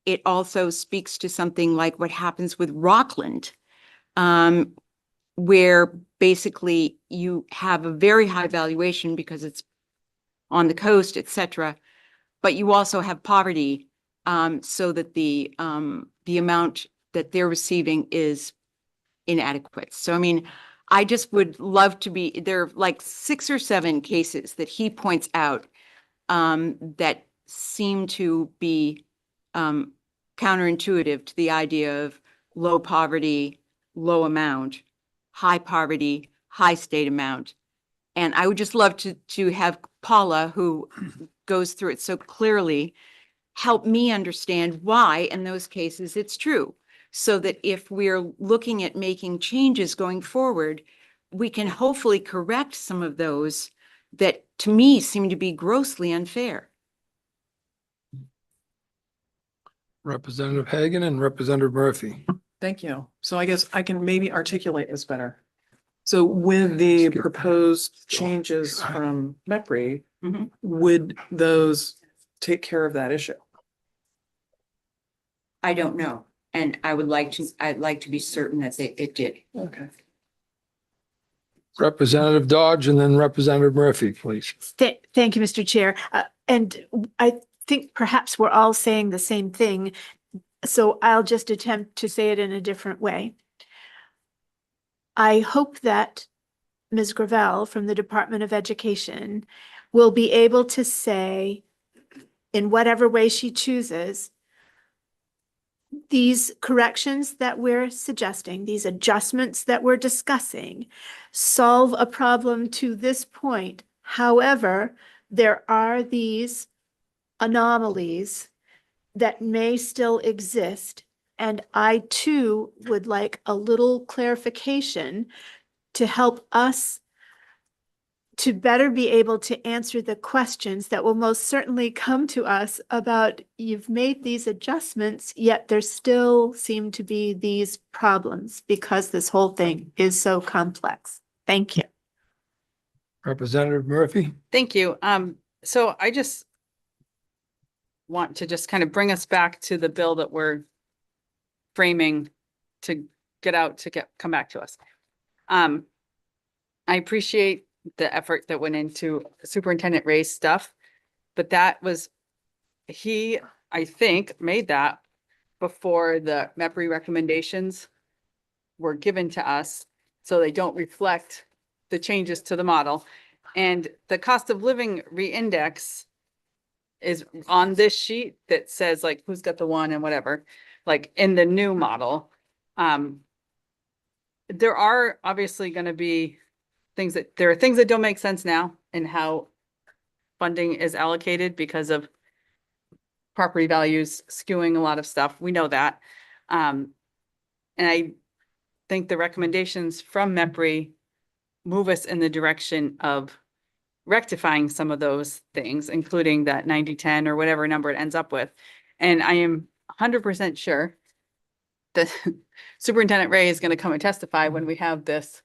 H: it also speaks to something like what happens with Rockland, where basically you have a very high valuation because it's on the coast, et cetera, but you also have poverty, so that the amount that they're receiving is inadequate. So, I mean, I just would love to there are like 6 or 7 cases that he points out that seem to be counterintuitive to the idea of low poverty, low amount, high poverty, high state amount. And I would just love to have Paula, who goes through it so clearly, help me understand why in those cases it's true, so that if we're looking at making changes going forward, we can hopefully correct some of those that to me seem to be grossly unfair.
B: Representative Hagan and Representative Murphy.
G: Thank you. So I guess I can maybe articulate this better. So with the proposed changes from MEPRI, would those take care of that issue?
H: I don't know. And I'd like to be certain that it did.
G: Okay.
B: Representative Dodge and then Representative Murphy, please.
A: Thank you, Mr. Chair. And I think perhaps we're all saying the same thing, so I'll just attempt to say it in a different way. I hope that Ms. Gravel from the Department of Education will be able to say, in whatever way she chooses, these corrections that we're suggesting, these adjustments that we're discussing, solve a problem to this point. However, there are these anomalies that may still exist. And I too would like a little clarification to help us to better be able to answer the questions that will most certainly come to us about, you've made these adjustments, yet there still seem to be these problems because this whole thing is so complex. Thank you.
B: Representative Murphy.
O: Thank you. So I just want to just kind of bring us back to the bill that we're framing to come back to us. I appreciate the effort that went into Superintendent Ray's stuff, but that was, he, I think, made that before the MEPRI recommendations were given to us, so they don't reflect the changes to the model. And the cost of living reindex is on this sheet that says like who's got the one and whatever, like in the new model. There are obviously going to be there are things that don't make sense now in how funding is allocated because of property values skewing a lot of stuff. We know that. And I think the recommendations from MEPRI move us in the direction of rectifying some of those things, including that 90-10 or whatever number it ends up with. And I am 100% sure that Superintendent Ray is going to come and testify when we have this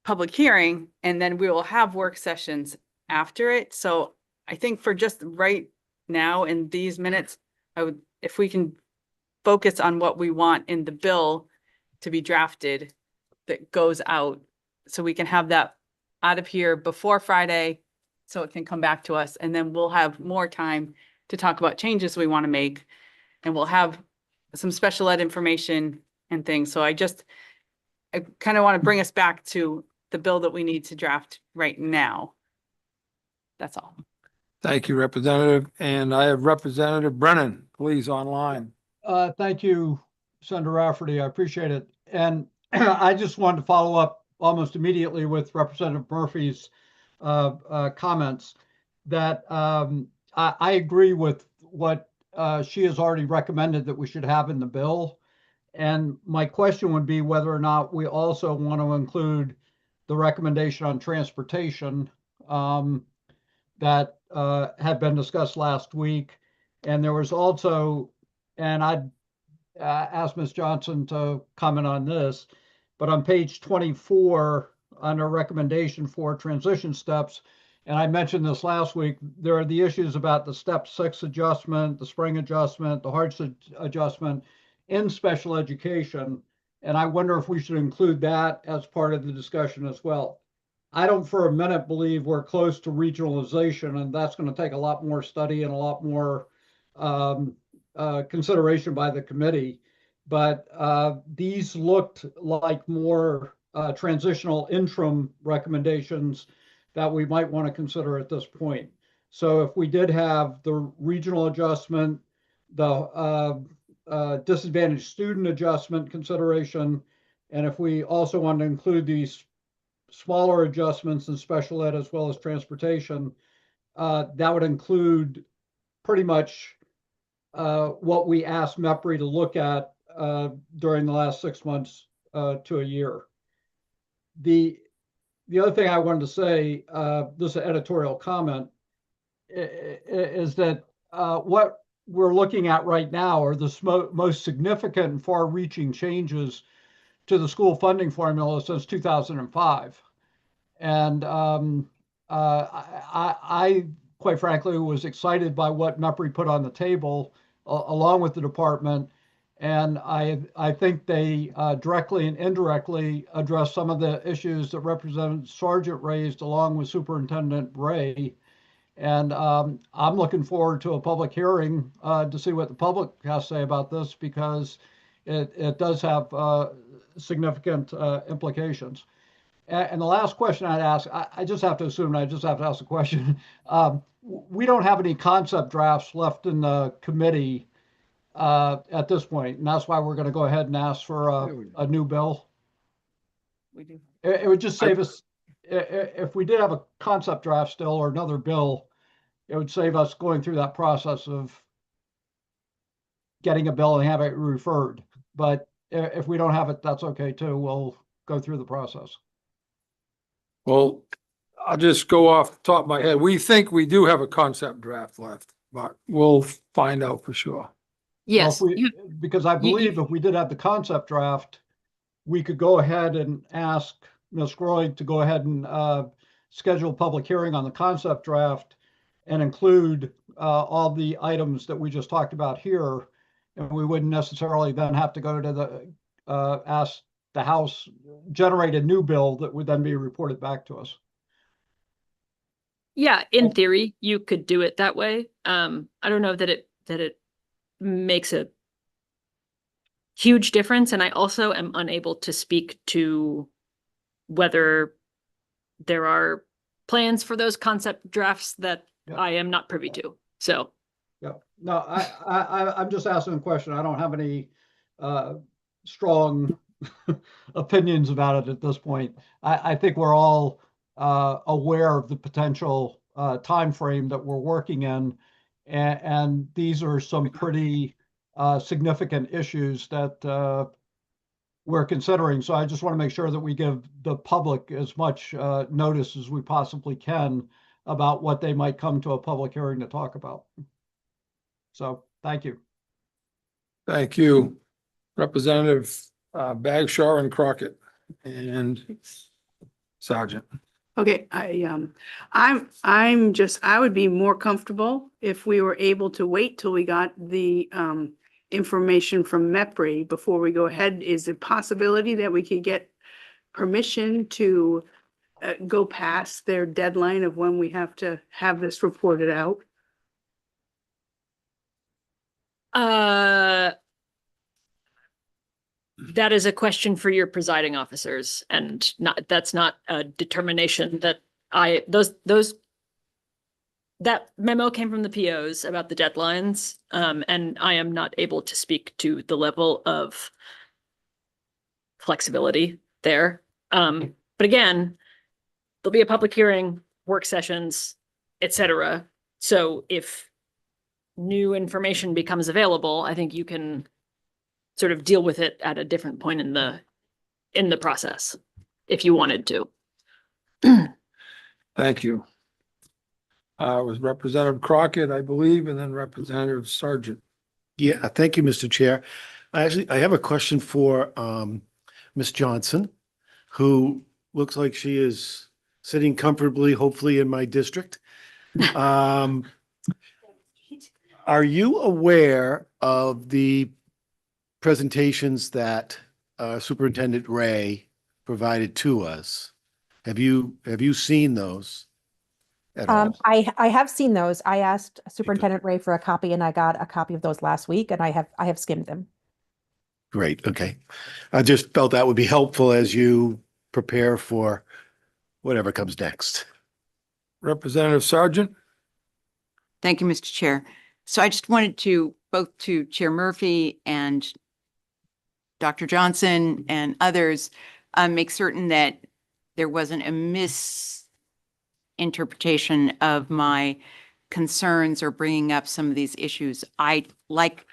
O: public hearing, and then we will have work sessions after it. So I think for just right now in these minutes, if we can focus on what we want in the bill to be drafted that goes out, so we can have that out of here before Friday, so it can come back to us, and then we'll have more time to talk about changes we want to make, and we'll have some special ed information and things. So I kind of want to bring us back to the bill that we need to draft right now. That's all.
B: Thank you, Representative. And I have Representative Brennan, please, online.
I: Thank you, Senator Rafferty. I appreciate it. And I just wanted to follow up almost immediately with Representative Murphy's comments that I agree with what she has already recommended that we should have in the bill. And my question would be whether or not we also want to include the recommendation on transportation that had been discussed last week. And there was also, and I'd ask Ms. Johnson to comment on this, but on page 24, under recommendation for transition steps, and I mentioned this last week, there are the issues about the step 6 adjustment, the spring adjustment, the hardship adjustment in special education. And I wonder if we should include that as part of the discussion as well. I don't for a minute believe we're close to regionalization, and that's going to take a lot more study and a lot more consideration by the committee. But these looked like more transitional interim recommendations that we might want to consider at this point. So if we did have the regional adjustment, the disadvantaged student adjustment consideration, and if we also want to include these smaller adjustments in special ed as well as transportation, that would include pretty much what we asked MEPRI to look at during the last 6 months to a year. The other thing I wanted to say, this is an editorial comment, is that what we're looking at right now are the most significant and far-reaching changes to the school funding formula since 2005. And I quite frankly was excited by what MEPRI put on the table along with the department. And I think they directly and indirectly address some of the issues that Representative Sargent raised along with Superintendent Ray. And I'm looking forward to a public hearing to see what the public has to say about this, because it does have significant implications. And the last question I'd ask, I just have to assume, I just have to ask a question. We don't have any concept drafts left in the committee at this point, and that's why we're going to go ahead and ask for a new bill.
O: We do.
I: It would just save us, if we did have a concept draft still or another bill, it would save us going through that process of getting a bill and have it referred. But if we don't have it, that's okay too. We'll go through the process.
B: Well, I'll just go off the top of my head. We think we do have a concept draft left, but we'll find out for sure.
J: Yes.
I: Well, because I believe if we did have the concept draft, we could go ahead and ask Ms. Groy to go ahead and schedule a public hearing on the concept draft and include all the items that we just talked about here. And we wouldn't necessarily then have to go to the ask the House, generate a new bill that would then be reported back to us.
D: Yeah, in theory, you could do it that way. I don't know that it makes a huge difference, and I also am unable to speak to whether there are plans for those concept drafts that
I: Yeah.
D: I am not privy to. So,
I: Yeah, no, I'm just asking a question. I don't have any strong opinions about it at this point. I think we're all aware of the potential timeframe that we're working in, and these are some pretty significant issues that we're considering. So I just want to make sure that we give the public as much notice as we possibly can about what they might come to a public hearing to talk about. So, thank you.
B: Thank you. Representative Bagshaw and Crockett and Sergeant.
M: Okay, I would be more comfortable if we were able to wait till we got the information from MEPRI before we go ahead. Is it a possibility that we could get permission to go past their deadline of when we have to have this reported out?
D: that is a question for your presiding officers, and that's not a determination that that memo came from the POs about the deadlines, and I am not able to speak to the level of flexibility there. But again, there'll be a public hearing, work sessions, etc. So if new information becomes available, I think you can sort of deal with it at a different point in the process, if you wanted to.
B: Thank you. It was Representative Crockett, I believe, and then Representative Sargent.
F: Yeah, thank you, Mr. Chair. I have a question for Ms. Johnson, who looks like she is sitting comfortably, hopefully in my district. Are you aware of the presentations that Superintendent Ray provided to us? Have you seen those at all?
P: I have seen those. I asked Superintendent Ray for a copy and I got a copy of those last week and I have skimmed them.
F: Great, okay. I just felt that would be helpful as you prepare for whatever comes next.
B: Representative Sargent.
H: Thank you, Mr. Chair. So I just wanted to, both to Chair Murphy and Dr. Johnson and others, make certain that there wasn't a misinterpretation of my concerns or bringing up some of these issues. I, like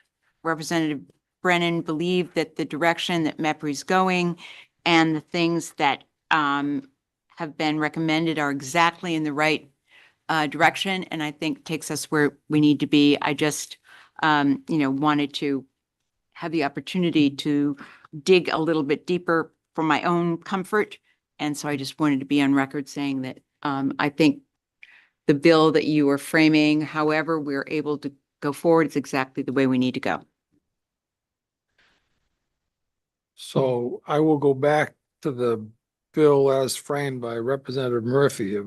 H: Representative Brennan, believe that the direction that MEPRI is going and the things that have been recommended are exactly in the right direction, and I think takes us where we need to be. I just, wanted to have the opportunity to dig a little bit deeper for my own comfort. And so I just wanted to be on record saying that I think the bill that you are framing, however we're able to go forward, is exactly the way we need to go.
B: So I will go back to the bill as framed by Representative Murphy.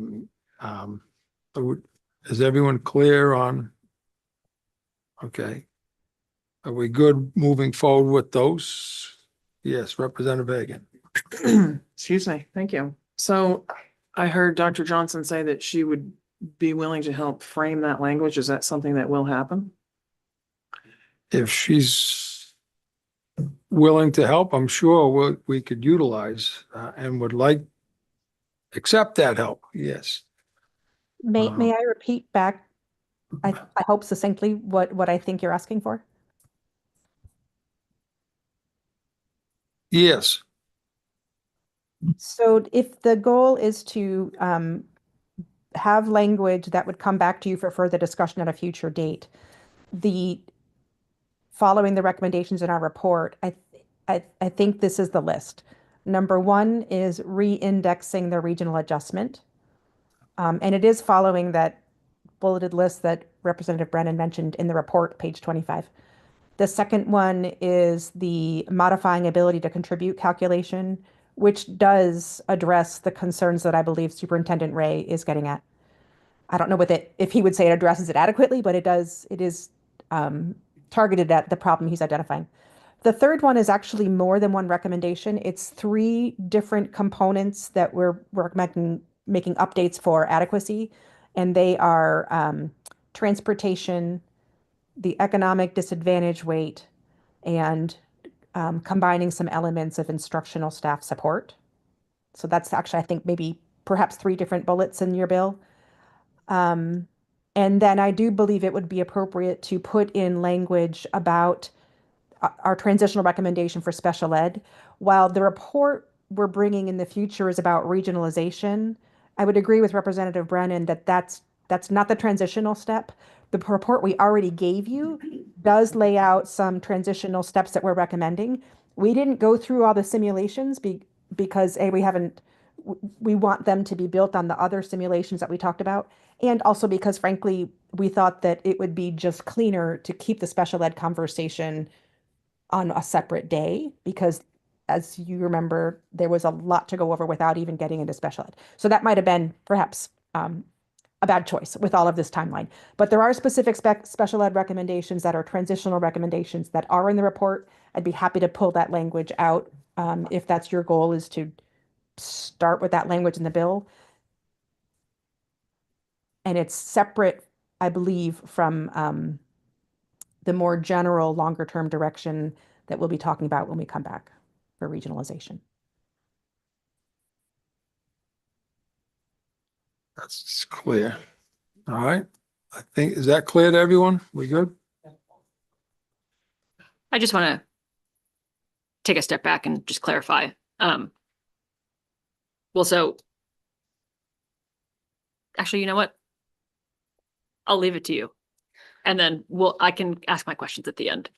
B: Is everyone clear on? Okay. Are we good moving forward with those? Yes, Representative Hagan.
G: Excuse me. Thank you. So I heard Dr. Johnson say that she would be willing to help frame that language. Is that something that will happen?
B: If she's willing to help, I'm sure we could utilize and would accept that help. Yes.
P: May I repeat back, I hope succinctly, what I think you're asking for?
B: Yes.
P: So if the goal is to have language that would come back to you for further discussion at a future date, following the recommendations in our report, I think this is the list. Number one is re-indexing the regional adjustment. And it is following that bulleted list that Representative Brennan mentioned in the report, page 25. The second one is the modifying ability to contribute calculation, which does address the concerns that I believe Superintendent Ray is getting at. I don't know if he would say it addresses it adequately, but it is targeted at the problem he's identifying. The third one is actually more than one recommendation. It's 3 different components that we're making updates for adequacy, and they are transportation, the economic disadvantage weight, and combining some elements of instructional staff support. So that's actually, I think, maybe perhaps 3 different bullets in your bill. And then I do believe it would be appropriate to put in language about our transitional recommendation for special ed. While the report we're bringing in the future is about regionalization, I would agree with Representative Brennan that that's not the transitional step. The report we already gave you does lay out some transitional steps that we're recommending. We didn't go through all the simulations because we want them to be built on the other simulations that we talked about. And also because frankly, we thought that it would be just cleaner to keep the special ed conversation on a separate day, because as you remember, there was a lot to go over without even getting into special ed. So that might have been perhaps a bad choice with all of this timeline. But there are specific special ed recommendations that are transitional recommendations that are in the report. I'd be happy to pull that language out if that's your goal, is to start with that language in the bill. And it's separate, I believe, from the more general, longer term direction that we'll be talking about when we come back for regionalization.
B: That's clear. All right. I think, is that clear to everyone? We good?
D: I just want to take a step back and just clarify. Well, so actually, you know what? I'll leave it to you. And then I can ask my questions at the end.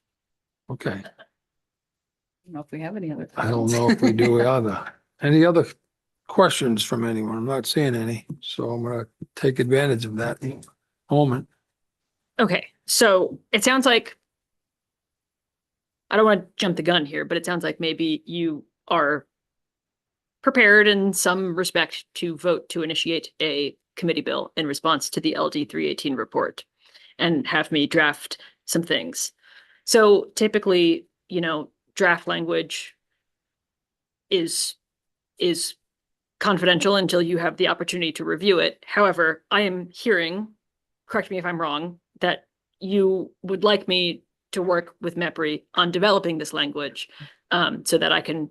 B: Okay.
O: I don't know if we have any other.
B: I don't know if we do any other questions from anyone. I'm not seeing any, so I'm gonna take advantage of that moment.
D: Okay, so it sounds like, I don't want to jump the gun here, but it sounds like maybe you are prepared in some respect to vote to initiate a committee bill in response to the LD 318 report and have me draft some things. So typically, draft language is confidential until you have the opportunity to review it. However, I am hearing, correct me if I'm wrong, that you would like me to work with MEPRI on developing this language so that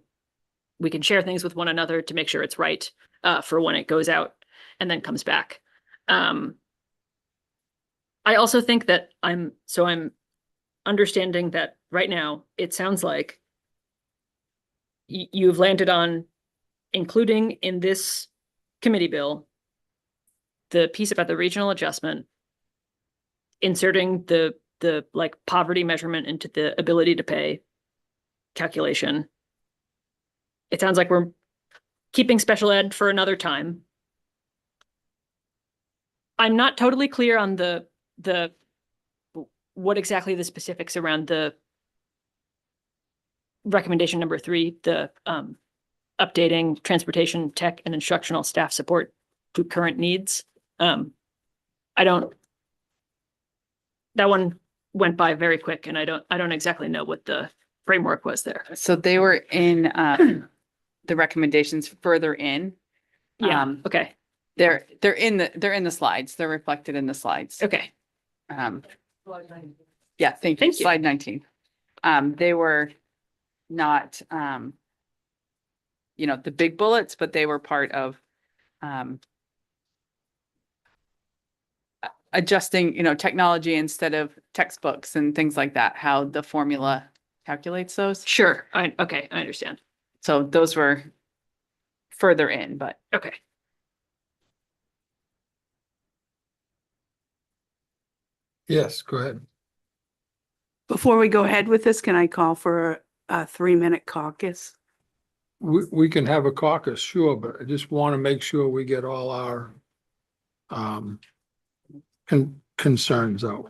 D: we can share things with one another to make sure it's right for when it goes out and then comes back. I also think that I'm understanding that right now, it sounds like you've landed on including in this committee bill the piece about the regional adjustment, inserting the like poverty measurement into the ability to pay calculation. It sounds like we're keeping special ed for another time. I'm not totally clear on what exactly the specifics around the recommendation number 3, the updating transportation, tech, and instructional staff support to current needs. That one went by very quick, and I don't exactly know what the framework was there.
O: So they were in the recommendations further in.
D: Yeah. Okay.
O: They're in the slides. They're reflected in the slides.
D: Okay.
O: Yeah, thank you.
D: Thank you.
O: Slide 19. They were not the big bullets, but they were part of adjusting, technology instead of textbooks and things like that, how the formula calculates those.
D: Sure. Okay. I understand.
O: So those were further in, but
D: Okay.
B: Yes, go ahead.
M: Before we go ahead with this, can I call for a 3-minute caucus?
B: We can have a caucus, sure, but I just want to make sure we get all our concerns out.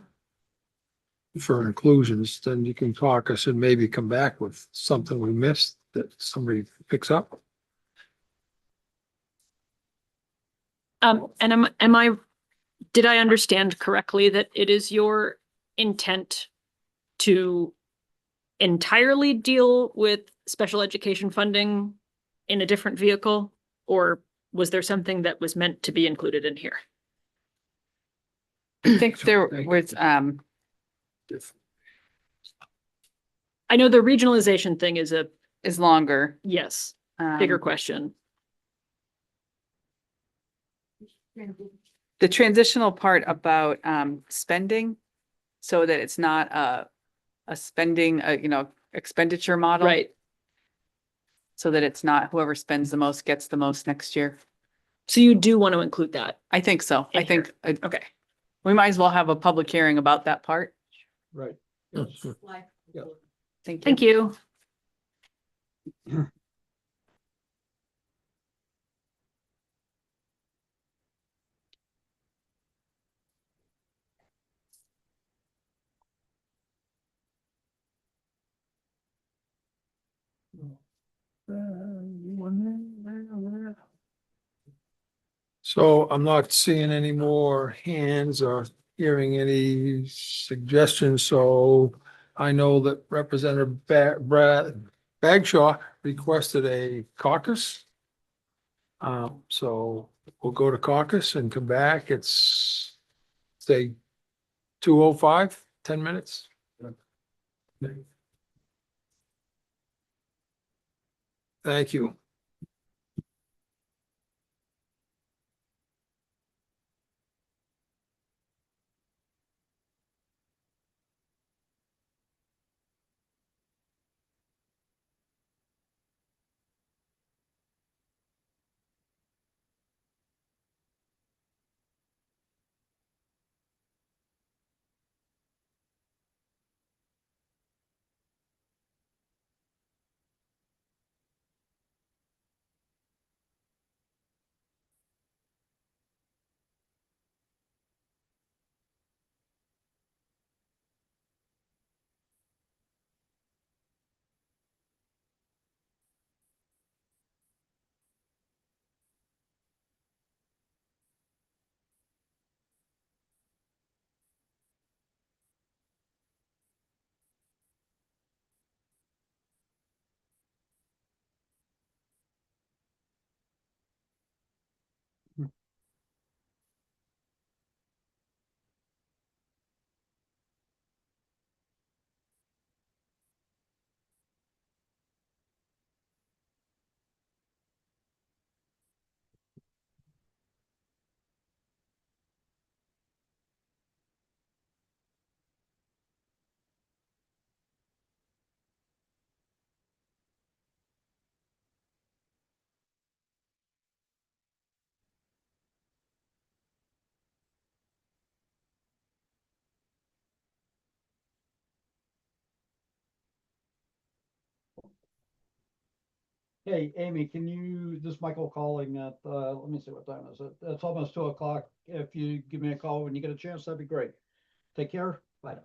B: for inclusions, then you can talk us and maybe come back with something we missed that somebody picks up.
D: And did I understand correctly that it is your intent to entirely deal with special education funding in a different vehicle? Or was there something that was meant to be included in here?
O: I think there was,
D: I know the regionalization thing is
O: longer.
D: yes, bigger
O: Um,
D: question.
O: The transitional part about spending, so that it's not a spending, expenditure model.
D: Right.
O: So that it's not whoever spends the most gets the most next year.
D: So you do want to include that?
O: I think so. I
D: In
O: think
D: Okay.
O: we might as well have a public hearing about that part.
B: Right.
O: Thank you.
D: Thank you.
B: So I'm not seeing any more hands or hearing any suggestions, so I know that Representative Brad Bagshaw requested a caucus. So we'll go to caucus and come back. It's say 2:05, 10 minutes. Thank you.
I: Hey, Amy, can you, this is Michael calling at, let me see what time is it? It's almost 2 o'clock. If you give me a call when you get a chance, that'd be great. Take care. Bye.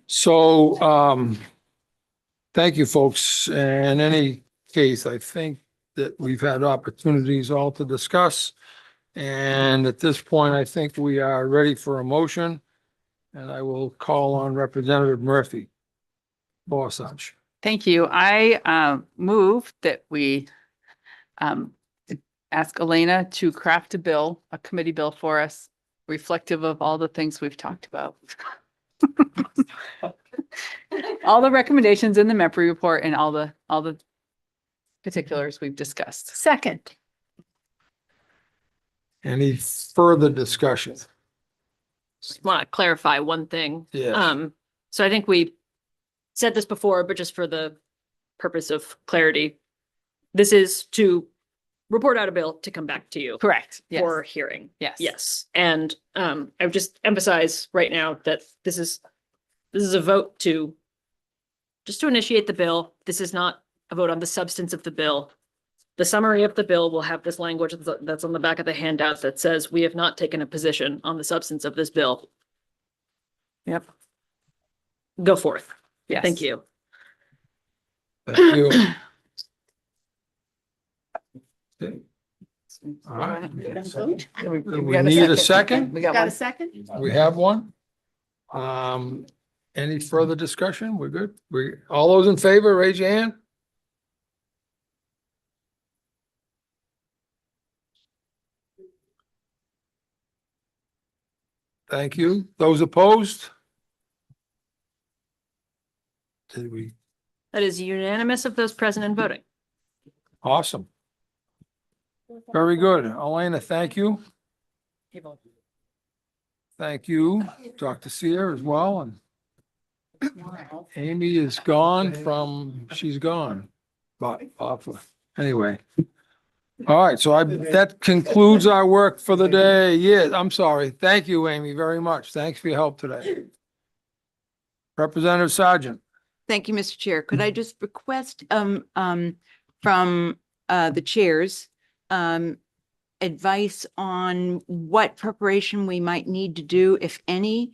B: So, thank you, folks. In any case, I think that we've had opportunities all to discuss. And at this point, I think we are ready for a motion. And I will call on Representative Murphy. Borsach.
O: Thank you. I move that we ask Elena to craft a bill, a committee bill for us, reflective of all the things we've talked about. All the recommendations in the MEPRI report and all the particulars we've discussed.
A: Second.
B: Any further discussion?
D: Just want to clarify one thing.
B: Yes.
D: So I think we said this before, but just for the purpose of clarity, this is to report out a bill to come back to you
O: Correct. Yes.
D: for hearing.
O: Yes.
D: Yes. And I would just emphasize right now that this is a vote to just to initiate the bill. This is not a vote on the substance of the bill. The summary of the bill will have this language that's on the back of the handout that says we have not taken a position on the substance of this bill.
O: Yep.
D: Go forth.
O: Yes.
D: Thank you.
B: Thank you. Okay. All right. We need a second.
O: We got
A: Got
O: one.
A: a second?
B: We have one. Any further discussion? We're good. All those in favor, raise your hand. Thank you. Those opposed? Did we?
D: That is unanimous of those present and voting.
B: Awesome. Very good. Elena, thank you. Thank you, Dr. Seer as well, and Amy is gone she's gone. But, anyway. All right, so that concludes our work for the day. Yeah, I'm sorry. Thank you, Amy, very much. Thanks for your help today. Representative Sargent.
H: Thank you, Mr. Chair. Could I just request from the chairs advice on what preparation we might need to do, if any,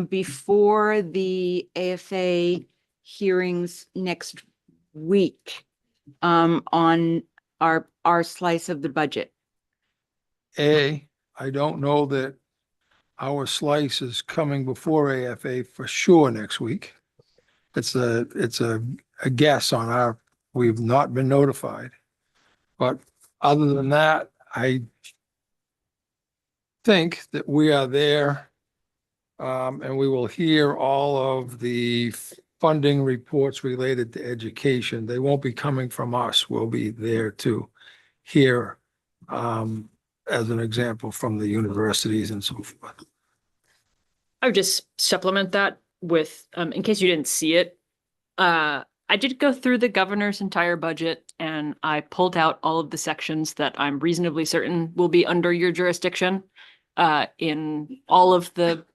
H: before the AFA hearings next week on our slice of the budget?
B: I don't know that our slice is coming before AFA for sure next week. It's a guess on we've not been notified. But other than that, I think that we are there, and we will hear all of the funding reports related to education. They won't be coming from us. We'll be there to hear, as an example, from the universities and so forth.
D: I would just supplement that with, in case you didn't see it, I did go through the governor's entire budget and I pulled out all of the sections that I'm reasonably certain will be under your jurisdiction, in all of the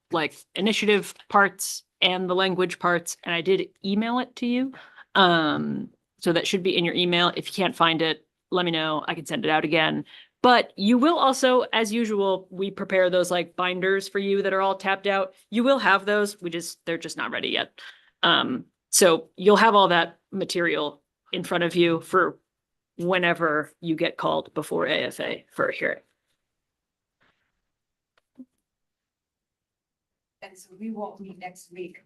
D: initiative parts and the language parts. And I did email it to you. So that should be in your email. If you can't find it, let me know. I can send it out again. But you will also, as usual, we prepare those binders for you that are all tapped out. You will have those. They're just not ready yet. So you'll have all that material in front of you for whenever you get called before AFA for a hearing.
H: And so we won't meet next week.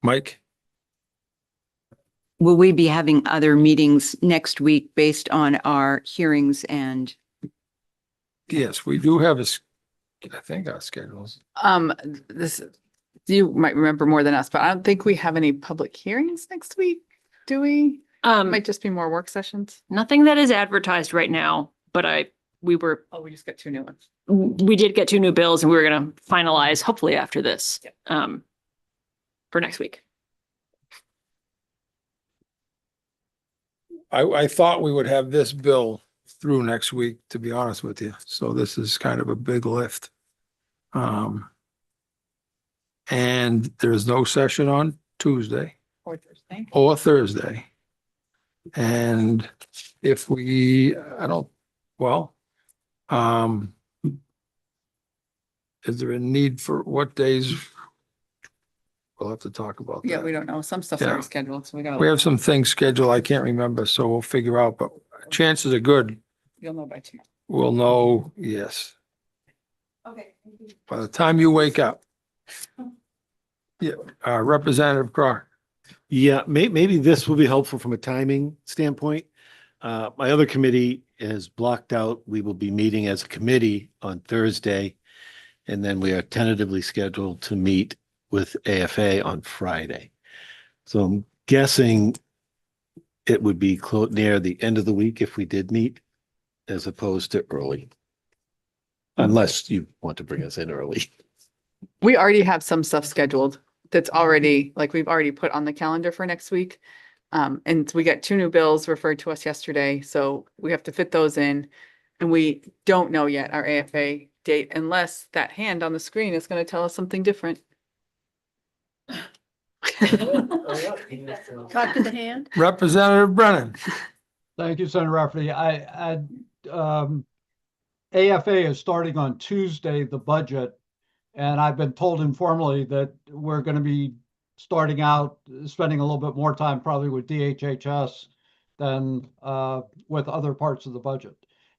B: Mike?
H: Will we be having other meetings next week based on our hearings and?
B: Yes, we do have I think our schedules.
O: You might remember more than us, but I don't think we have any public hearings next week. Do we? Might just be more work sessions.
D: Nothing that is advertised right now, but we
O: just got 2 new ones.
D: We did get 2 new bills and we were going to finalize hopefully after this, for next week.
B: I thought we would have this bill through next week, to be honest with you. So this is kind of a big lift. And there's no session on Tuesday
O: Or Thursday.
B: or Thursday. And if we, I don't, well, is there a need for what days? We'll have to talk about
O: Yeah,
B: that.
O: we don't know. Some stuff's
B: Yeah.
O: already scheduled, so we
B: We
O: gotta,
B: have some things scheduled. I can't remember, so we'll figure out, but chances are good.
O: you'll know by tomorrow.
B: We'll know, yes,
K: Okay.
B: by the time you wake up. Yeah, Representative Clark.
F: Yeah, maybe this will be helpful from a timing standpoint. My other committee is blocked out. We will be meeting as a committee on Thursday. And then we are tentatively scheduled to meet with AFA on Friday. So I'm guessing it would be near the end of the week if we did meet, as opposed to early. Unless you want to bring us in early.
O: We already have some stuff scheduled that's already, like, we've already put on the calendar for next week. And we got 2 new bills referred to us yesterday, so we have to fit those in. And we don't know yet our AFA date unless that hand on the screen is going to tell us something different.
A: Talk to the hand.
B: Representative Brennan.
I: Thank you, Senator Rafferty. AFA is starting on Tuesday, the budget. And I've been told informally that we're going to be starting out, spending a little bit more time probably with DHHS than with other parts of the budget.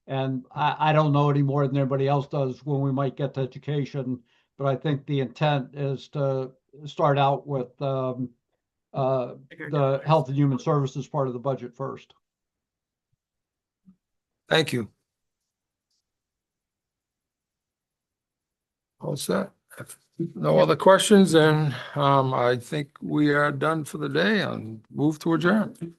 I: And I don't know any more than anybody else does when we might get to education, but I think the intent is to start out with the Health and Human Services part of the budget first.
B: Thank you. All set. If no other questions, then I think we are done for the day and move to adjourn.